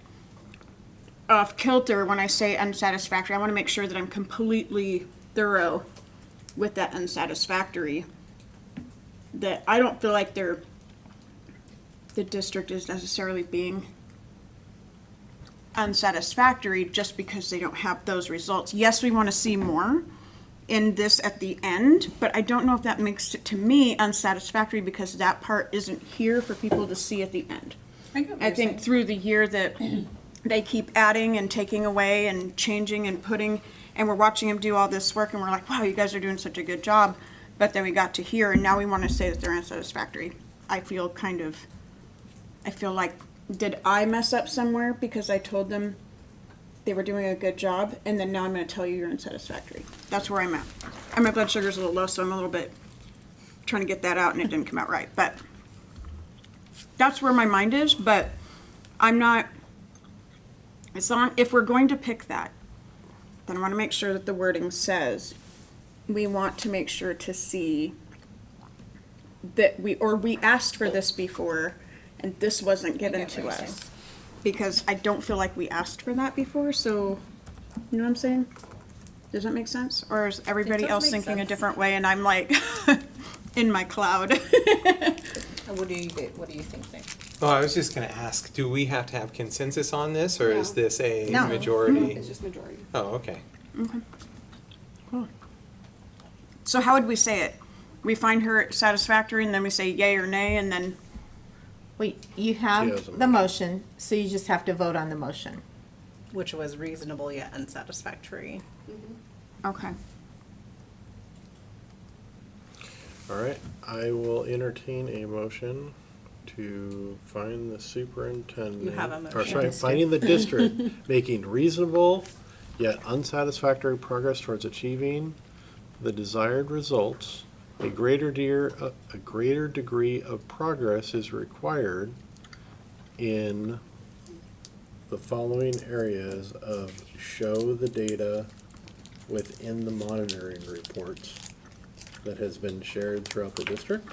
off kilter when I say unsatisfactory. I want to make sure that I'm completely thorough with that unsatisfactory. That I don't feel like the district is necessarily being unsatisfactory just because they don't have those results. Yes, we want to see more in this at the end, but I don't know if that makes it, to me, unsatisfactory because that part isn't here for people to see at the end. I think through the year that they keep adding and taking away and changing and putting, and we're watching them do all this work and we're like, wow, you guys are doing such a good job. But then we got to here and now we want to say that they're unsatisfactory. I feel like, did I mess up somewhere because I told them they were doing a good job, and then now I'm going to tell you you're unsatisfactory? That's where I'm at. And my blood sugar's a little low, so I'm a little bit trying to get that out, and it didn't come out right. But that's where my mind is, but I'm not, it's on, if we're going to pick that, then I want to make sure that the wording says we want to make sure to see that we asked for this before, and this wasn't given to us. Because I don't feel like we asked for that before, so, you know what I'm saying? Does that make sense? Or is everybody does else make thinking a sense. different way and I'm like in my cloud? What do you think, Nick? Oh, I was just gonna ask, do we have to have consensus on this, or is No. this a No. majority? It's just majority. Oh, okay. Okay. Cool. So how would we say it? We find her satisfactory and then we say yay or nay and then, Wait, you She has a have the motion, so you just have to vote on the motion. Which was reasonable yet unsatisfactory. okay. all right, I will entertain a motion to find the superintendent. You have a Or motion. sorry, finding the district making reasonable yet unsatisfactory progress towards achieving the desired results. A greater degree of progress is required in the following areas of show the data within the monitoring reports that has been shared throughout the district.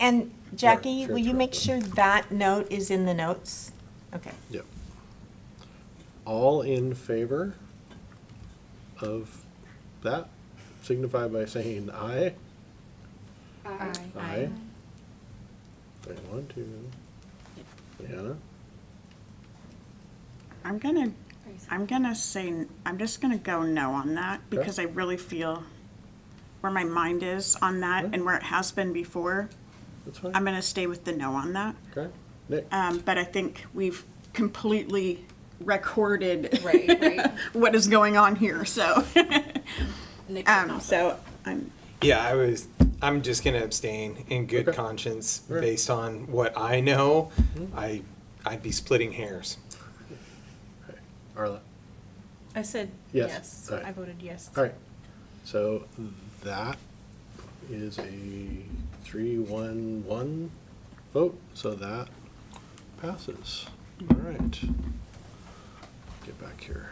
And Jackie, Sure, will you sure. make sure that note is in the notes? Okay. Yep. All in favor of that signify by saying aye. Aye. Aye. Wait, 1, 2. Brianna? I'm gonna say, I'm just gonna go no on that because I really feel where my mind is on that and where it has been before. That's fine. I'm gonna stay with the no on that. Okay. Nick? But I think we've completely recorded Right. what is going on here, so. So I'm, Yeah, I'm just gonna abstain in good Okay. conscience All right. based on what I know. I'd be splitting hairs. Arla? I said Yes. yes. All right. I voted yes. All right. So that is a 3-1-1 vote, so that passes. All right. Get back here.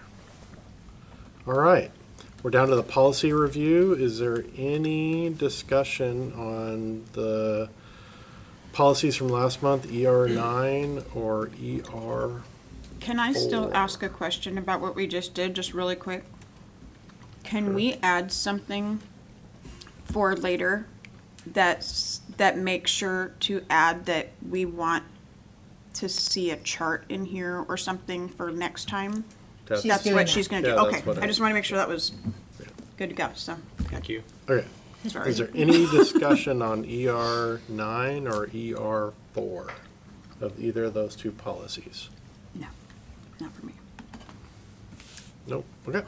All right. We're down to the policy review. Is there any discussion on the policies from last month, ER9 or ER? can I still ask a question about what we just did, just really quick? Can we add something for later that makes sure to add that we want to see a chart in here or something for next time? That's- That's doing what that. she's gonna Yeah, do, that's okay. what I just wanna make sure that was good to go, so. Thank you. Okay. Sorry. Is there any discussion on ER9 or ER4 of either of those two policies? No, not for me. Nope. Okay.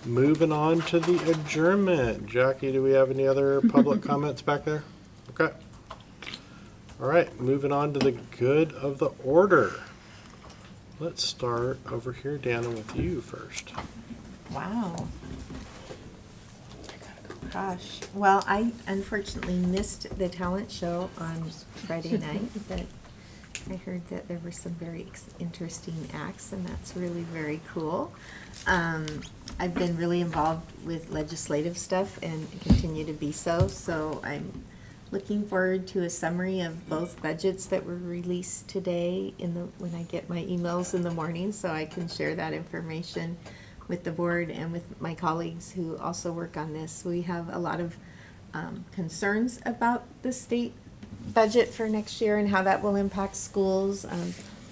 Moving on to the adjournment. Jackie, do we have any other public comments back there? Okay. All right, moving on to the good of the order. Let's start over here, Dana, with you first. Wow. Gosh, well, I unfortunately missed the talent show on Friday night, but I heard that there were some very interesting acts, and that's really very cool. I've been really involved with legislative stuff and continue to be so I'm looking forward to a summary of both budgets that were released today when I get my emails in the morning, so I can share that information with the board and with my colleagues who also work on this. We have a lot of concerns about the state budget for next year and how that will impact schools.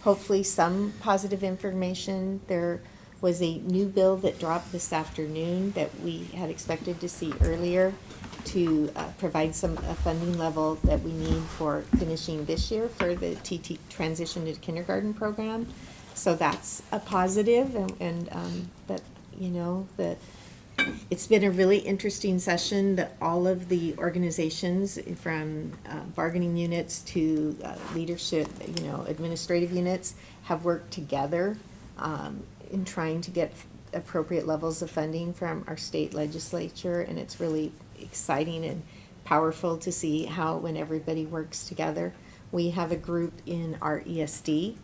Hopefully some positive information. There was a new bill that dropped this afternoon that we had expected to see earlier to provide some funding level that we need for finishing this year for the TT transition to kindergarten program. So that's a positive, but you know, it's been a really interesting session. That all of the organizations, from bargaining units to leadership, you know, administrative units, have worked together in trying to get appropriate levels of funding from our state legislature, and it's really exciting and powerful to see how when everybody works together. We have a group in our ESD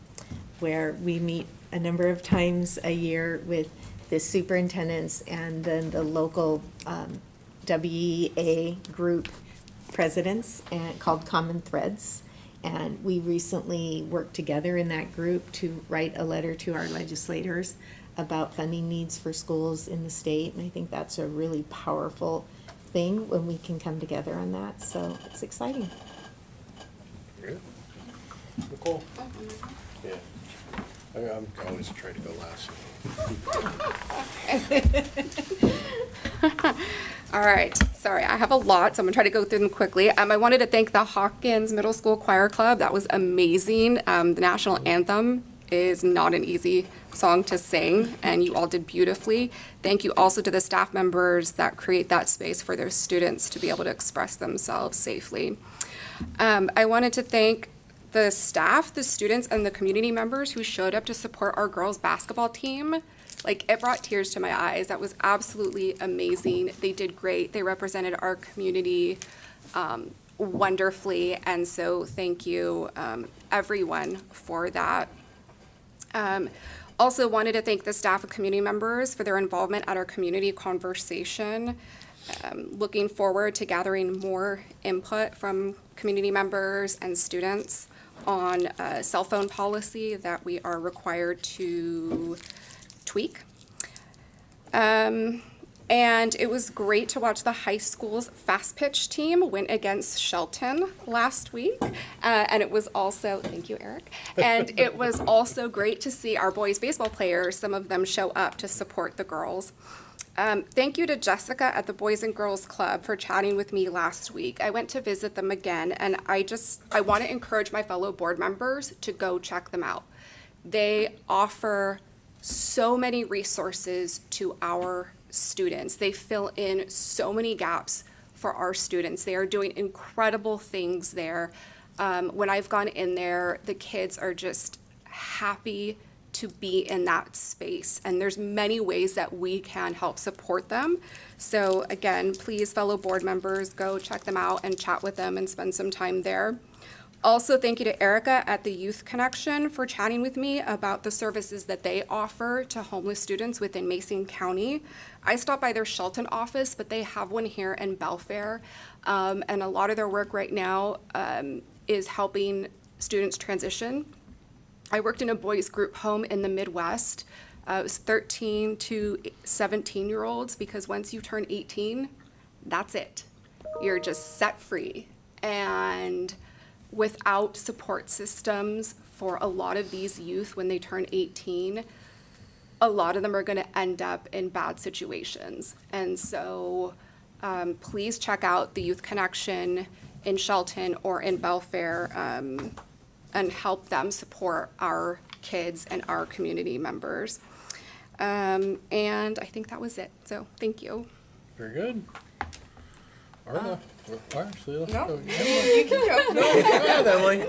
where we meet a number of times a year with the superintendents and then the local WEA group presidents and called Common Threads. And we recently worked together in that group to write a letter to our legislators about funding needs for schools in the state. And I think that's a really powerful thing when we can come together on that. So it's exciting. Nicole? Yeah. I'm always trying to go last. All right, sorry, I have a lot, so I'm gonna try to go through them quickly. I wanted to thank the Hawkins Middle School Choir Club. That was amazing. The national anthem is not an easy song to sing, and you all did beautifully. Thank you also to the staff members that create that space for their students to be able to express themselves safely. I wanted to thank the staff, the students, and the community members who showed up to support our girls' basketball team. Like, it brought tears to my eyes. That was absolutely amazing. They did great. They represented our community wonderfully, and so thank you, everyone, for that. Also wanted to thank the staff and community members for their involvement at our community conversation. Looking forward to gathering more input from community members and students on a cell phone policy that we are required to tweak. And it was great to watch the high school's fast pitch team win against Shelton last week. And it was also, thank you, Eric. And it was also great to see our boys baseball players, some of them show up to support the girls. Thank you to Jessica at the Boys and Girls Club for chatting with me last week. I went to visit them again, and I want to encourage my fellow board members to go check them out. They offer so many resources to our students. They fill in so many gaps for our students. They are doing incredible things there. When I've gone in there, the kids are just happy to be in that space. And there's many ways that we can help support them. So again, please, fellow board members, go check them out and chat with them and spend some time there. Also, thank you to Erica at the Youth Connection for chatting with me about the services that they offer to homeless students within Mason County. I stopped by their Shelton office, but they have one here in Belfair. And a lot of their work right now is helping students transition. I worked in a boys group home in the Midwest. It was 13 to 17-year-olds, because once you turn 18, that's it. You're just set free. And without support systems for a lot of these youth when they turn 18, a lot of them are going to end up in bad situations. And so please check out the Youth Connection in Shelton or in Belfair and help them support our kids and our community members. And I think that was it. So thank you. Very good. Arla, well, actually, let's No, go. you can go. Go ahead, Emily.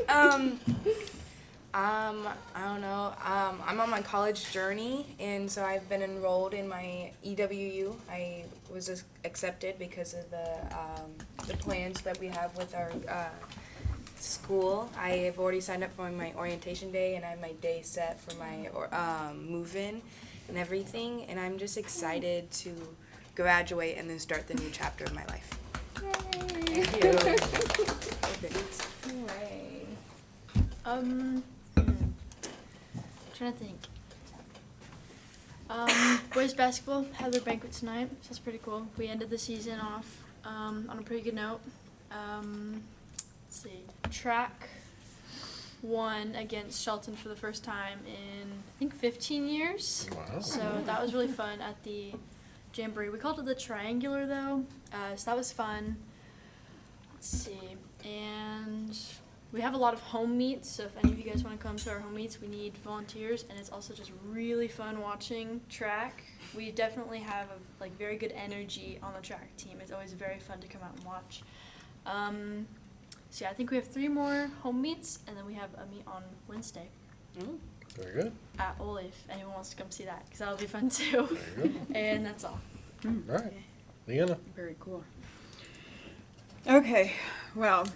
I don't know. I'm on my college journey, and so I've been enrolled in my EWU. I was accepted because of the plans that we have with our school. I have already signed up for my orientation day, and I have my day set for my move-in and everything. And I'm just excited to graduate and then start the new chapter of my life. Thank you. Hooray. Trying to think. Boys basketball had their banquet tonight, so that's pretty cool. We ended the season off on a pretty good note. Let's see. Track won against Shelton for the first time in, I think, 15 years. Wow. So that was really fun at the Jamboree. We called it the Triangular, though, so that was fun. Let's see. And we have a lot of home meets, so if any of you guys want to come to our home meets, we need volunteers, and it's also just really fun watching track. We definitely have a very good energy on the track team. It's always very fun to come out and watch. So yeah, I think we have 3 more home meets, and then we have a meet on Wednesday. Very good. At Ole, if anyone wants to come see that, because that'll be fun too. There you go. And that's all. All right. Leanna. Very cool. Okay, well,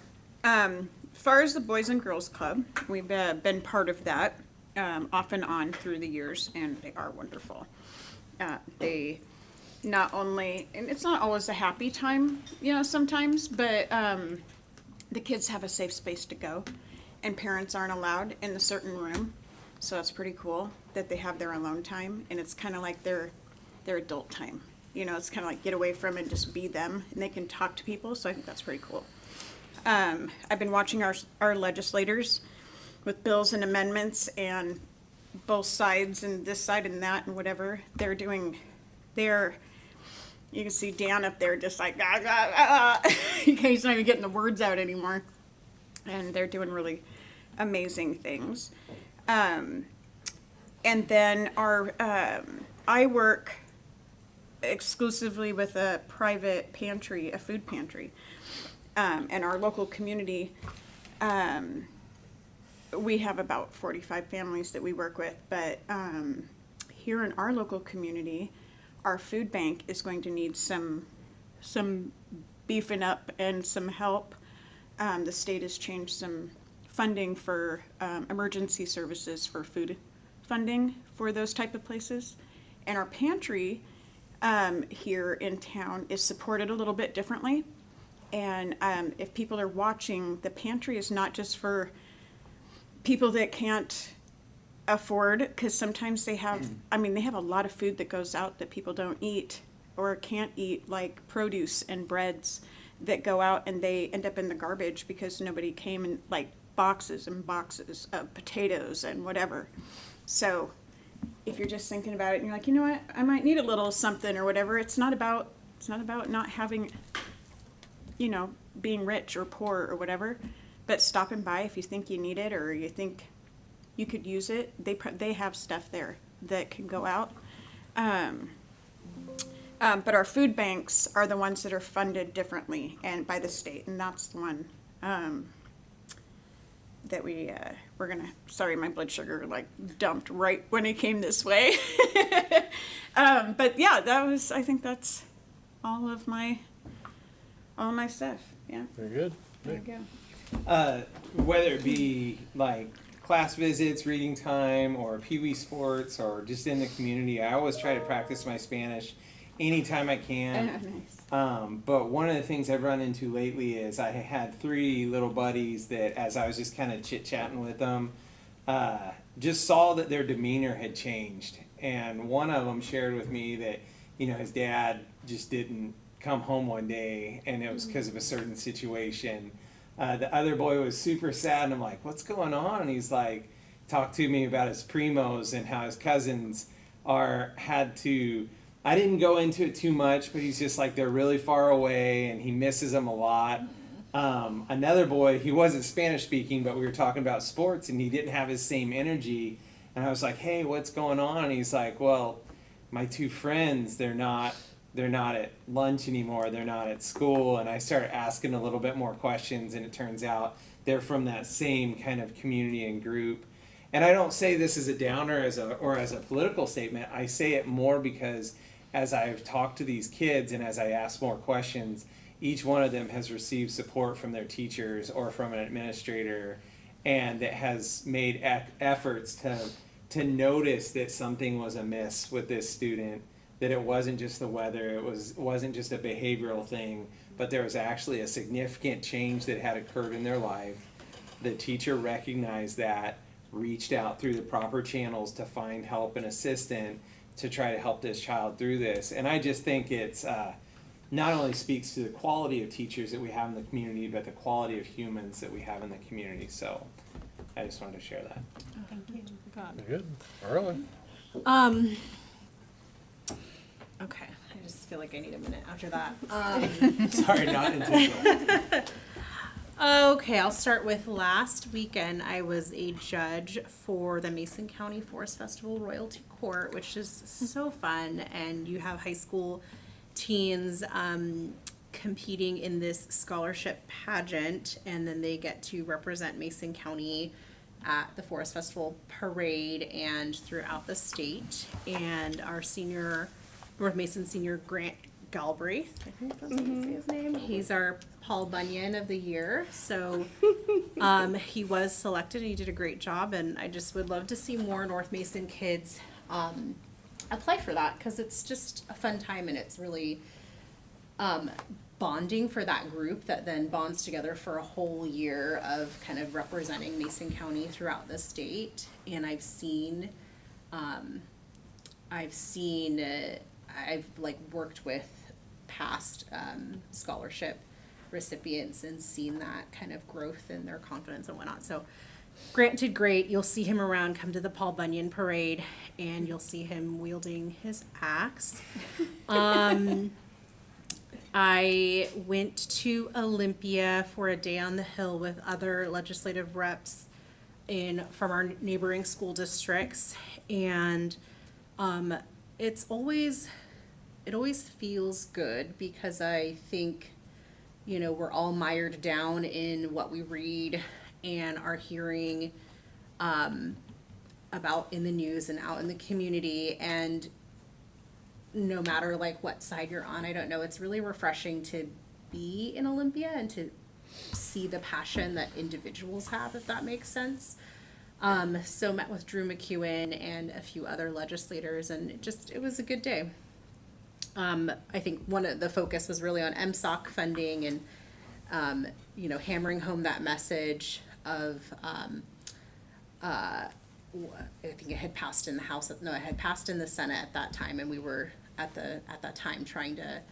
as far as the Boys and Girls Club, we've been part of that off and on through the years, and they are wonderful. They not only, and it's not always a happy time, sometimes, but the kids have a safe space to go, and parents aren't allowed in a certain room, so it's pretty cool that they have their alone time, and it's kind of like their adult time. It's kind of like get away from and just be them, and they can talk to people, so I think that's pretty cool. I've been watching our legislators with bills and amendments and both sides and this side and that and whatever they're doing. You can see Dan up there just like, he's not even getting the words out anymore. And they're doing really amazing things. And then I work exclusively with a private pantry, a food pantry. In our local community, we have about 45 families that we work with, but here in our local community, our food bank is going to need some beefing up and some help. The state has changed some funding for emergency services for food funding for those type of places. And our pantry here in town is supported a little bit differently. And if people are watching, the pantry is not just for people that can't afford, because sometimes they have, they have a lot of food that goes out that people don't eat or can't eat, like produce and breads that go out and they end up in the garbage because nobody came in, like boxes and boxes of potatoes and whatever. So if you're just thinking about it and you're like, you know what, I might need a little something or whatever, it's not about not having, being rich or poor or whatever, but stopping by if you think you need it or you think you could use it. They have stuff there that can go out. But our food banks are the ones that are funded differently and by the state, and that's the one that we're gonna. Sorry, my blood sugar dumped right when it came this way. But yeah, I think that's all of my stuff. Yeah. Very good. There you go. Whether it be like class visits, reading time, or Pee Wee sports, or just in the community, I always try to practice my Spanish anytime I can. Nice. But one of the things I've run into lately is I had 3 little buddies that, as I was just kind of chit-chatting with them, just saw that their demeanor had changed. And one of them shared with me that, his dad just didn't come home one day, and it was because of a certain situation. The other boy was super sad, and I'm like, what's going on? And he's like, talked to me about his primos and how his cousins I didn't go into it too much, but he's just like, they're really far away and he misses them a lot. Another boy, he wasn't Spanish speaking, but we were talking about sports and he didn't have his same energy. And I was like, hey, what's going on? And he's like, well, my 2 friends, they're not at lunch anymore. They're not at school. And I started asking a little bit more questions, and it turns out they're from that same kind of community and group. And I don't say this as a downer or as a political statement. I say it more because as I've talked to these kids and as I ask more questions, each one of them has received support from their teachers or from an administrator, and that has made efforts to notice that something was amiss with this student, that it wasn't just the weather, it wasn't just a behavioral thing, but there was actually a significant change that had occurred in their life. The teacher recognized that, reached out through the proper channels to find help and assistance to try to help this child through this. And I just think it's not only speaks to the quality of teachers that we have in the community, but the quality of humans that we have in the community. So I just wanted to share that. Thank you. Very good. Arlen. Okay, I just feel like I need a minute after that. Sorry, not intentional. Okay, I'll start with last weekend. I was a judge for the Mason County Forest Festival Royalty Court, which is so fun. And you have high school teens competing in this scholarship pageant, and then they get to represent Mason County at the Forest Festival parade and throughout the state. And our North Mason senior Grant Galbraith, I think that's how you say his name. He's our Paul Bunyan of the year. So he was selected and he did a great job. And I just would love to see more North Mason kids apply for that, because it's just a fun time and it's really bonding for that group that then bonds together for a whole year of kind of representing Mason County throughout the state. And I've worked with past scholarship recipients and seen that kind of growth in their confidence and whatnot. So Grant did great. You'll see him around, come to the Paul Bunyan parade, and you'll see him wielding his axe. I went to Olympia for a day on the Hill with other legislative reps from our neighboring school districts, and it always feels good, because I think, we're all mired down in what we read and are hearing about in the news and out in the community. And no matter what side you're on, I don't know, it's really refreshing to be in Olympia and to see the passion that individuals have, if that makes sense. So met with Drew McEwen and a few other legislators, and it was a good day. I think one of the focus was really on MSOC funding and, hammering home that message of, I think it had passed in the House, it had passed in the Senate at that time, and we were at that time trying to,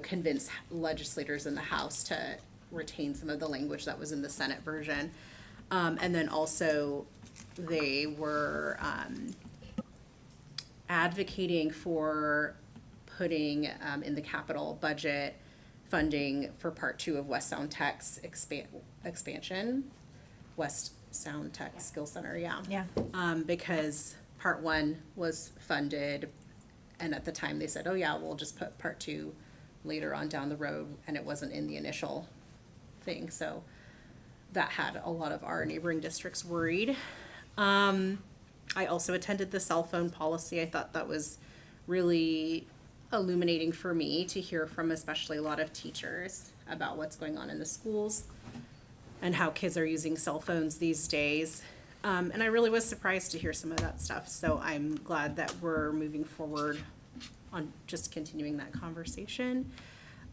convince legislators in the House to retain some of the language that was in the Senate version. And then also they were, advocating for putting in the capital budget funding for Part 2 of West Sound Tech's expansion. West Sound Tech Skill Center, yeah. Because Part 1 was funded, and at the time they said, oh yeah, we'll just put Part 2 later on down the road, and it wasn't in the initial thing, so that had a lot of our neighboring districts worried. I also attended the cell phone policy. I thought that was really illuminating for me to hear from especially a lot of teachers about what's going on in the schools and how kids are using cell phones these days. And I really was surprised to hear some of that stuff. So I'm glad that we're moving forward on just continuing that conversation.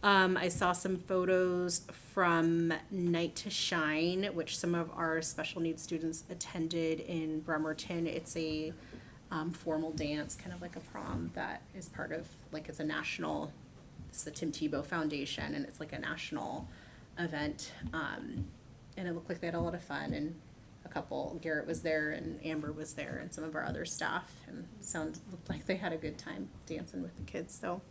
I saw some photos from Night to Shine, which some of our special needs students attended in Bremerton. It's a formal dance, kind of like a prom, that is part of, it's the Tim Tebow Foundation, and it's like a national event. And it looked like they had a lot of fun, and Garrett was there, and Amber was there, and some of our other staff, and looked like they had a good time dancing with the kids, so.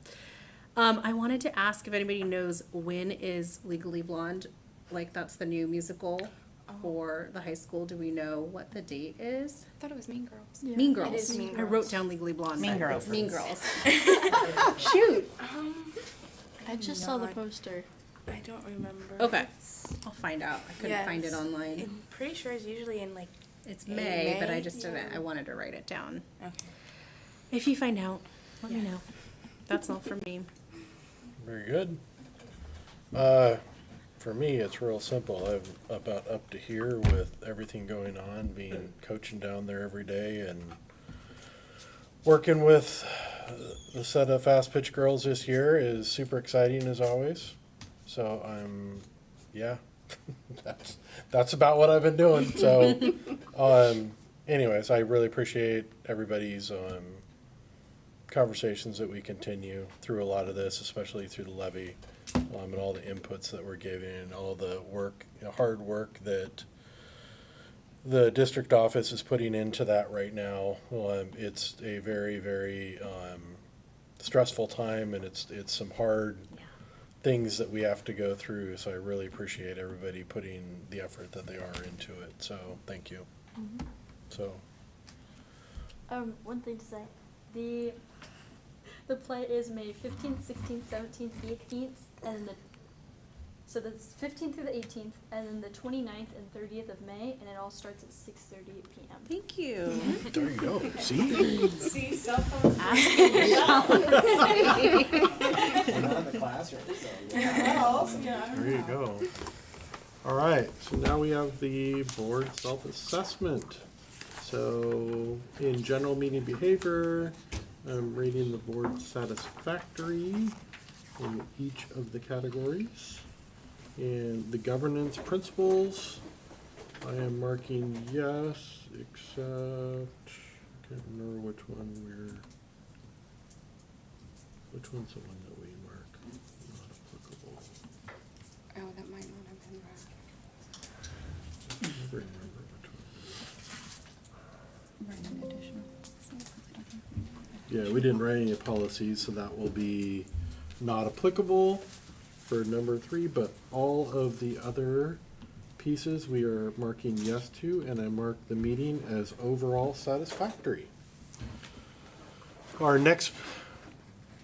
I wanted to ask if anybody knows when is Legally Blonde, that's the new musical for the high school. Do we know what the date is? I thought it was Mean Girls. Yeah. Mean Girls. It is Mean I Girls. wrote down Legally Blonde. Mean but Girls. it's Mean Girls. Shoot. I just saw the poster. I don't remember. Okay, I'll find out. I couldn't find it Yes. online. I'm pretty sure it's usually in It's in May, but I May, just didn't. yeah. I wanted to write it down. Okay. If you find out, let me know. That's all from me. Very good. For me, it's real simple. I'm about up to here with everything going on, coaching down there every day and working with the set of fast pitch girls this year is super exciting as always. So that's about what I've been doing. So, anyways, I really appreciate everybody's, conversations that we continue through a lot of this, especially through the levy, and all the inputs that we're giving and all the work, hard work that the district office is putting into that right now. It's a very, very stressful time, and it's some hard things that we have to go through. So I really appreciate everybody putting the effort that they are into it. So thank you. Mm-hmm. So One thing to say, the play is May 15th, 16th, 17th, 18th, and so that's 15th through the 18th, and then the 29th and 30th of May, and it all starts at 6:30 p.m. Thank you. there you go. See? See, cell phones. Not in the classroom, so. There you go. All right, so now we have the board self-assessment. So in general meeting behavior, I'm rating the board satisfactory in each of the categories. And the governance principles, I am marking yes, except, I can't remember which one's the one that we mark not applicable. Oh, that might not have been I never remember which one. Yeah, we didn't write any policies, so that will be not applicable for number 3, but all of the other pieces we are marking yes to, and I mark the meeting as overall satisfactory. Our next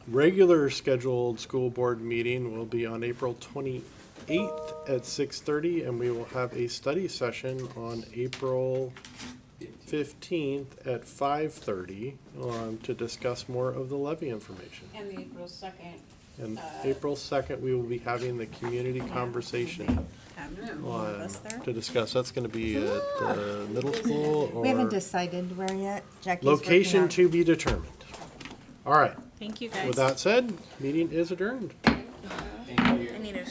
regular scheduled school board meeting will be on April 28th at 6:30, and we will have a study session on April 15th at 5:30 to discuss more of the levy information. And the April 2nd And April 2nd, we will be having the community conversation to discuss. That's going to be at the middle school or? We haven't decided where yet. Jackie's working Location out. to be determined. All right. Thank you, guys. With that said, meeting is adjourned. I need a